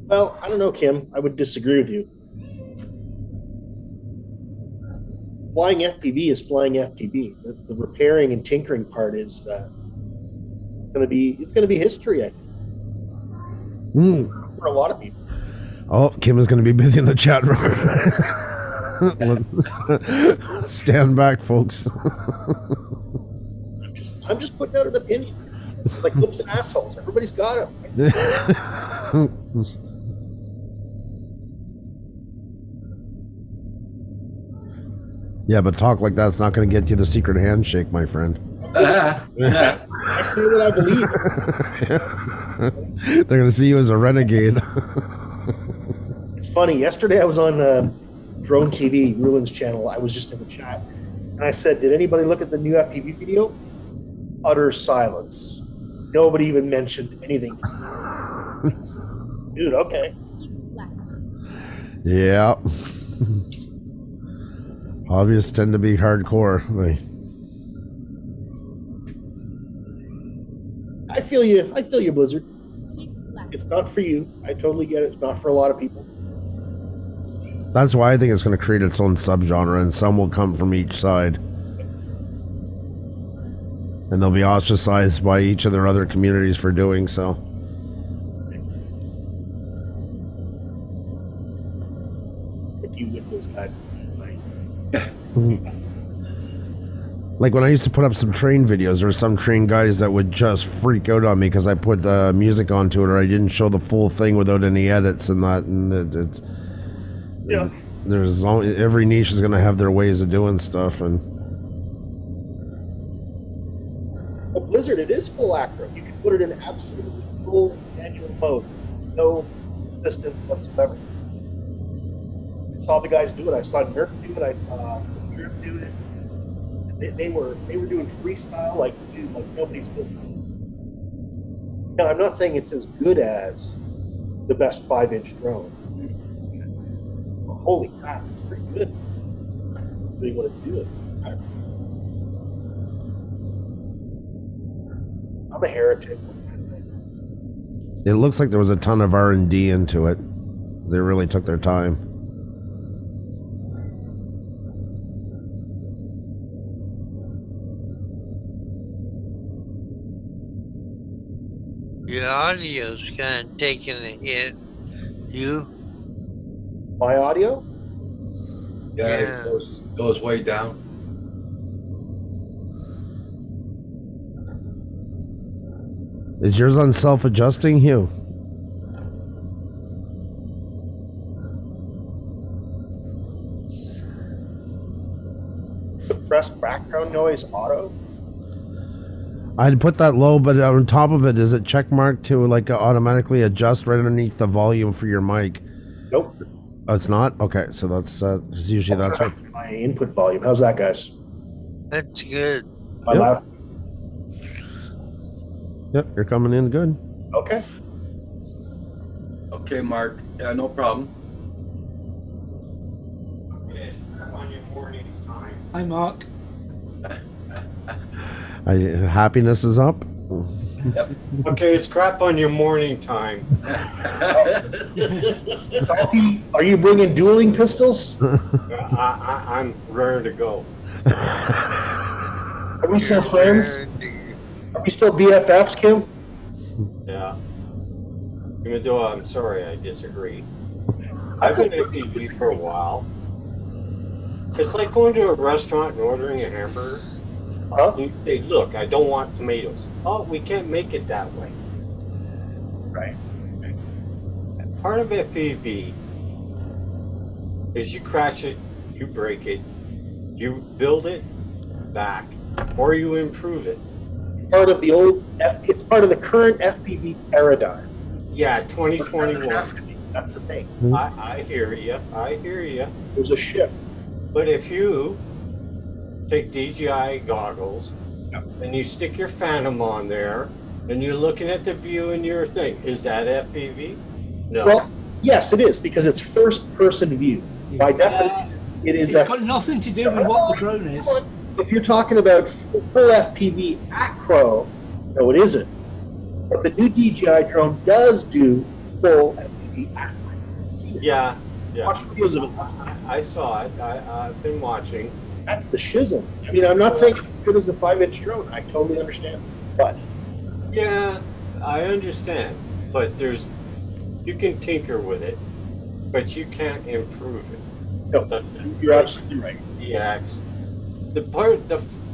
Well, I don't know, Kim. I would disagree with you. Flying FPV is flying FPV. The repairing and tinkering part is going to be history, I think, for a lot of people. Oh, Kim is going to be busy in the chat room. Stand back, folks. I'm just putting out an opinion. It's like lips and assholes. Everybody's got them. Yeah, but talk like that's not going to get you the secret handshake, my friend. I say what I believe. They're going to see you as a renegade. It's funny. Yesterday I was on Drone TV, Rulin's channel. I was just in the chat, and I said, "Did anybody look at the new FPV video?" Utter silence. Nobody even mentioned anything. Dude, okay. Yeah. Hobbyists tend to be hardcore. I feel you, Blizzard. It's not for you. I totally get it. It's not for a lot of people. That's why I think it's going to create its own subgenre, and some will come from each side. And they'll be ostracized by each of their other communities for doing so. If you with those guys, Like when I used to put up some train videos, there were some train guys that would just freak out on me because I put music onto it or I didn't show the full thing without any edits and that. And it's yeah. There's only, every niche is going to have their ways of doing stuff. And a Blizzard, it is full acro. You can put it in absolutely full manual mode, no assistance whatsoever. I saw the guys do it. I saw Nerf do it. I saw Nerf do it. They were doing freestyle like nobody's business. Now I'm not saying it's as good as the best 5-inch drone. But holy crap, it's pretty good. Doing what it's doing. I'm a heretic. What can I say? it looks like there was a ton of R&D into it. They really took their time. Your audio's kind of taking a hit. You? My audio? Yeah, Yeah. it goes way down. Is yours on self-adjusting, Hugh? Suppress background noise auto? I'd put that low, but on top of it, is it check marked to like automatically adjust right underneath the volume for your mic? Nope. Oh, it's not? Okay, so that's usually that's what. My input volume. How's that, guys? That's good. Am I Yep. loud? Yep, you're coming in good. Okay. Okay, Mark. Yeah, no problem. Hi, Mark. Happiness is up. Okay, it's crap on your morning time. Salty, are you bringing dueling pistols? I'm raring to go. Are we still friends? Are we still BFFs, Kim? Yeah. Even though I'm sorry, I disagree. I've been at PV for a while. It's like going to a restaurant and ordering a hamburger. Huh? You say, look, I don't want tomatoes. Oh, we can't make it that way. Right. Part of FPV is you crash it, you break it, you build it back, or you improve it. Part of the old it's part of the current FPV paradigm. Yeah, It doesn't have 2021. to be. That's the thing. I hear you. I hear you. There's a shift. But if you take DJI goggles and you stick your Phantom on there and you're looking at the view in your thing, is that FPV? No. Well, yes, it is because it's first-person view. By definition, it is. It's got nothing to do with what the drone is. If you're talking about full FPV acro, no, it isn't. But the new DJI drone does do full FPV acro. Yeah. Watch videos of it last night. I saw it. I've been watching. That's the shizzle. I mean, I'm not saying it's as good as a 5-inch drone. I totally understand. But Yeah, I understand. But you can tinker with it, but you can't improve it. No, you're absolutely right. VTX.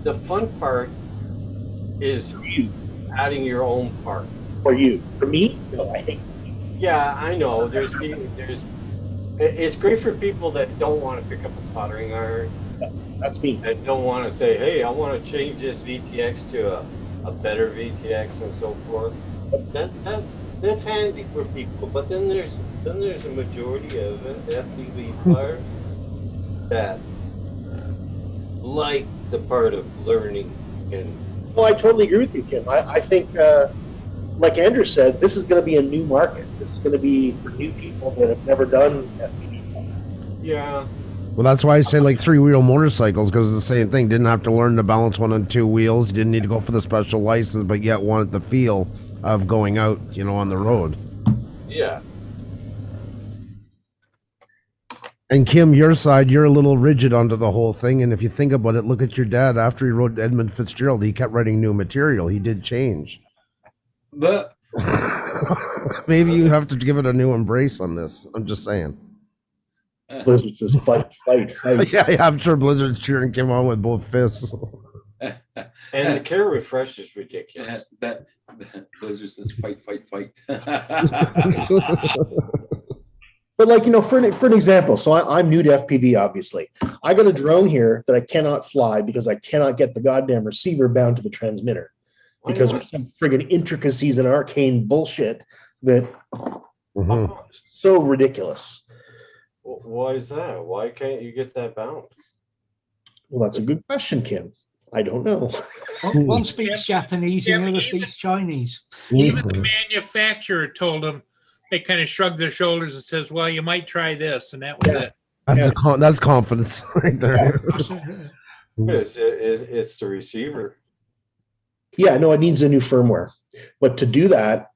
The fun part is adding your own parts. For you, for me, no, I think. Yeah, I know. It's great for people that don't want to pick up a soldering iron. That's me. That don't want to say, hey, I want to change this VTX to a better VTX and so forth. That's handy for people. But then there's a majority of FPV players that like the part of learning and. Well, I totally agree with you, Kim. I think, like Andrew said, this is going to be a new market. This is going to be for new people that have never done FPV. Yeah. Well, that's why I say like 3-wheel motorcycles, because it's the same thing. Didn't have to learn to balance one on 2 wheels. Didn't need to go for the special license, but yet wanted the feel of going out, on the road. Yeah. And Kim, your side, you're a little rigid onto the whole thing. And if you think about it, look at your dad. After he wrote Edmund Fitzgerald, he kept writing new material. He did change. But maybe you have to give it a new embrace on this. I'm just saying. Blizzard says fight. Yeah, I'm sure Blizzard's cheering Kim on with both fists. And the care refresh is ridiculous. That Blizzard says fight. But like, for an example, so I'm new to FPV, obviously. I got a drone here that I cannot fly because I cannot get the goddamn receiver bound to the transmitter. Because there's some friggin' intricacies and arcane bullshit that so ridiculous. Why is that? Why can't you get that bound? Well, that's a good question, Kim. I don't know. One speaks Japanese and the other speaks Chinese. Even the manufacturer told them, they kind of shrugged their shoulders and says, well, you might try this. And that was it. That's confidence right there. It's the receiver. Yeah, no, it needs a new firmware. But to do that,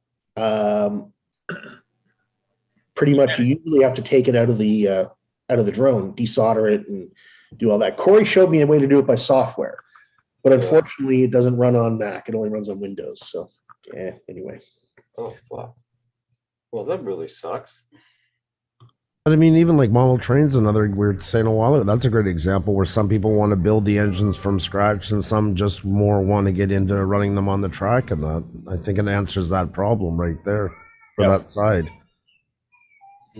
pretty much you usually have to take it out of the drone, desolder it, and do all that. Corey showed me a way to do it by software, but unfortunately, it doesn't run on Mac. It only runs on Windows. So, yeah. Anyway. Oh wow. Well, that really sucks. But I mean, even like model trains, another we were saying a while ago, that's a great example where some people want to build the engines from scratch and some just more want to get into running them on the track. And that, I think it answers that problem right there for that side.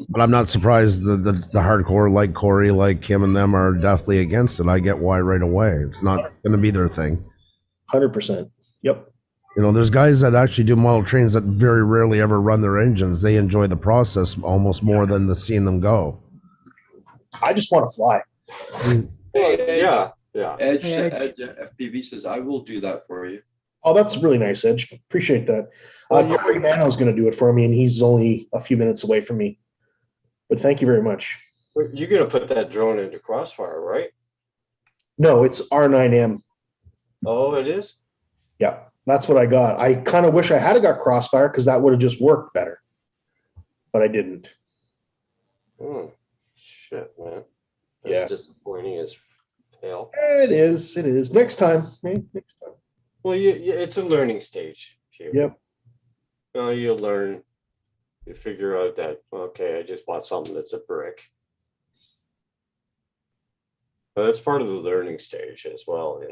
But I'm not surprised the hardcore like Corey, like Kim and them are definitely against it. I get why right away. It's not going to be their thing. 100%. Yep. There's guys that actually do model trains that very rarely ever run their engines. They enjoy the process almost more than seeing them go. I just want to fly. Hey, yeah. Edge FPV says, I will do that for you. Oh, that's really nice, Edge. Appreciate that. Corey Mano's going to do it for me, and he's only a few minutes away from me. But thank you very much. You're going to put that drone into Crossfire, right? No, it's R9M. Oh, it is? Yeah. That's what I got. I kind of wish I had got Crossfire because that would have just worked better, but I didn't. Oh, shit, man. That's disappointing as hell. It is. Next time. Next time. Well, it's a learning stage. Yep. You learn. You figure out that, okay, I just bought something that's a brick. But that's part of the learning stage as well,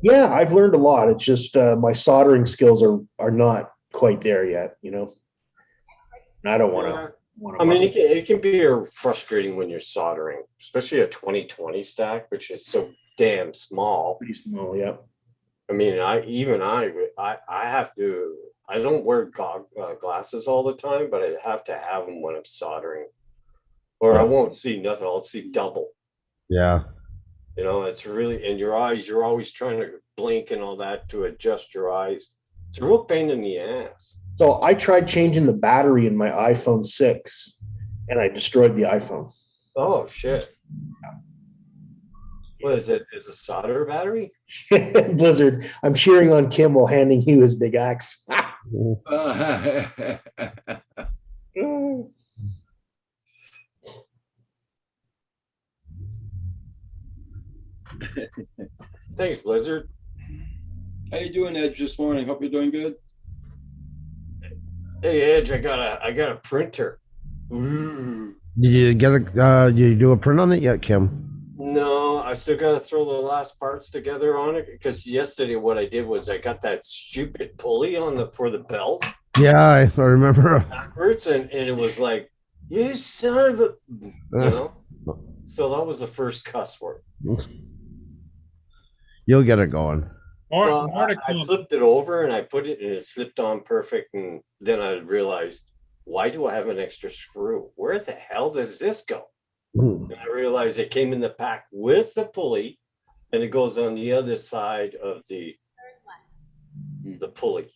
Yeah, I've learned a lot. It's just my soldering skills are not quite there yet, And I don't want to. I mean, it can be frustrating when you're soldering, especially a 2020 stack, which is so damn small. Pretty small, yeah. I mean, I have to. I don't wear glasses all the time, but I have to have them when I'm soldering, or I won't see nothing. I'll see double. Yeah. It's really in your eyes. You're always trying to blink and all that to adjust your eyes. It's a real pain in the ass. So I tried changing the battery in my iPhone 6 and I destroyed the iPhone. Oh, shit. What is it? Is a solder battery? Blizzard, I'm cheering on Kim while handing you his big axe. Thanks, Blizzard. How you doing, Edge, this morning? Hope you're doing good. Hey, Edge, I got a printer. Ooh. Did you get a? Did you do a print on it yet, Kim? No, I still got to throw the last parts together on it because yesterday what I did was I got that stupid pulley on for the belt Yeah, I remember. backwards, and it was like, you son of a, you know. So that was the first cuss word. You'll get it going. Well, I flipped it over and I put it and it slipped on perfect, and then I realized, why do I have an extra screw? Where the hell does this go? And I realized it came in the pack with the pulley, and it goes on the other side of the pulley,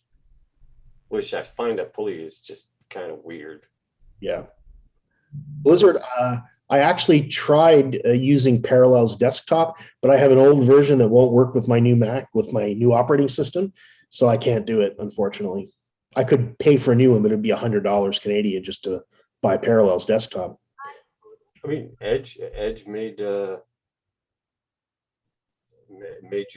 which I find that pulley is just kind of weird. Yeah. Blizzard, I actually tried using Parallels Desktop, but I have an old version that won't work with my new Mac, with my new operating system. So I can't do it, unfortunately. I could pay for a new one, but it'd be $100 Canadian just to buy Parallels Desktop. I mean, Edge made you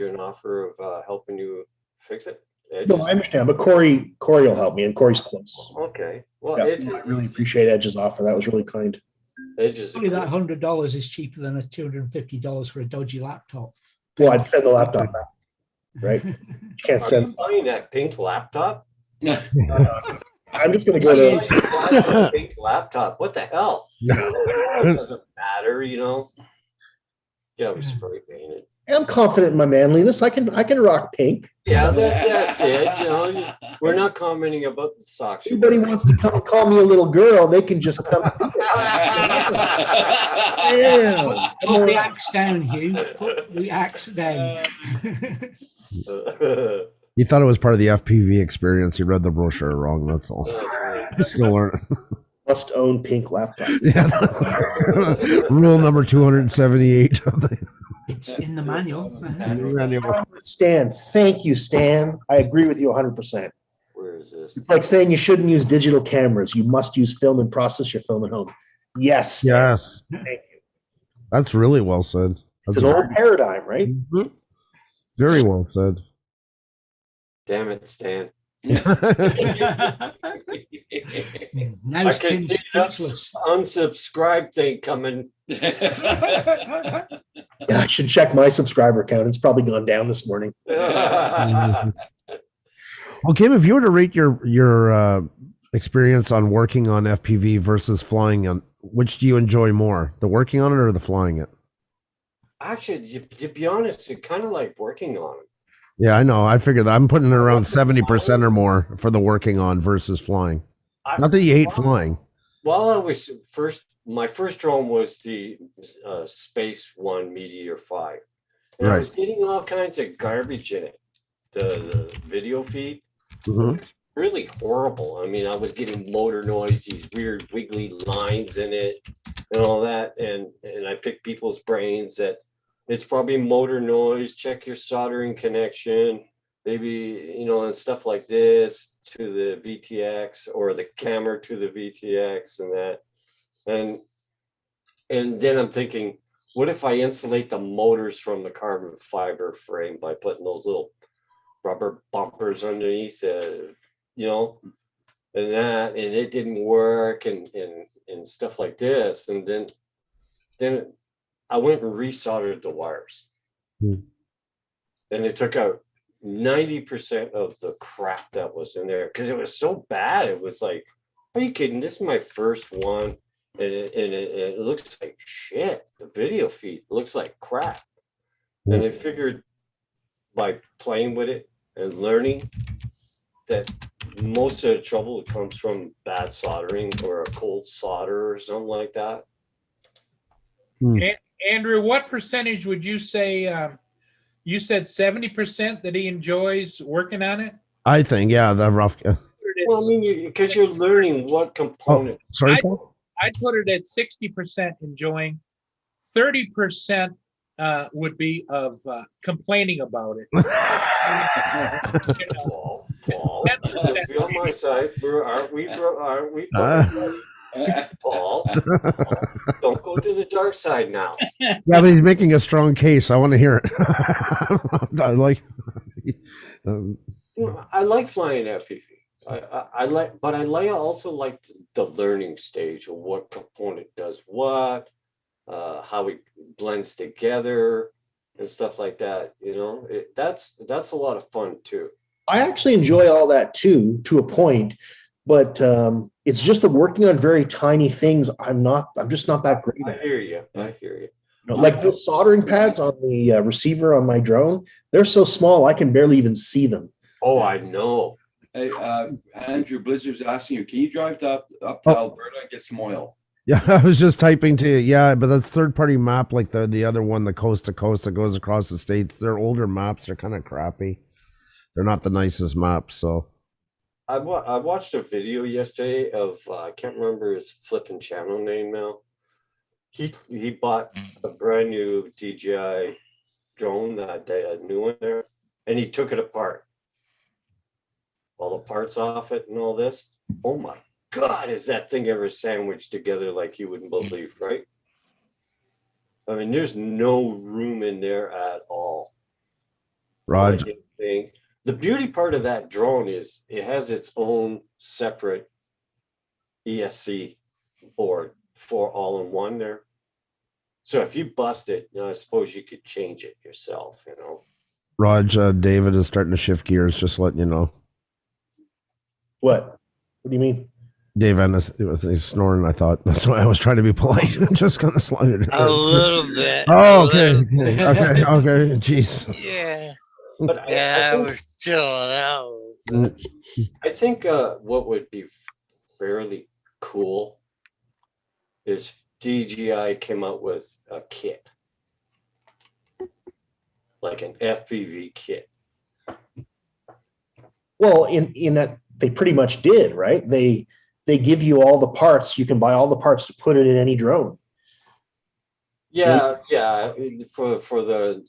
an offer of helping you fix it. Edge No, I understand, but Corey will help me, and Corey's close. Okay. Well, Yeah, Edge, I really appreciate Edge's offer. That was really kind. Edge is Only that $100 is cheaper than a $250 for a dodgy laptop. Well, I'd send the laptop back, right? You can't Are send. you buying that pink laptop? I'm just going to go to. Pink laptop. What the hell? It doesn't matter, you know. Yeah, we spray painted. I'm confident in my manliness. I can rock pink. Yeah, that's it. You know, we're not commenting about the socks. Anybody wants to come and call me a little girl, they can just come. Yeah. Put the axe down, Hugh. Put the axe down. He thought it was part of the FPV experience. He read the brochure wrong. That's all. Still learning. Must own pink laptop. Yeah. Rule number 278 of the It's in the manual. manual. Stan, thank you, Stan. I agree with you 100%. Where is this? It's like saying you shouldn't use digital cameras. You must use film and process your film at home. Yes. Stan. Yes. Thank you. That's really well said. It's That's an old paradigm, right? very well said. Damn it, Stan. Now I it's can Kim's see that speechless. unsubscribe thing coming. Yeah, I should check my subscriber count. It's probably gone down this morning. Well, Kim, if you were to rate your experience on working on FPV versus flying on, which do you enjoy more, the working on it or the flying it? Actually, to be honest, I kind of like working on it. Yeah, I know. I figured that I'm putting it around 70% or more for the working on versus flying. Not that you hate flying. While I was my first drone was the Space One Meteor 5. And I was getting all kinds of garbage in it. The video feed. Mhm. It's really horrible. I mean, I was getting motor noise, these weird wiggly lines in it and all that. And I picked people's brains that it's probably motor noise, check your soldering connection, maybe, you know, and stuff like this to the VTX or the camera to the VTX and that. And then I'm thinking, what if I insulate the motors from the carbon fiber frame by putting those little rubber bumpers underneath, you know, and it didn't work and stuff like this. And then I went and resoldered the wires. And it took out 90% of the crap that was in there because it was so bad. It was like, are you kidding? This is my first one. And it looks like shit. The video feed looks like crap. And I figured by playing with it and learning that most of the trouble comes from bad soldering or a cold solder or something like that. Andrew, what percentage would you say? You said 70% that he enjoys working on it. I think, yeah, the rough. Well, I mean, because you're learning what components. Sorry, Paul? I'd put it at 60% enjoying. 30% would be of complaining about it. Paul, let's be on my side. Aren't we? Paul, don't go to the dark side now. Yeah, but he's making a strong case. I want to hear it. I like. I like flying FPV. I like, but I like also like the learning stage of what component does what, how it blends together and stuff like that. You know, that's a lot of fun too. I actually enjoy all that too, to a point, but it's just the working on very tiny things. I'm just not that great I at. hear you. I hear you. Like the soldering pads on the receiver on my drone, they're so small I can barely even see them. Oh, I know. Hey, Andrew, Blizzard's asking you, can you drive up to Alberta and get some oil? Yeah, I was just typing to you. Yeah, but that's third-party map, like the other one, the coast to coast that goes across the states. They're older maps. They're kind of crappy. They're not the nicest maps. So I watched a video yesterday of I can't remember his flipping channel name now. He bought a brand new DJI drone, that a new one there, and he took it apart. All the parts off it and all this. Oh my God, is that thing ever sandwiched together like you wouldn't believe, right? I mean, there's no room in there at all. Raj, The beauty part of that drone is it has its own separate ESC board for all-in-one there. So if you bust it, you know, I suppose you could change it yourself, you know. Raj, David is starting to shift gears. Just letting you know. What? What do you mean? Dave Ennis, he's snoring. I thought that's why I was trying to be polite. I'm just gonna slide it. A little bit. Oh, okay, okay. Jeez. Yeah. But I was chilling out. I think what would be fairly cool is DJI came out with a kit, like an FPV kit. Well, in that they pretty much did, right? They give you all the parts. You can buy all the parts to put it in any drone. Yeah, for the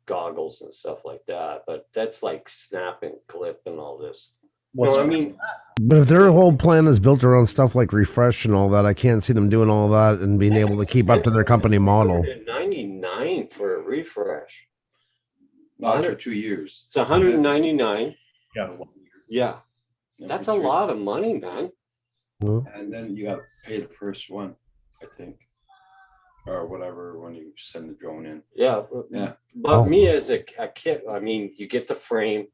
goggles and stuff like that. But that's like snap and clip and all this. What's I mean, But if their whole plan is built around stuff like refresh and all that, I can't see them doing all that and being able to keep up to their company model. $99 for a refresh. Not for 2 years. It's $199. Yeah. Yeah. That's a lot of money, man. And then you got to pay the first one, I think, or whatever when you send the drone in. Yeah. Yeah. But me as a kit, I mean, you get the frame.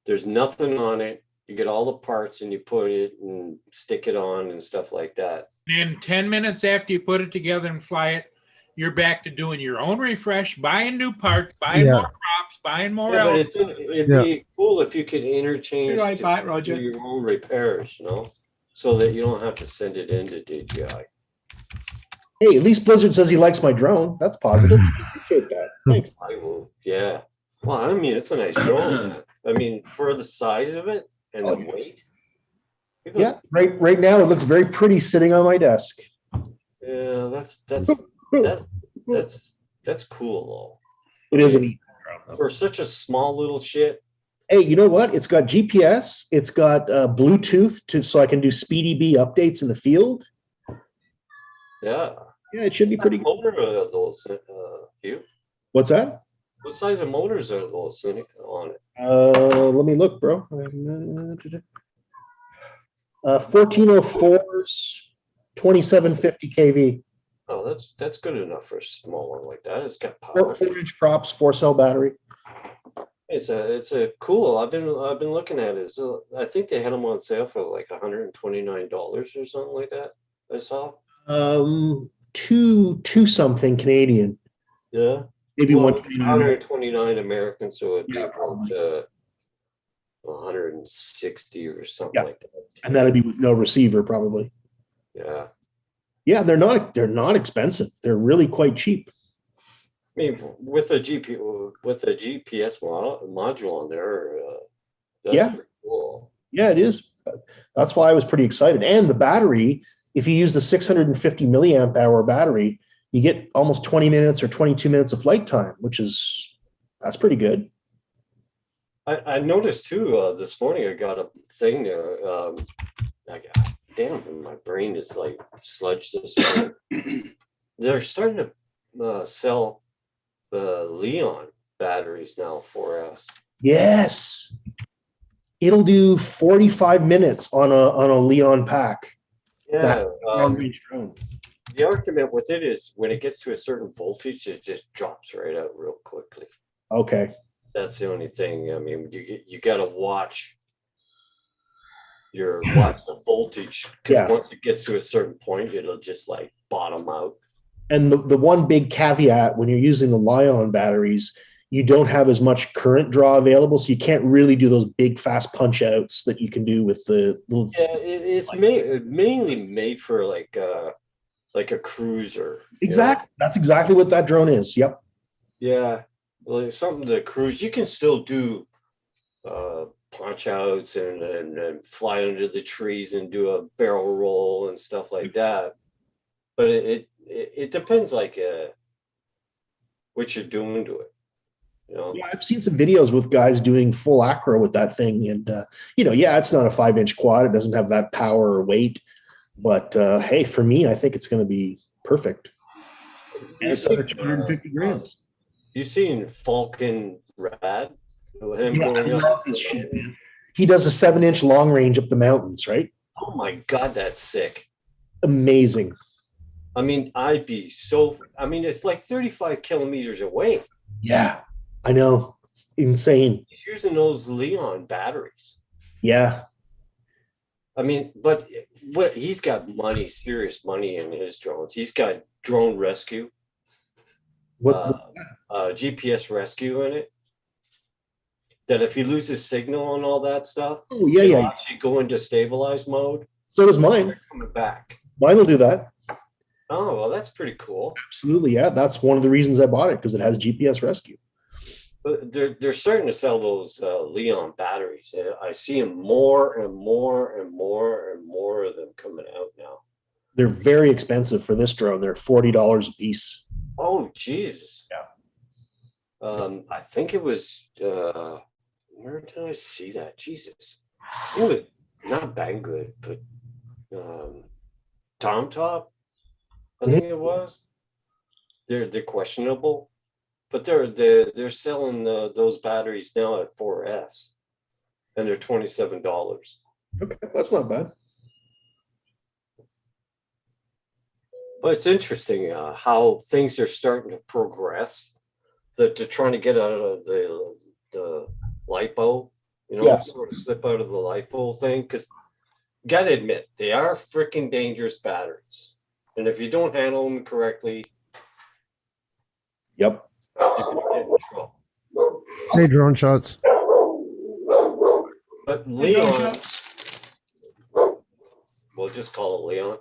There's nothing on it. You get all the parts and you put it and stick it on and stuff like that. And 10 minutes after you put it together and fly it, you're back to doing your own refresh, buying new parts, buying more props, buying more. Yeah, but it'd be cool if you could interchange Be right back, Roger. do your own repairs, you know, so that you don't have to send it into DJI. Hey, at least Blizzard says he likes my drone. That's positive. Appreciate that. Thanks. Yeah. Well, I mean, it's a nice drone. Man. I mean, for the size of it and the weight. Yeah, right now it looks very pretty sitting on my desk. Yeah, that's cool though. It is a neat drone for such a small little shit. Hey, you know what? It's got GPS. It's got Bluetooth so I can do speedy B updates in the field. Yeah. Yeah, it should be pretty good. What motor are those, Hugh? What's that? What size of motors are those on it? Let me look, bro. 1404s, 2750 kV. Oh, that's good enough for a small one like that. It's got power. 4-inch props, 4-cell battery. It's a cool. I've been looking at it. So I think they had them on sale for like $129 or something like that. I saw. Two something Canadian. Yeah. Maybe well, 129 American, so it'd be about 160 or something like that. And that'd be with no receiver, probably. Yeah. Yeah, they're not expensive. They're really quite cheap. I mean, with a GPS module on there, that's pretty cool. Yeah, it is. That's why I was pretty excited. And the battery, if you use the 650 milliamp hour battery, you get almost 20 minutes or 22 minutes of flight time, that's pretty good. I noticed too, this morning I got a thing there. Damn, my brain is like sludge this morning. They're starting to sell the Leon batteries now for us. Yes. It'll do 45 minutes on a Leon pack. Yeah. That long-range drone. The argument with it is when it gets to a certain voltage, it just drops right out real quickly. Okay. That's the only thing. I mean, you got to watch the voltage, because Yeah. once it gets to a certain point, it'll just like bottom out. And the one big caveat when you're using the Lion batteries, you don't have as much current draw available, so you can't really do those big fast punch outs that you can do with the little. Yeah, it's mainly made for like a cruiser. Exactly. That's exactly what that drone is. Yep. Yeah, well, it's something to cruise. You can still do punch outs and fly under the trees and do a barrel roll and stuff like that. But it depends, like what you're doing to it. You know? Yeah, I've seen some videos with guys doing full acro with that thing, and yeah, it's not a 5-inch quad. It doesn't have that power or weight, but hey, for me, I think it's going to be perfect. And it's under 250 grams. You seen Falcon Rad? Him Yeah, I going up? love this shit, man. He does a 7-inch long range up the mountains, right? Oh my God, that's sick. Amazing. I mean, it's like 35 kilometers away. Yeah, I know. It's insane. He's using those Leon batteries. Yeah. I mean, but what he's got serious money in his drones. He's got drone rescue, GPS rescue in it. That if he loses signal and all that stuff, it'll actually go into stabilized mode. So does mine. Coming back. Mine will do that. Oh, well, that's pretty cool. Absolutely, yeah. That's one of the reasons I bought it, because it has GPS rescue. But they're starting to sell those Leon batteries. I see them more and more and more and more of them coming out now. They're very expensive for this drone. They're $40 a piece. Oh, Jesus. Yeah. I think it was, where did I see that? Jesus. It was not Banggood, but Tom Top, I think it was. They're questionable, but they're selling those batteries now at 4S, and they're $27. Okay, that's not bad. But it's interesting how things are starting to progress. That they're trying to get out of the LiPo, sort of slip out of the LiPo thing. Because gotta admit, they are freaking dangerous batteries, and if you don't handle them correctly, yep, you're gonna get in trouble. Hey, drone shots. But Leon, we'll just call it Leon.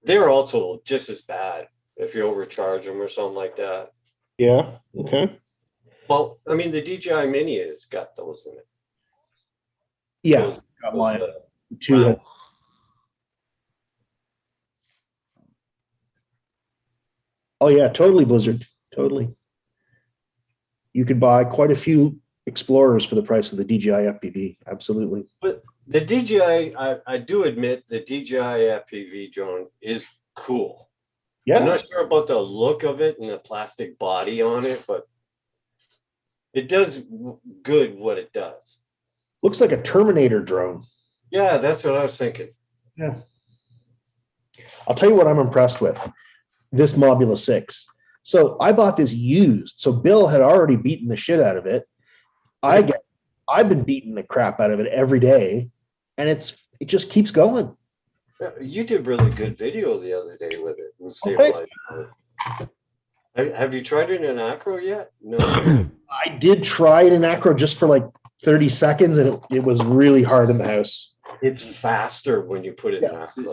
They're also just as bad if you overcharge them or something like that. Yeah. Okay. Well, I mean, the DJI Mini has got those in it. Yeah. Got mine. Wow. Oh yeah, totally, Blizzard. Totally. You could buy quite a few Explorers for the price of the DJI FPV. Absolutely. But the DJI, I do admit the DJI FPV drone is cool. Yeah. I'm not sure about the look of it and the plastic body on it, but it does good what it does. Looks like a Terminator drone. Yeah, that's what I was thinking. Yeah. I'll tell you what I'm impressed with. This Mobula 6. So I bought this used. So Bill had already beaten the shit out of it. I've been beating the crap out of it every day, and it just keeps going. You did really good video the other day with it. Have you tried it in acro yet? No. I did try it in acro just for like 30 seconds, and it was really hard in the house. It's faster when you put it in acro.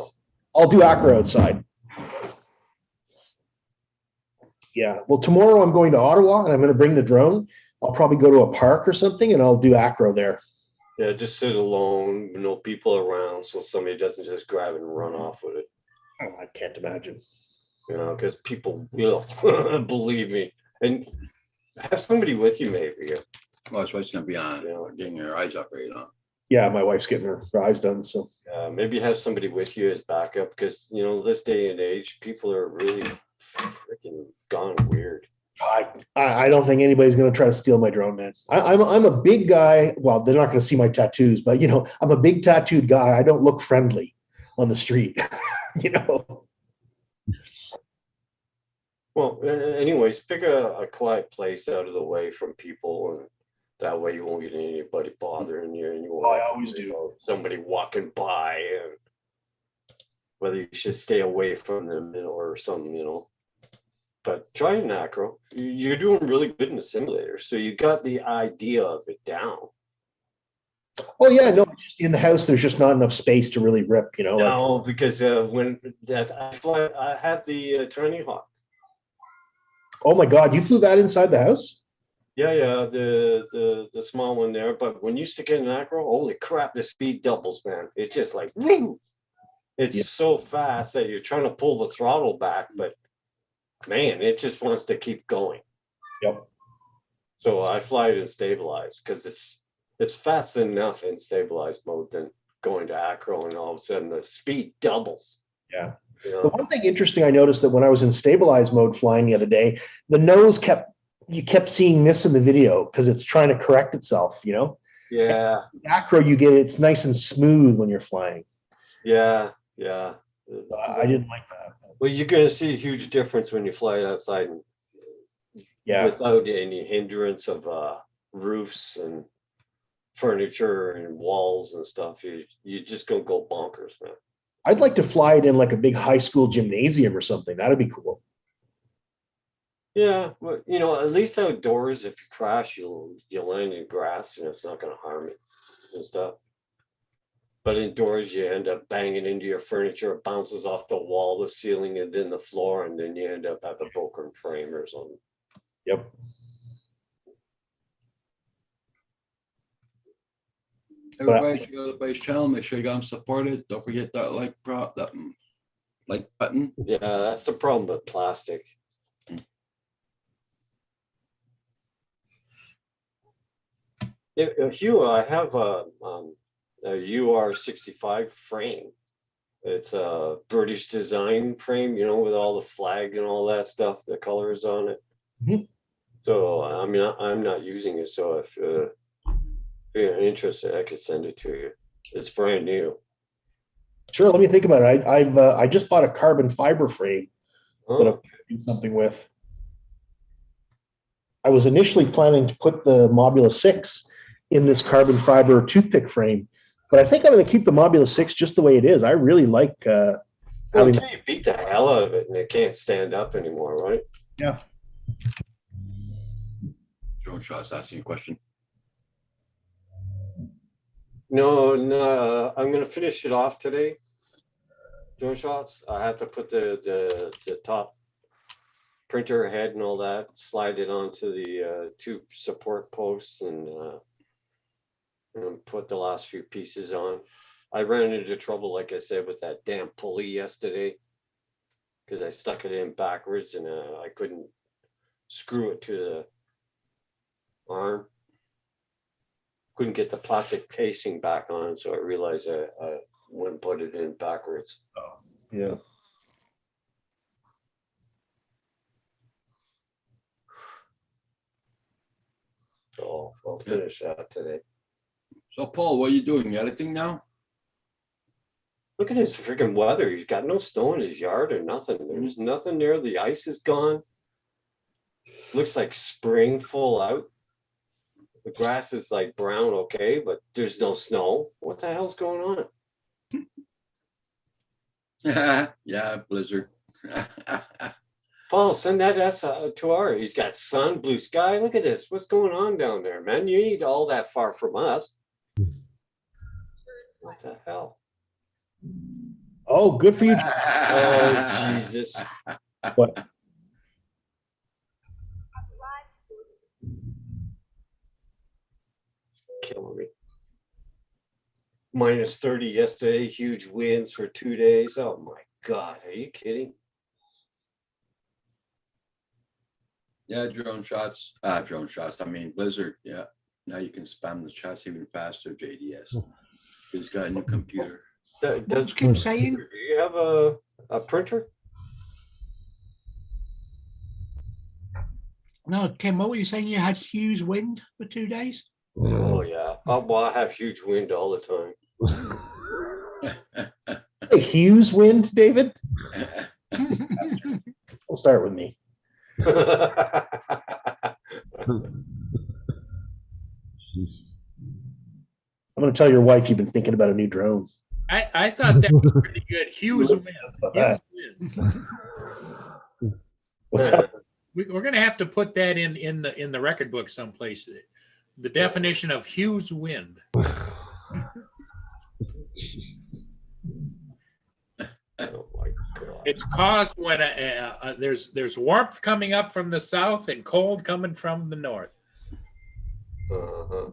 I'll do acro outside. Yeah. Well, tomorrow I'm going to Ottawa, and I'm going to bring the drone. I'll probably go to a park or something, and I'll do acro there. Yeah, just sit alone, no people around, so somebody doesn't just grab it and run off with it. Oh, I can't imagine. Because people will, believe me. And have somebody with you, maybe. Well, that's what's going to be on, getting your eyes operated on. Yeah, my wife's getting her eyes done, so. Maybe have somebody with you as backup, because, this day and age, people are really freaking gone weird. I don't think anybody's going to try to steal my drone, man. I'm a big guy. Well, they're not going to see my tattoos, but I'm a big tattooed guy. I don't look friendly on the street, Well, anyways, pick a quiet place out of the way from people, and that way you won't get anybody bothering you, and you won't. I always do. Somebody walking by, and whether you should stay away from them or something. But try an acro. You're doing really good in the simulator, so you got the idea of it down. Oh yeah, no, just in the house, there's just not enough space to really rip, No, because when I have the Tiny Hawk. Oh my God, you flew that inside the house? Yeah, the small one there. But when you stick it in acro, holy crap, the speed doubles, man. It's just like woo! It's so fast that you're trying to pull the throttle back, but man, it just wants to keep going. Yep. So I fly it in stabilized because it's fast enough in stabilized mode than going to acro, and all of a sudden the speed doubles. Yeah. The one thing interesting I noticed that when I was in stabilized mode flying the other day, the nose you kept seeing this in the video because it's trying to correct itself, Yeah. Acro, you get it's nice and smooth when you're flying. Yeah. I didn't like that. Well, you're going to see a huge difference when you fly outside, without any hindrance of roofs and furniture and walls and stuff. You just gonna go bonkers, man. I'd like to fly it in like a big high school gymnasium or something. That'd be cool. Yeah, well, at least outdoors, if you crash, you'll land in grass and it's not gonna harm it and stuff. But indoors, you end up banging into your furniture. It bounces off the wall, the ceiling, and then the floor, and then you end up at a broken frame or something. Yep. Everybody should go to the base channel. Make sure you got them supported. Don't forget that like button. Yeah, that's the problem with plastic. Hugh, I have a UR65 frame. It's a British design frame, with all the flag and all that stuff, the colors on it. Mm-hmm. So I'm not using it. So if you're interested, I could send it to you. It's brand new. Sure, let me think about it. I just bought a carbon fiber frame that I'm going to do something with. I was initially planning to put the Mobula 6 in this carbon fiber toothpick frame, but I think I'm going to keep the Mobula 6 just the way it is. I really like having. Until you beat the hell out of it and it can't stand up anymore, right? Yeah. Drone Shot's asking a question. No, I'm going to finish it off today. Drone Shots. I have to put the top printer head and all that, slide it onto the two support posts and put the last few pieces on. I ran into trouble, like I said, with that damn pulley yesterday because I stuck it in backwards and I couldn't screw it to the arm. Couldn't get the plastic casing back on, so I realized I wouldn't put it in backwards. Oh, yeah. So I'll finish that today. So Paul, what are you doing? Editing now? Look at his freaking weather. He's got no snow in his yard or nothing. There's nothing there. The ice is gone. Looks like spring full out. The grass is like brown, okay, but there's no snow. What the hell's going on? Yeah, blizzard. Paul, send that to our. He's got sun, blue sky. Look at this. What's going on down there, man? You ain't all that far from us. What the hell? Oh, good for you. Oh, Jesus. What? Killing me. Minus 30 yesterday, huge winds for 2 days. Oh my God, are you kidding? Yeah, drone shots. I mean, Blizzard. Yeah. Now you can spam the chats even faster, JDS. He's got a new computer. Does Keep saying. do you have a printer? No, Ken, what were you saying? You had huge wind for 2 days? Oh yeah. Oh, well, I have huge wind all the time. A Hughes wind, David? We'll start with me. I'm going to tell your wife you've been thinking about a new drone. I thought that was pretty good. Hughes Let's win. talk about Hughes that. win. What's up? We're going to have to put that in the record book someplace. The definition of Hughes wind. Oh my God. It's caused when there's warmth coming up from the south and cold coming from the north. Uh-huh.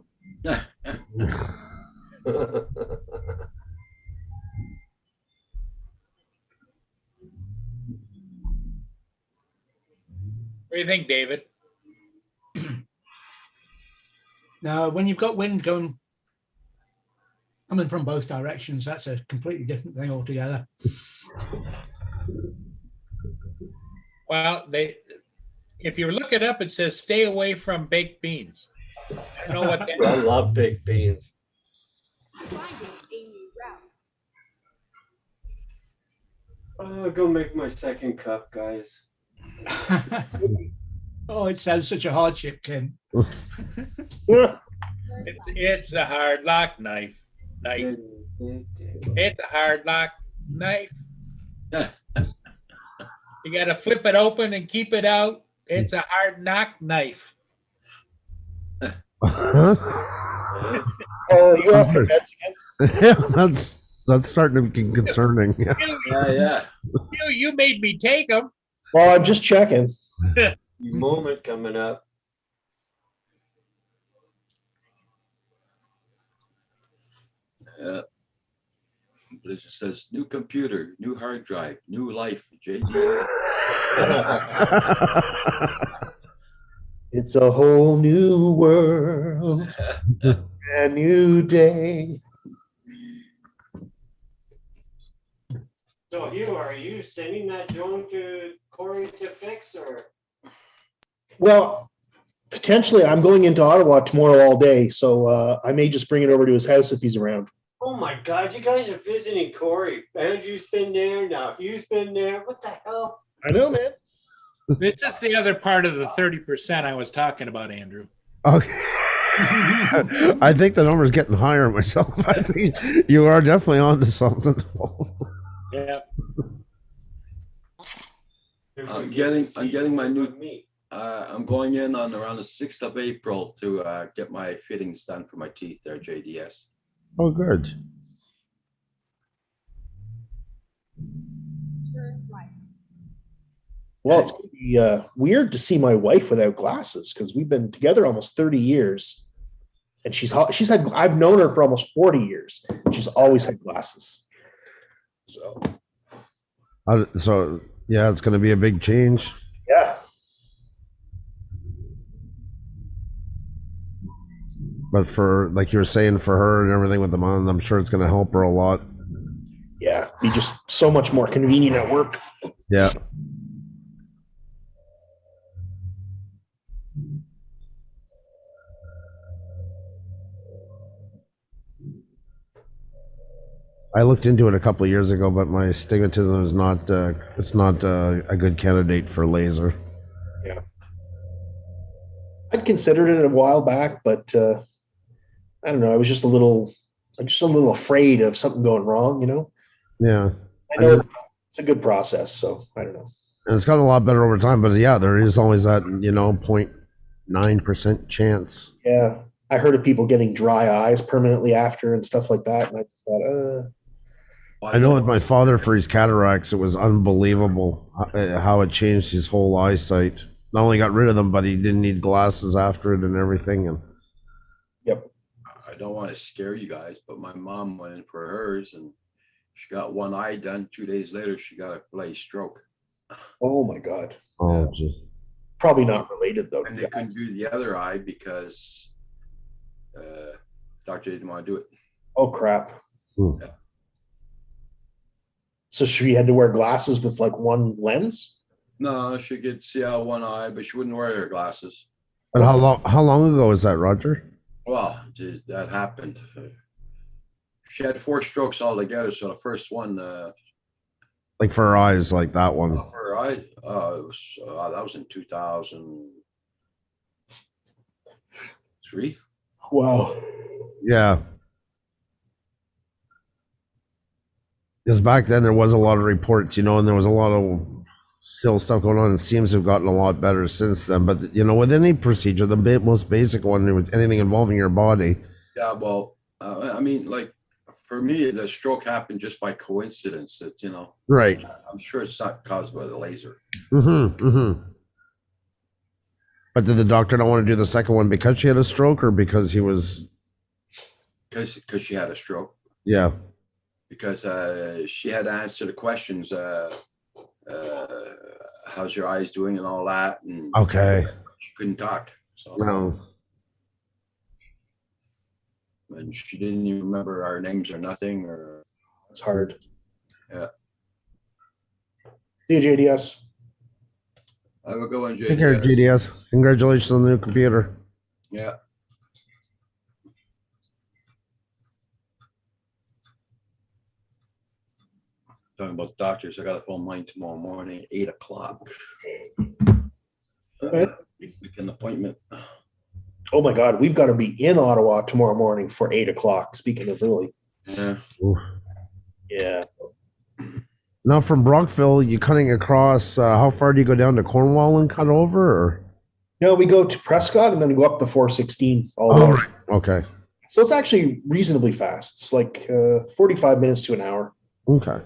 What do you think, David? Now, when you've got wind coming from both directions, that's a completely different thing altogether. Well, if you look it up, it says stay away from baked beans. I don't know what that I love baked beans. I'll go make my second cup, guys. Oh, it sounds such a hardship, Ken. It's a hard lock knife. It's a hard lock knife. You got to flip it open and keep it out. It's a hard knock knife. Oh, you off your bets again? Yeah, that's starting to get concerning. Yeah. You made me take them. Well, I'm just checking. Moment coming up. Blizzard says new computer, new hard drive, new life, JD. It's a whole new world, a new day. So Hugh, are you sending that drone to Corey to fix, or? Well, potentially, I'm going into Ottawa tomorrow all day, so I may just bring it over to his house if he's around. Oh my God, you guys are visiting Corey. Andrew's been there, now Hugh's been there. What the hell? I know, man. This is the other part of the 30% I was talking about, Andrew. Okay. I think the number's getting higher myself. I think you are definitely on to something. Yeah. I'm getting my new. I'm going in on around the 6th of April to get my fittings done for my teeth there, JDS. Oh, good. Well, it's going to be weird to see my wife without glasses because we've been together almost 30 years. And I've known her for almost 40 years. She's always had glasses. So yeah, it's going to be a big change. Yeah. But for, like you were saying, for her and everything with them on, I'm sure it's going to help her a lot. Yeah, be just so much more convenient at work. Yeah. I looked into it a couple of years ago, but my astigmatism is not. It's not a good candidate for laser. Yeah, I'd considered it a while back, but I don't know. I was just a little afraid of something going wrong. You know. Yeah. I know it's a good process, so I don't know. And it's gotten a lot better over time, but yeah, there is always that 0.9% chance. Yeah, I heard of people getting dry eyes permanently after and stuff like that, and I just thought, I know with my father for his cataracts, it was unbelievable how it changed his whole eyesight. Not only got rid of them, but he didn't need glasses after it and everything. And yep. I don't want to scare you guys, but my mom went in for hers and she got one eye done. 2 days later, she got a delayed stroke. Oh my God. Oh, geez. Probably not related though. And they couldn't do the other eye because doctor didn't want to do it. Oh crap. Hmm. Yeah. So she had to wear glasses with like one lens? No, she could see out one eye, but she wouldn't wear her glasses. And how long ago was that, Roger? Well, that happened. She had 4 strokes altogether. So the first one, Like for her eyes, like that one. for her eye, that was in 2003. Wow. Yeah. Because back then there was a lot of reports, you know, and there was a lot of still stuff going on. It seems to have gotten a lot better since then. But, you know, with any procedure, the most basic one, with anything involving your body. Yeah, well, I mean, like for me, the stroke happened just by coincidence. That, you know, Right. I'm sure it's not caused by the laser. But did the doctor not want to do the second one because she had a stroke, or because he was? Because she had a stroke. Yeah. Because she had to answer the questions. How's your eyes doing and all that, and Okay. she couldn't talk. So No. and she didn't even remember our names or nothing. Or It's hard. Yeah. See you, JDS. I will go in Take care, JDS. GDS. Congratulations on the new computer. Yeah. Talking about doctors, I got to phone mine tomorrow morning, 8 o'clock. Okay. Make an appointment. Oh my God, we've got to be in Ottawa tomorrow morning for 8 o'clock. Speaking of early. Yeah. Yeah. Now from Brockville, you cutting across, how far do you go down to Cornwall and cut over? Or? No, we go to Prescott and then go up the 416 all the Oh, way. right. Okay. So it's actually reasonably fast. It's like 45 minutes to an hour. Okay.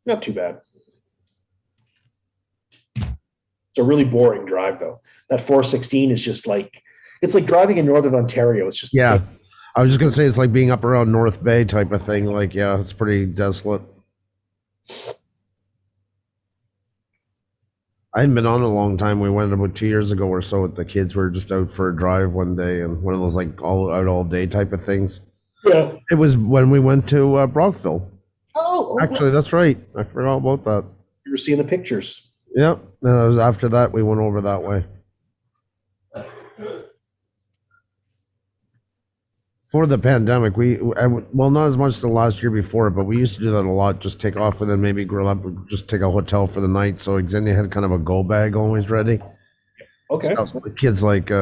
Not too bad. It's a really boring drive though. That 416 is just like, it's like driving in Northern Ontario. It's just the Yeah. same. I was just going to say it's like being up around North Bay type of thing. Like, yeah, it's pretty desolate. I hadn't been on in a long time. We went about 2 years ago or so with the kids. We were just out for a drive one day, and one of those like all day type of things. Yeah. It was when we went to Brockville. Oh, Actually, that's right. I forgot about that. you were seeing the pictures. Yep. And it was after that we went over that way. For the pandemic, well, not as much as the last year before, but we used to do that a lot. Just take off and then maybe grill up, just take a hotel for the night. So Xenia had kind of a go bag always ready. Okay. Stuff for the kids, like their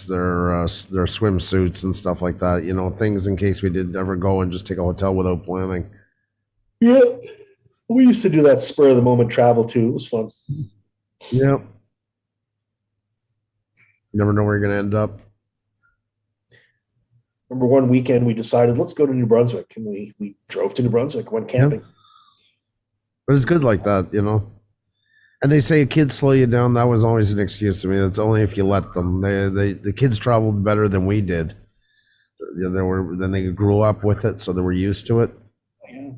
swimsuits and stuff like that. You know, things in case we did ever go and just take a hotel without planning. Yeah. We used to do that spur of the moment travel too. It was fun. Yep. You never know where you're gonna end up. Remember one weekend we decided let's go to New Brunswick, and we drove to New Brunswick, went camping. But it's good like that, you know. And they say kids slow you down. That was always an excuse to me. That's only if you let them. The kids traveled better than we did. You know, then they grew up with it, so they were used to it. Yeah.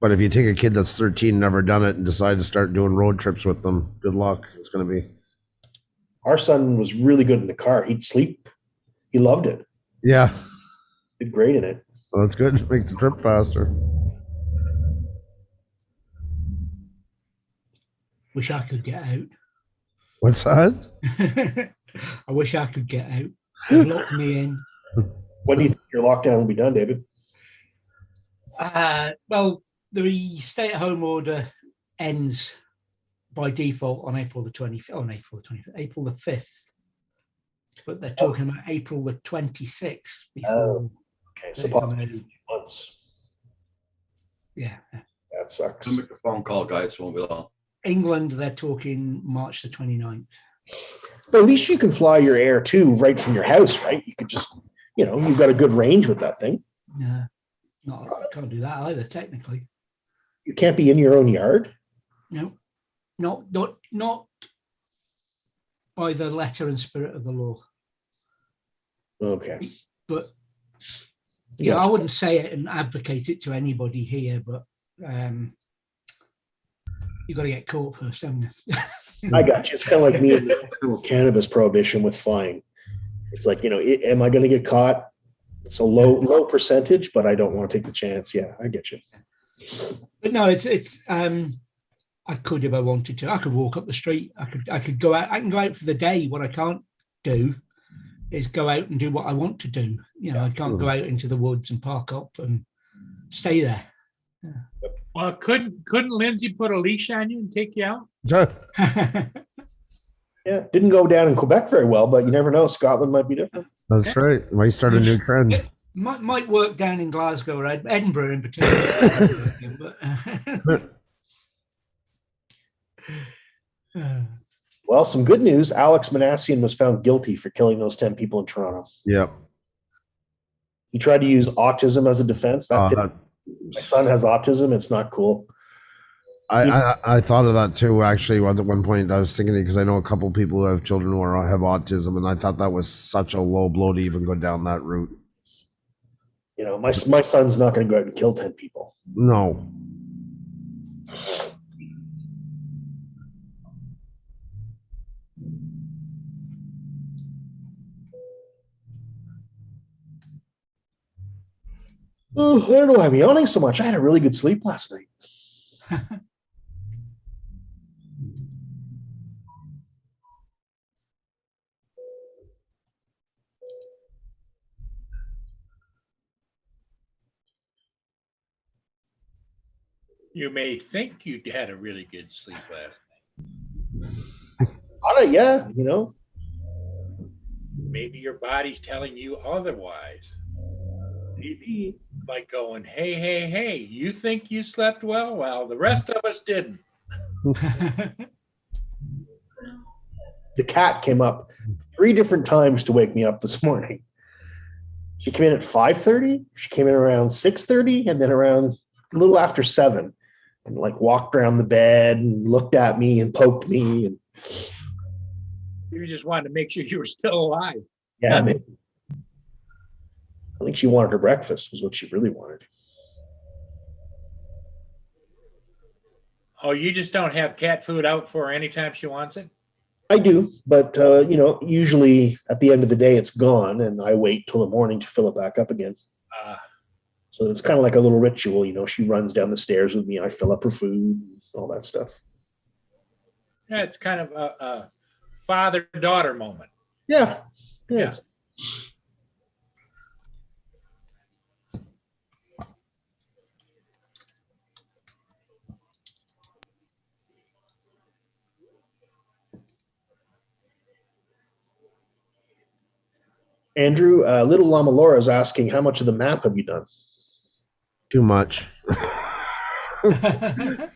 But if you take a kid that's 13, never done it, and decide to start doing road trips with them, good luck. It's going to be. Our son was really good in the car. He'd sleep. He loved it. Yeah. Did great in it. Well, that's good. Makes the trip faster. Wish I could get out. What's that? I wish I could get out. They've locked me in. When do you think your lockdown will be done, David? Well, the stay-at-home order ends by default on April the 25th. On April the 25th, April the 5th. But they're talking about April the 26th. Before Okay, they so come possibly early. months. Yeah. That sucks. I'll make a phone call, guys. Won't be long. England, they're talking March the 29th. But at least you can fly your Air 2 right from your house, right? You could just, you know, you've got a good range with that thing. No, can't do that either, technically. You can't be in your own yard. No, not by the letter and spirit of the law. Okay. But yeah, I wouldn't say it and advocate it to anybody here, but you got to get caught first, haven't you? I got you. It's kind of like me and the cannabis prohibition with flying. It's like, you know, am I going to get caught? It's a low percentage, but I don't want to take the chance. Yeah, I get you. But no, it's I I could if I wanted to. I could walk up the street. I could go out. I can go out for the day. What I can't do is go out and do what I want to do. You know, I can't go out into the woods and park up and stay there. Well, couldn't Lindsay put a leash on you and take you out? Yeah, didn't go down in Quebec very well, but you never know. Scotland might be different. That's right. Might start a new trend. It might work down in Glasgow or Edinburgh in particular. Well, some good news. Alex Manassian was found guilty for killing those 10 people in Toronto. Yep. He tried to use autism as a defense. My son has autism. It's not cool. I thought of that too, actually. At one point, I was thinking it because I know a couple people who have children who have autism, and I thought that was such a low blow to even go down that route. You know, my son's not going to go out and kill 10 people. No. Oh, I don't know why I'm yawning so much. I had a really good sleep last night. You may think you had a really good sleep last night. Yeah, you know. Maybe your body's telling you otherwise. Maybe like going, hey, you think you slept well? Well, the rest of us didn't. The cat came up 3 different times to wake me up this morning. She came in at 5:30. She came in around 6:30, and then around a little after 7, and like walked around the bed and looked at me and poked me. And you just wanted to make sure you were still alive. Yeah, maybe. I think she wanted her breakfast, was what she really wanted. Oh, you just don't have cat food out for her anytime she wants it? I do, but you know, usually at the end of the day, it's gone, and I wait till the morning to fill it back up again. So it's kind of like a little ritual, you know. She runs down the stairs with me. I fill up her food, all that stuff. Yeah, it's kind of a father-daughter moment. Yeah. Yeah. Andrew, Little Llama Laura is asking, how much of the map have you done? Too much. I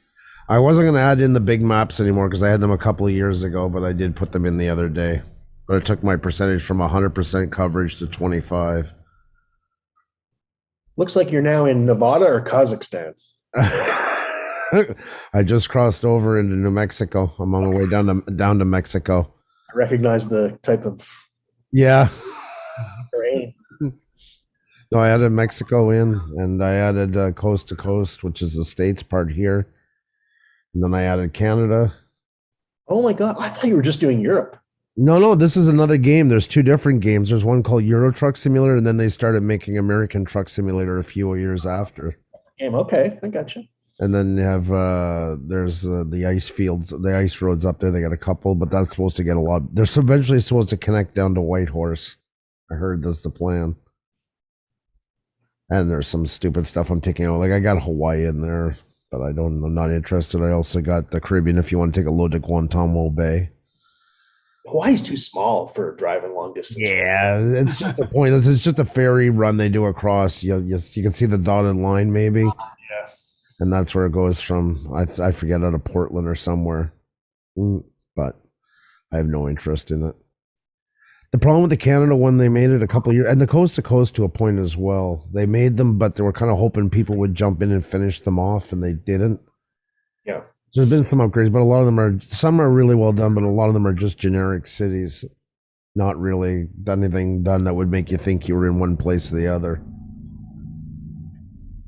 wasn't going to add in the big maps anymore because I had them a couple of years ago, but I did put them in the other day. But it took my percentage from 100% coverage to 25. Looks like you're now in Nevada or Kazakhstan. I just crossed over into New Mexico. I'm on my way down to Mexico. I recognize the type of terrain. No, I added Mexico in, and I added coast to coast, which is the States part here. And then I added Canada. Oh my God, I thought you were just doing Europe. No, this is another game. There's 2 different games. There's one called Euro Truck Simulator, and then they started making American Truck Simulator a few years after. Okay, I got you. And then you have there's the ice fields, the ice roads up there. They got a couple, but that's supposed to get a lot. They're eventually supposed to connect down to Whitehorse. I heard that's the plan. And there's some stupid stuff I'm taking out. Like I got Hawaii in there, but I'm not interested. I also got the Caribbean if you want to take a load to Guantanamo Bay. Hawaii's too small for driving long distance. Yeah, it's just the point. It's just a ferry run they do across. You can see the dotted line maybe. Yeah. And that's where it goes from. I forget, out of Portland or somewhere. But I have no interest in it. The problem with the Canada one, they made it a couple of years, and the coast to coast to a point as well. They made them, but they were kind of hoping people would jump in and finish them off, and they didn't. Yeah. There's been some upgrades, but a lot of them some are really well done, but a lot of them are just generic cities. Not really anything done that would make you think you were in one place or the other.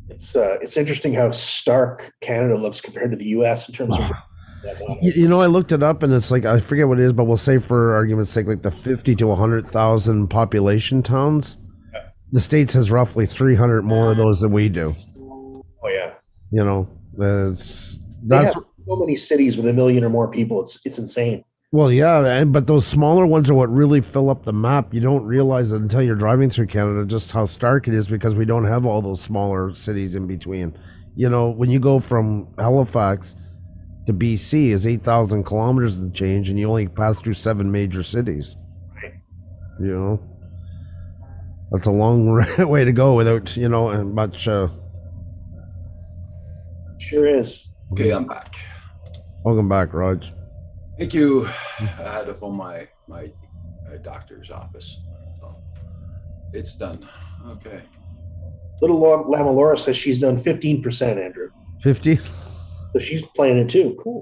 It's interesting how stark Canada looks compared to the U.S. in terms of. You know, I looked it up, and it's like, I forget what it is, but we'll say for argument's sake, like the 50 to 100,000 population towns. Yeah. The States has roughly 300 more of those than we do. Oh yeah. You know, so many cities with 1 million or more people. It's insane. Well, yeah, but those smaller ones are what really fill up the map. You don't realize it until you're driving through Canada just how stark it is because we don't have all those smaller cities in between. You know, when you go from Halifax to BC is 8,000 kilometers and change, and you only pass through 7 major cities. Right. You know, that's a long way to go without, you know, much. Sure is. Okay, I'm back. Welcome back, Raj. Thank you. I had to phone my doctor's office. So it's done. Okay. Little Lama Laura says she's done 15%, Andrew. 50? So she's playing it too. Cool.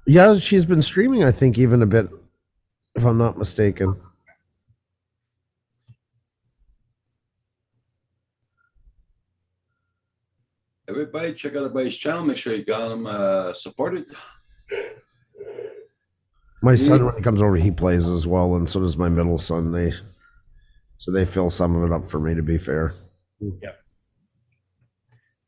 Yeah, she's been streaming, I think, even a bit, if I'm not mistaken. Everybody, check out everybody's channel. Make sure you got them supported. My son, when he comes over, he plays as well, and so does my middle son. They fill some of it up for me, to be fair. Yeah.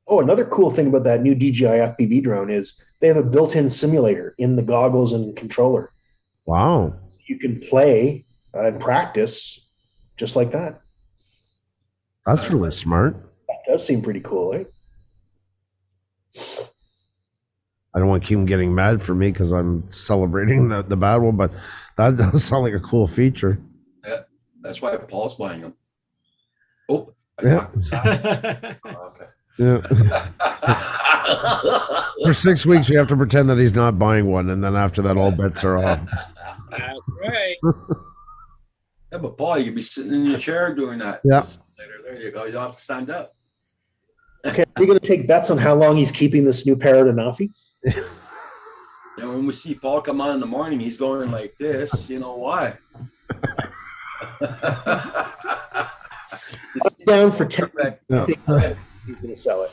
Oh, another cool thing about that new DJI FPV drone is they have a built-in simulator in the goggles and controller. Wow. You can play and practice just like that. That's really smart. That does seem pretty cool, eh? I don't want to keep him getting mad for me because I'm celebrating the battle, but that does sound like a cool feature. Yeah, that's why Paul's buying them. Oh, Yeah. Okay. Yeah. For 6 weeks, we have to pretend that he's not buying one, and then after that, all bets are off. That's right. Yeah, but Paul, you could be sitting in your chair doing that. Yeah. Later, there you go. You don't have to stand up. Okay, are we going to take bets on how long he's keeping this new Parrot Anafi? Yeah, when we see Paul come on in the morning, he's going like this. You know why? It's down for 10 Yeah. He's going to sell it.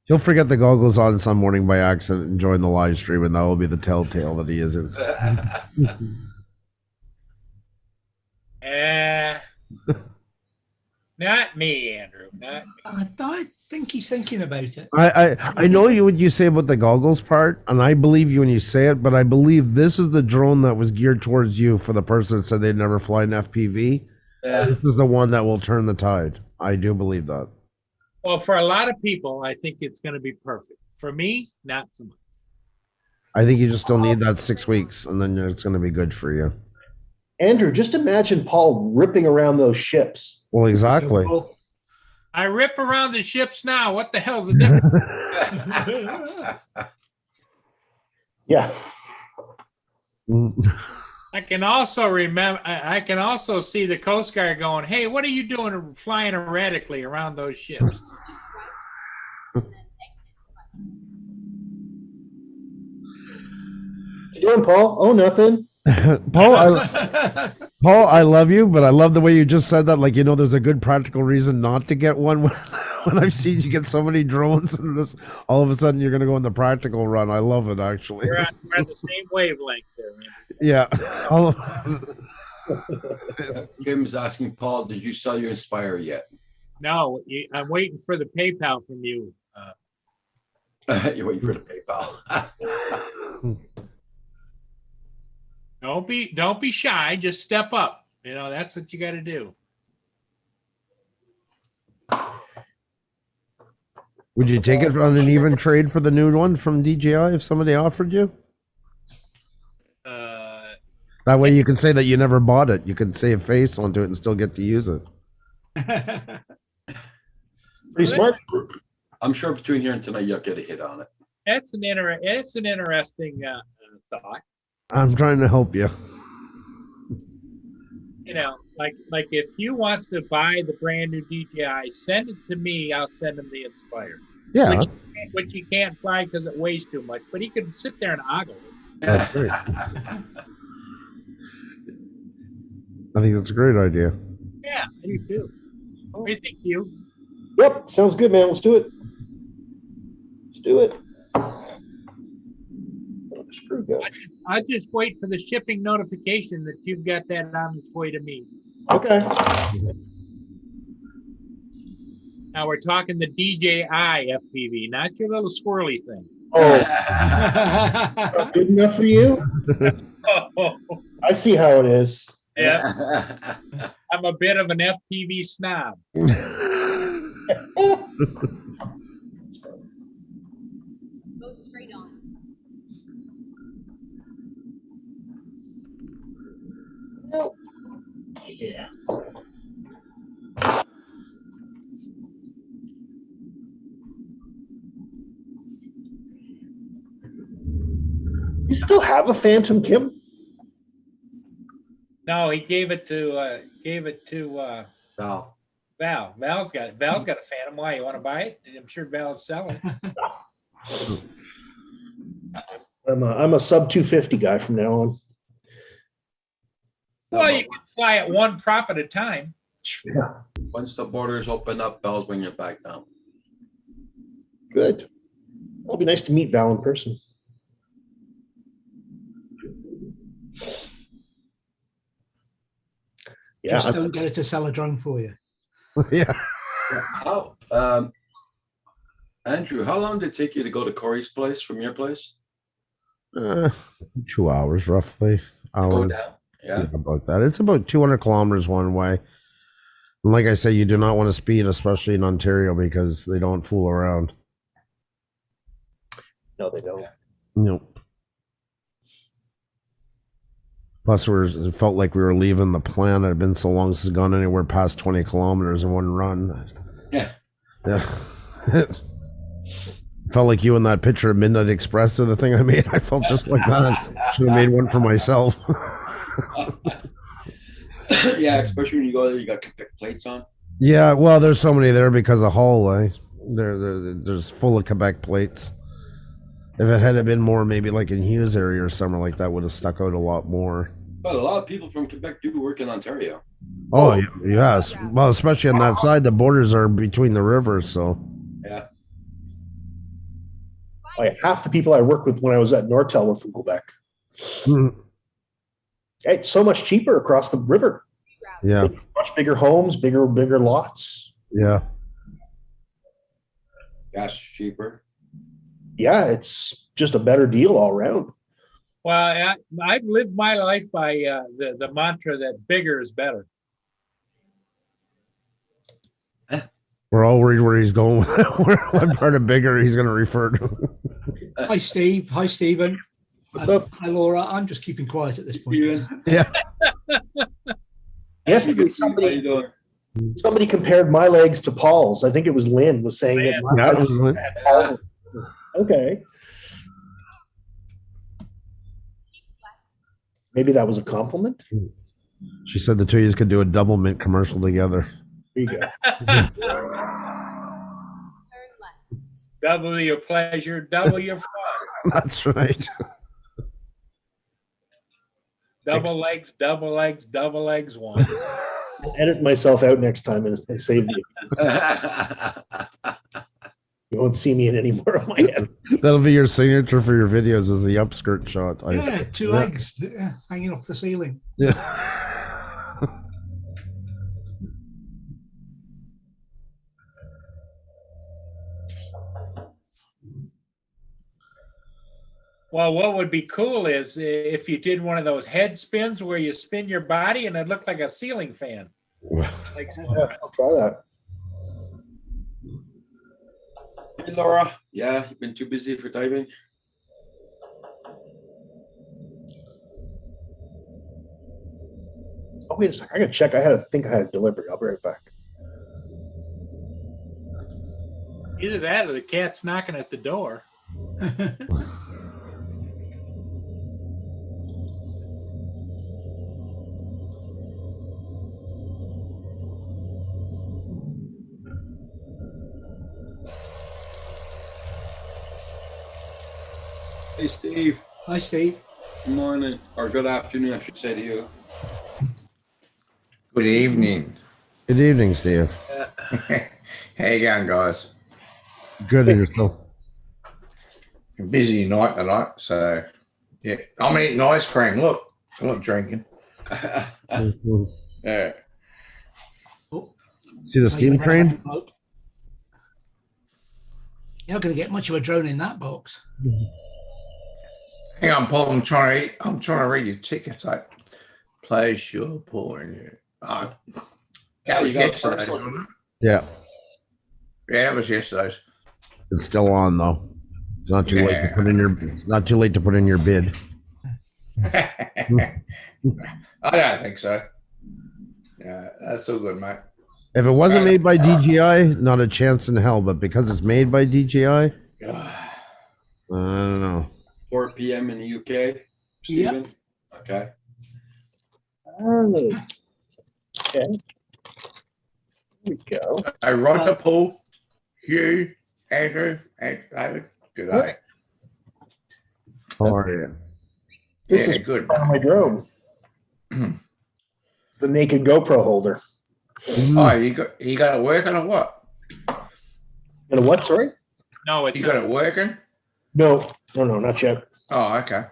He'll forget the goggles on some morning by accident and join the live stream, and that will be the telltale that he isn't. Not me, Andrew. Not me. I think he's thinking about it. I know you what you say about the goggles part, and I believe you when you say it, but I believe this is the drone that was geared towards you for the person that said they'd never fly an FPV. Yeah. This is the one that will turn the tide. I do believe that. Well, for a lot of people, I think it's going to be perfect. For me, not so much. I think you just still need that 6 weeks, and then it's going to be good for you. Andrew, just imagine Paul ripping around those ships. Well, exactly. I rip around the ships now. What the hell's the difference? Yeah. I can also remember. I can also see the Coast Guard going, "Hey, what are you doing flying erratically around those ships?" What you doing, Paul? Oh, nothing. Paul, I love you, but I love the way you just said that. Like, you know, there's a good practical reason not to get one. When I've seen you get so many drones, and this, all of a sudden, you're going to go in the practical run. I love it, actually. We're on the same wavelength there, man. Yeah. Kim's asking Paul, did you sell your Inspire yet? No, I'm waiting for the PayPal from you. You're waiting for the PayPal. Don't be shy. Just step up. You know, that's what you got to do. Would you take it on an even trade for the new one from DJI if somebody offered you? That way you can say that you never bought it. You can save face onto it and still get to use it. Pretty smart. I'm sure between here and tonight, you'll get a hit on it. It's an interesting thought. I'm trying to help you. You know, like if Hugh wants to buy the brand new DJI, send it to me. I'll send him the Inspire. Yeah. Which he can't fly because it weighs too much, but he can sit there and ogle it. That's great. I think that's a great idea. Yeah, I do too. What do you think, Hugh? Yep, sounds good, man. Let's do it. Let's do it. Screw God. I'll just wait for the shipping notification that you've got that on its way to me. Okay. Now we're talking the DJI FPV, not your little squirrely thing. Not good enough for you? I see how it is. Yeah, I'm a bit of an FPV snob. Go straight on. Yeah. You still have a Phantom, Kim? No, he gave it to Val. Val. Val's got it. Val's got a Phantom. Why? You want to buy it? I'm sure Val's selling. I'm a sub 250 guy from now on. Well, you can fly it one prop at a time. Yeah. Once the borders open up, Val's bring it back down. Good. It'll be nice to meet Val in person. Yeah. Just don't get her to sell a drone for you. Yeah. How, Andrew, how long did it take you to go to Corey's place from your place? 2 hours roughly. Go Hour. down. Yeah. About that. It's about 200 kilometers one way. And like I say, you do not want to speed, especially in Ontario, because they don't fool around. No, they don't. Nope. Plus, it felt like we were leaving the planet. It had been so long since it's gone anywhere past 20 kilometers in one run. Yeah. Yeah. Felt like you in that picture of Midnight Express or the thing I made. I felt just like that. Should have made one for myself. Yeah, especially when you go there, you got Quebec plates on. Yeah, well, there's so many there because of Hull. There's full of Quebec plates. If it had been more maybe like in Hughes area or somewhere like that, would have stuck out a lot more. But a lot of people from Quebec do work in Ontario. Oh, yes. Well, especially on that side, the borders are between the rivers, so. Yeah. Like half the people I worked with when I was at Nortel were from Quebec. It's so much cheaper across the river. Yeah. Much bigger homes, bigger lots. Yeah. Gas is cheaper. Yeah, it's just a better deal all around. Well, I've lived my life by the mantra that bigger is better. We're all worried where he's going. What part of bigger he's going to refer to. Hi, Steve. Hi, Stephen. What's up? Hi, Laura. I'm just keeping quiet at this point. Yeah. Yesterday, somebody compared my legs to Paul's. I think it was Lynn was saying that. My That was Lynn. Paul. Okay. Maybe that was a compliment. She said the two of you could do a double mint commercial together. There you go. Double your pleasure, double your fun. That's right. Double legs, double legs, double legs, one. I'll edit myself out next time and save you. You won't see me in any more of my head. That'll be your signature for your videos is the upskirt shot. Yeah, two legs hanging off the ceiling. Yeah. Well, what would be cool is if you did one of those head spins where you spin your body and it looked like a ceiling fan. Like, I'll try that. Hey, Laura. Yeah, you've been too busy for diving. Oh, wait a second. I gotta check. I think I had a delivery. I'll be right back. either that or the cat's knocking at the door. Hey, Steve. Hi, Steve. Good morning, or good afternoon, I should say to you. Good evening. Good evening, Steve. How you going, guys? Good at yourself. Busy night tonight, so yeah. I'm eating ice cream. Look, I'm not drinking. Yeah. See the steam train? You're not going to get much of a drone in that box. Hang on, Paul. I'm trying to read your ticket. Like, place your paw in you. That was you got yesterday's, first one. wasn't Yeah, it? Yeah, that was yesterday's. it's still on though. It's not too late to put in your. It's not too late to put in your bid. I don't think so. Yeah, that's all good, mate. If it wasn't made by DJI, not a chance in hell. But because it's made by DJI, I don't know. 4 p.m. in the UK. Stephen? Okay. Oh, okay. Here we go. Hey, Roger, Paul, Hugh, Andrew, and David. Good day. How are you? This Yeah, is good. on my drone. It's the naked GoPro holder. Oh, you got it working or what? And a what? Sorry. No, it's You got it working? No, not yet. Oh, okay.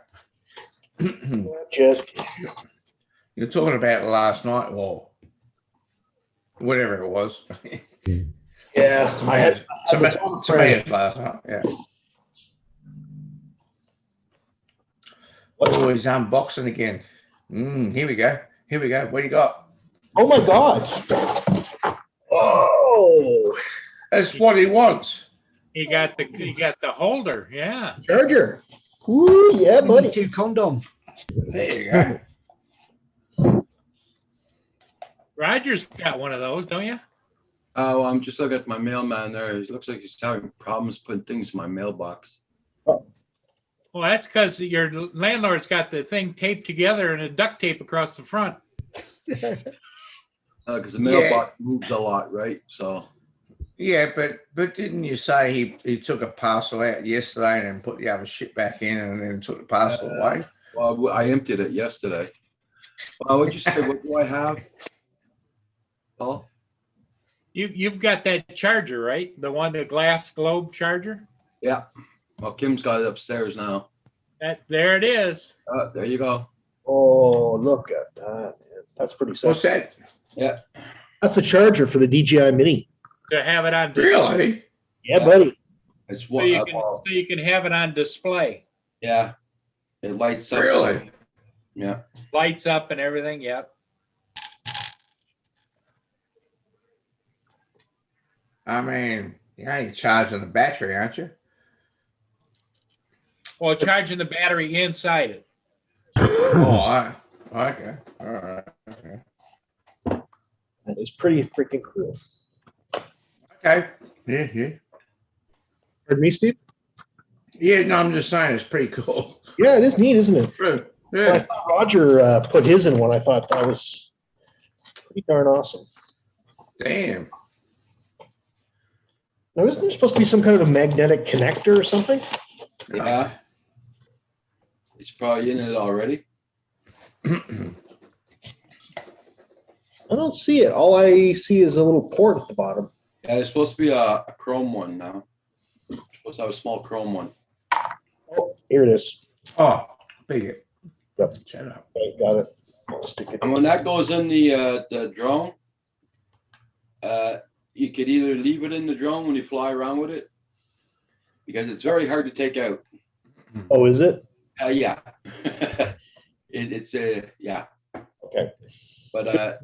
Not yet. You're talking about last night, well, whatever it was. Yeah, I had Tomatoes last night. Yeah. Oh, he's unboxing again. Here we go. Here we go. What do you got? Oh my God! Oh, That's what he wants. You got the holder, yeah. Charger. Ooh, yeah, buddy. 2 condom. There you go. Roger's got one of those, don't you? Oh, I'm just looking at my mailman there. It looks like he's having problems putting things in my mailbox. Well, that's because your landlord's got the thing taped together and a duct tape across the front. Because the mailbox moves a lot, right? So. Yeah, but didn't you say he took a parcel out yesterday and then put the other shit back in and then took the parcel away? Well, I emptied it yesterday. What'd you say? What do I have? Paul? You've got that charger, right? The glass globe charger? Yeah. Well, Kim's got it upstairs now. There it is. There you go. Oh, look at that. Man. That's pretty sexy. What's that? Yeah. That's a charger for the DJI Mini. To have it on display. Really? Yeah, buddy. It's So you can have it on display. Yeah. It lights up. Really? Yeah. Lights up and everything, yep. I mean, you're charging the battery, aren't you? Well, charging the battery inside it. Oh, okay. All right. Okay. That is pretty freaking cool. Okay. Yeah. Pardon me, Steve? Yeah, no, I'm just saying it's pretty cool. Yeah, it is neat, isn't it? Yeah. When I saw Roger put his in one, I thought that was pretty darn awesome. Damn. Now, isn't there supposed to be some kind of a magnetic connector or something? Yeah. It's probably in it already. I don't see it. All I see is a little port at the bottom. Yeah, it's supposed to be a chrome one now. It's supposed to have a small chrome one. Oh, here it is. Oh, big. Yep. Shut up. Okay, got it. I'll stick it. And when that goes in the drone, you could either leave it in the drone when you fly around with it, because it's very hard to take out. Oh, is it? Yeah. It's yeah. Okay. But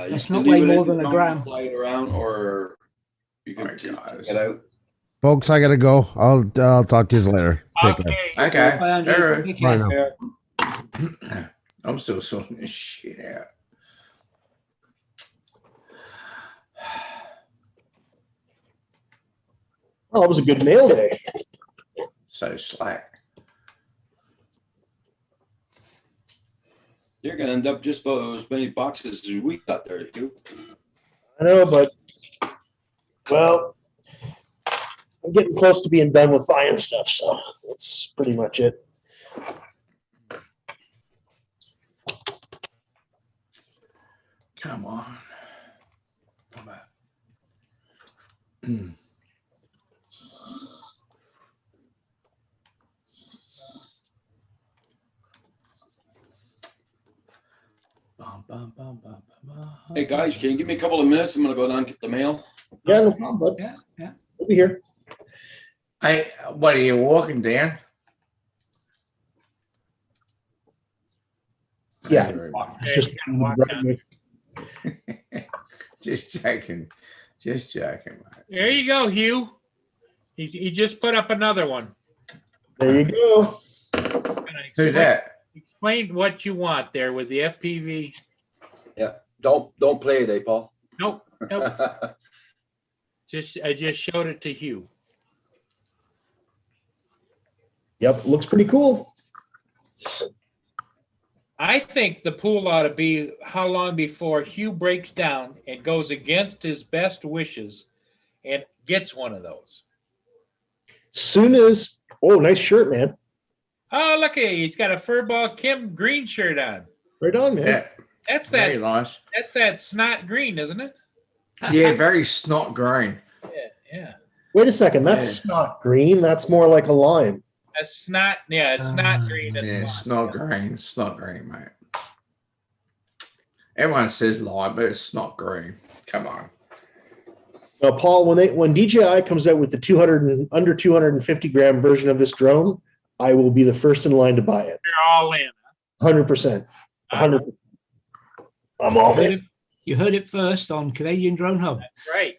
It's you not can leave weigh it more in the than a drone, gram. fly it around, or you can take it out. Folks, I gotta go. I'll talk to you later. Take care. Okay. Bye, Andrew. All right. Take care. Bye now. I'm still sorting this shit out. Oh, it was a good mail day. So slack. You're gonna end up just about as many boxes as we got there to do. I know, but well, I'm getting close to being done with buying stuff, so that's pretty much it. Come on. Come on. Hey guys, can you give me a couple of minutes? I'm gonna go down and get the mail. Yeah, no problem, bud. Yeah. We'll be here. What are you walking down? Yeah. Hey, Just you gotta walk down. Just joking. Just joking, mate. There you go, Hugh. He just put up another one. There you go. Who's that? Explain what you want there with the FPV. Yeah, don't play it, Paul. Nope. Nope. I just showed it to Hugh. Yep, looks pretty cool. I think the pool ought to be how long before Hugh breaks down and goes against his best wishes and gets one of those. Soon as, oh, nice shirt, man. Oh, look at he's got a Furball Kim green shirt on. Right on, man. Yeah. That's Very that. nice. That's that snot green, isn't it? Yeah, very snot green. Yeah. Wait a second, that's not green. That's more like a lime. That's snot. Yeah, it's snot green. At the Yeah, bottom. snot green. Snot green, mate. Everyone says lime, but it's snot green. Come on. Now, Paul, when DJI comes out with the 200 and under 250 gram version of this drone, I will be the first in line to buy it. You're all in. 100%. 100%. I'm all in. You heard it first on Canadian Drone Hub. Right.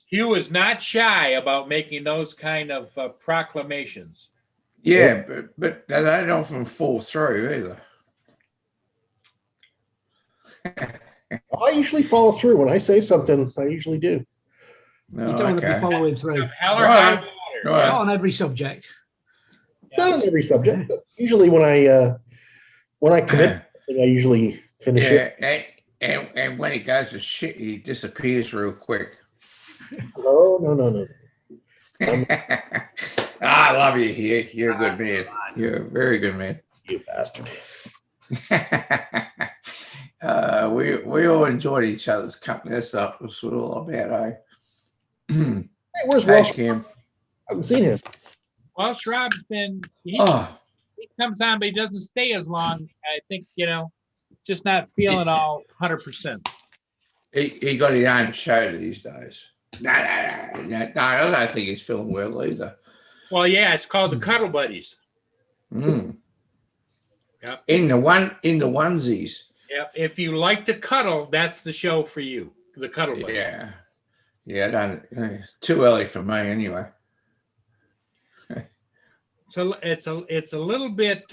Hugh is not shy about making those kind of proclamations. Yeah, but they don't often fall through either. I usually follow through. When I say something, I usually do. No, You don't want to be following through. Hell or high water. Right. Not on every subject. Not on every subject, but usually when I commit, I usually finish it. Yeah, and when he goes to shit, he disappears real quick. No. I love you here. You're a good man. You're a very good man. You bastard. We all enjoyed each other's company. That's what it's all about, eh? Hey, where's Hey, Welsh? Kim. I haven't seen him. Welsh Robinson, he comes on, but he doesn't stay as long. I think, just not feeling all 100%. He got his own show these days. No, I don't think he's feeling well either. Well, yeah, it's called the Cuddle Buddies. Mm. Yep. In the onesies. Yep. If you like to cuddle, that's the show for you. The Cuddle Buddies. Yeah. I don't. Too early for me, anyway. So it's a little bit.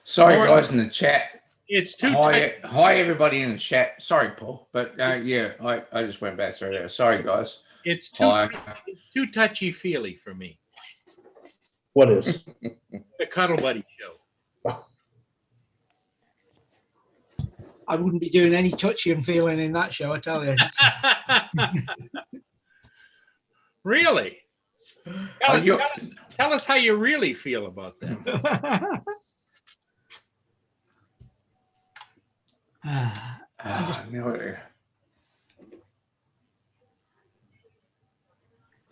Sorry, more- guys in the chat. It's too. Hi, everybody in the chat. Sorry, Paul, but yeah, I just went back through there. Sorry, guys. It's too touchy feely for me. What is? The Cuddle Buddy show. I wouldn't be doing any touchy and feeling in that show, I tell you. Really? Tell us how you really feel about that.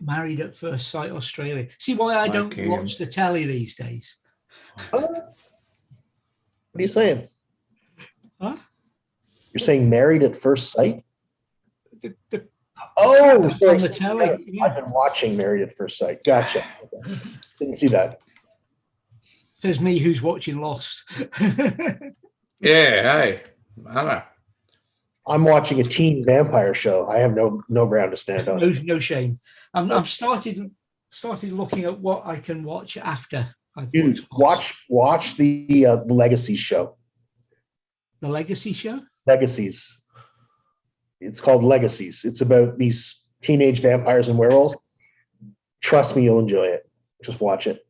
Married at First Sight Australia. See why I don't watch the telly these days? What are you saying? Huh? You're saying Married at First Sight? The Oh, sorry. on the telly. Yeah. I've been watching Married at First Sight. Gotcha. Okay. Didn't see that. Says me who's watching Lost. Yeah, hey, I know. I'm watching a teen vampire show. I have no ground to stand on. No shame. I'm started looking at what I can watch after. Dude, watch the Legacies show. The Legacy show? Legacies. It's called Legacies. It's about these teenage vampires and werewolves. Trust me, you'll enjoy it. Just watch it.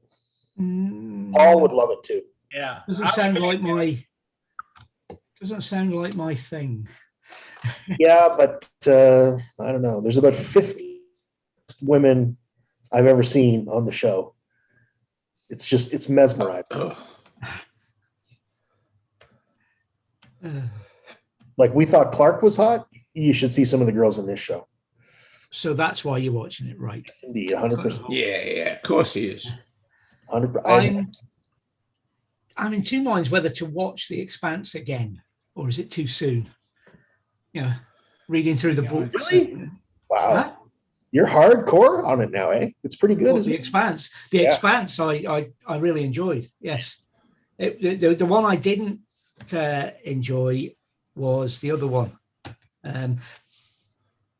Paul would love it too. Yeah. Doesn't sound like my thing. Yeah, but I don't know. There's about 50 women I've ever seen on the show. It's mesmerizing. Like we thought Clark was hot. You should see some of the girls in this show. So that's why you're watching it, right? Indeed, 100%. Yeah, of course he is. 100%. I'm in two minds whether to watch The Expanse again, or is it too soon? Reading through the books. Really? Wow. Huh? You're hardcore on it now, eh? It's pretty good, Well, isn't the it? Expanse. The Yeah. Expanse, I really enjoyed. Yes, the one I didn't enjoy was the other one, the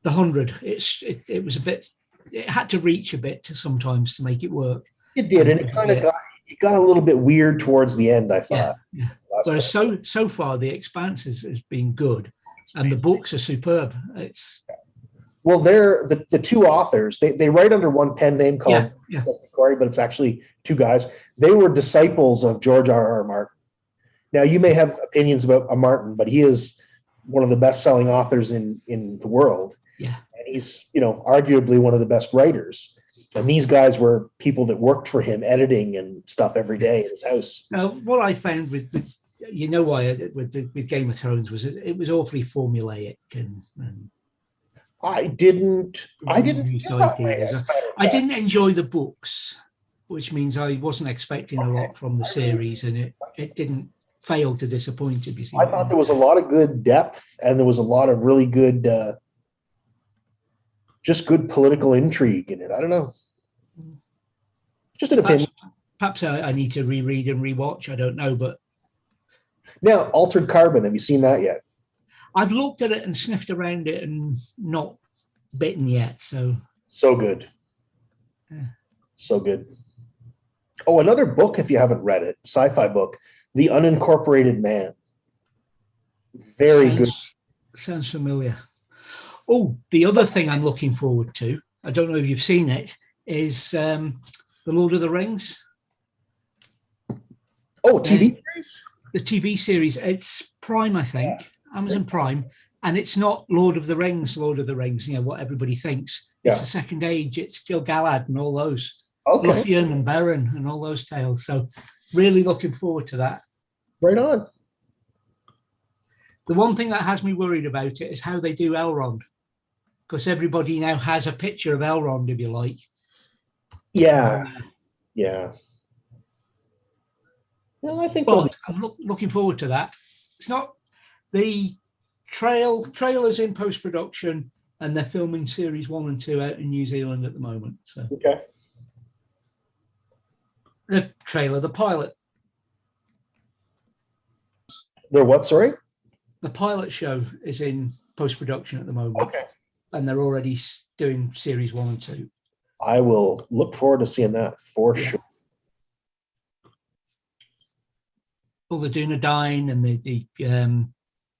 100. It was a bit. It had to reach a bit to sometimes to make it work. It did, and it kind of got a little bit weird towards the end, I thought. Yeah. Whereas so far the Expanse has been good, and the books are superb. It's Well, they're the two authors. They write under one pen name called yeah. Corey, but it's actually two guys. They were disciples of George R.R. Martin. Now, you may have opinions about Martin, but he is one of the best-selling authors in the world. Yeah. And he's, arguably one of the best writers. And these guys were people that worked for him, editing and stuff every day in his house. Now, what I found with Game of Thrones was it was awfully formulaic and I didn't used ideas. I didn't enjoy the books, which means I wasn't expecting a lot from the series, and it didn't fail to disappoint. If you see, I thought there was a lot of good depth, and there was a lot of really good, just good political intrigue in it. I don't know. Just an opinion. Perhaps I need to reread and rewatch. I don't know, but now Altered Carbon. Have you seen that yet? I've looked at it and sniffed around it and not bitten yet. So good. Yeah. So good. Oh, another book, if you haven't read it, sci-fi book, The Unincorporated Man. Very good. Sounds familiar. Oh, the other thing I'm looking forward to, I don't know if you've seen it, is The Lord of the Rings. Oh, TV series? The TV series. It's Prime, I think. Amazon Prime. And it's not Lord of the Rings, what everybody thinks. Yeah. It's the Second Age. It's Gil-galad and all those. Okay. Lúthien and Beren and all those tales. So really looking forward to that. Right on. The one thing that has me worried about it is how they do Elrond. Because everybody now has a picture of Elrond, if you like. Yeah. Yeah. Well, I think I'm looking forward to that. It's not the trailers in post-production, and they're filming series 1 and 2 out in New Zealand at the moment. So okay. The trailer, the pilot. They're what, sorry? The pilot show is in post-production at the moment. Okay. And they're already doing series 1 and 2. I will look forward to seeing that for sure. All the Dunedain and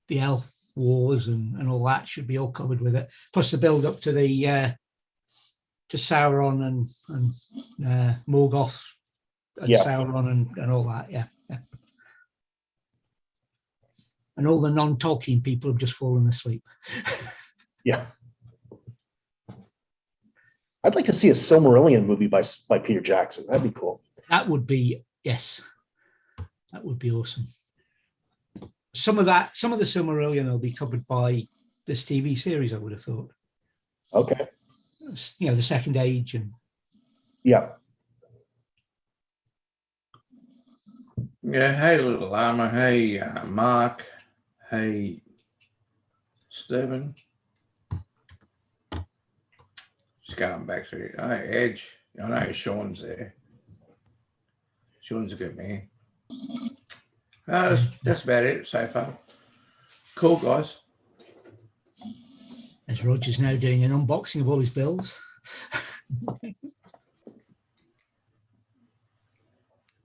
the elf wars and all that should be all covered with it. Plus the build up to the to Sauron and Morgoth and Sauron and all that. Yeah. And all the non-Tolkien people have just fallen asleep. Yeah. I'd like to see a Silmarillion movie by Peter Jackson. That'd be cool. That would be, yes. That would be awesome. Some of the Silmarillion will be covered by this TV series, I would have thought. Okay. The Second Age and yeah. Yeah, hey little llama, hey Mark, hey Stephen. Just going back to it. Hey Edge, I know Sean's there. Sean's a good man. That's about it so far. Cool, guys. As Roger's now doing an unboxing of all his bills. What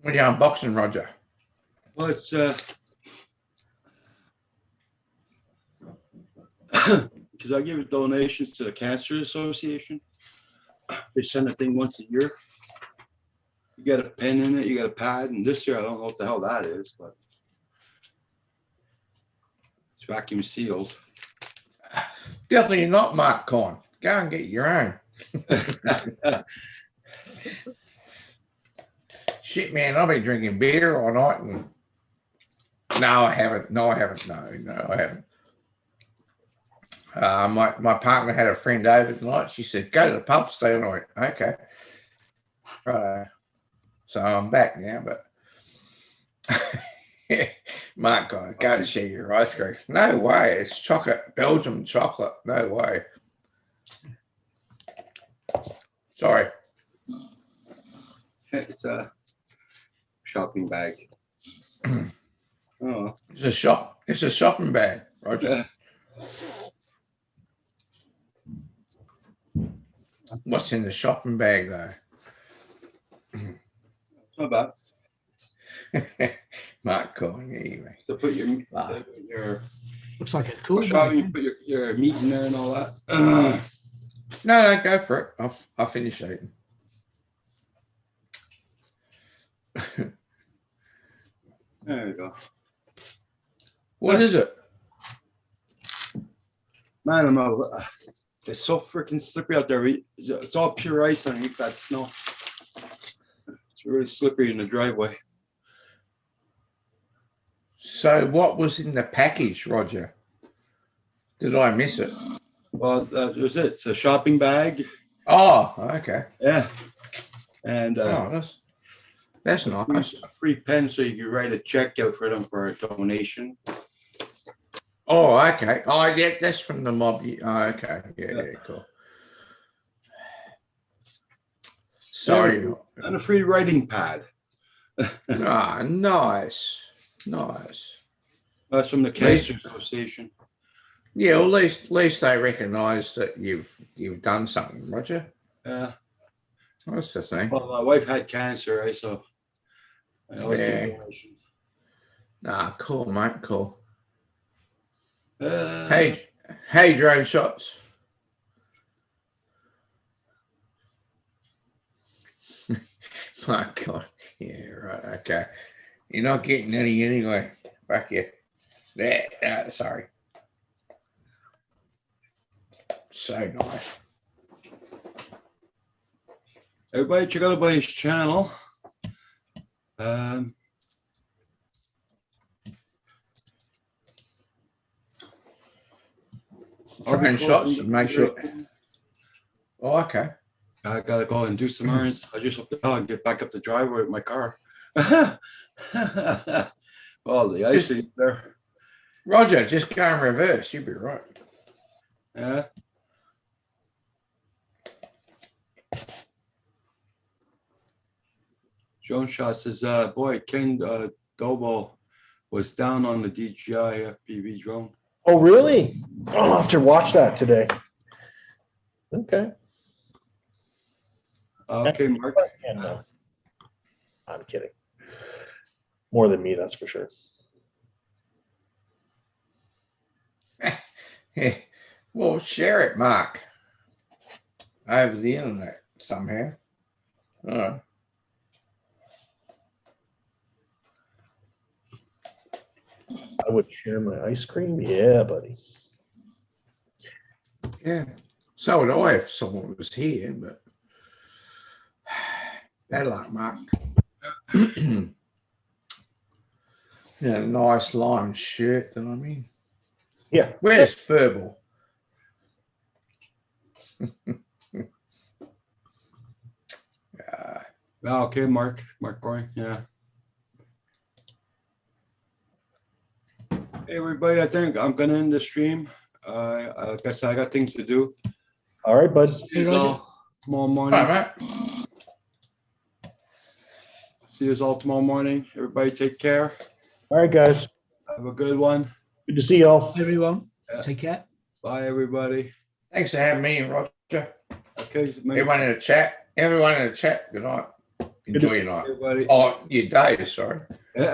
are you unboxing, Roger? Well, it's because I give donations to the Cancer Association. They send a thing once a year. You got a pen in it, you got a pad, and this year I don't know what the hell that is, but it's vacuum sealed. Definitely not Mark Corn. Go and get your own. Shit, man, I'll be drinking beer all night. And no, I haven't. No, I haven't. No, I haven't. My partner had a friend over tonight. She said, "Go to the pub, stay all night." Okay, right. So I'm back now, but Mark, go to share your ice cream. No way, it's chocolate, Belgium chocolate. No way. Sorry. It's a shopping bag. Oh, It's a shop. It's a shopping bag, Roger. What's in the shopping bag though? not bad. Mark calling anyway. So put your Looks like a cool shopping, you bag. put your meat in there and all that. No, go for it. I'll finish eating. There you go. What is it? I don't know. It's so freaking slippery out there. It's all pure ice underneath that snow. It's really slippery in the driveway. So what was in the package, Roger? Did I miss it? Well, that was it. It's a shopping bag. Oh, okay. Yeah. And that's nice. A free pen so you can write a check out for them for a donation. Oh, okay. Oh, yeah, that's from the mob. Oh, okay. Yeah, cool. Sorry. And a free writing pad. Ah, nice. Nice. That's from the Cancer Association. Yeah, well, at least they recognise that you've done something, Roger. Yeah. That's the thing. Well, my wife had cancer, right? So I always give a donation. Ah, cool, mate. Cool. Hey, drone shots. My God. Yeah, right. Okay. You're not getting any anyway. Fuck you. Yeah, sorry. So nice. Everybody check out everybody's channel. Drone shots. Make sure. Oh, okay. I gotta go and do some errands. I just hope to get back up the driveway with my car. Oh, the ice is there. Roger, just go in reverse. You'll be right. Yeah. Joan Shot says, boy, Ken Dobo was down on the DJI FPV drone. Oh, really? Oh, I'll have to watch that today. Okay. Okay, Mark. I'm kidding. More than me, that's for sure. Well, share it, Mark. Over the internet somehow. Oh. I would share my ice cream. Yeah, buddy. Yeah. So would I if someone was here, but bad luck, Mark. Yeah, nice lime shirt, that I mean. Yeah. Where's Furball? Okay, Mark Goring, yeah. Hey, everybody, I think I'm gonna end the stream. I guess I got things to do. All right, bud. See you all tomorrow morning. All right, See you all tomorrow morning. Everybody take care. All right, guys. Have a good one. Good to see y'all. Everyone, Yeah. take care. Bye, everybody. Thanks for having me, Roger. Okay, Everyone in the chat. Everyone in the chat. Good night. to Enjoy see your night. everybody. Oh, your day, sorry. Yeah.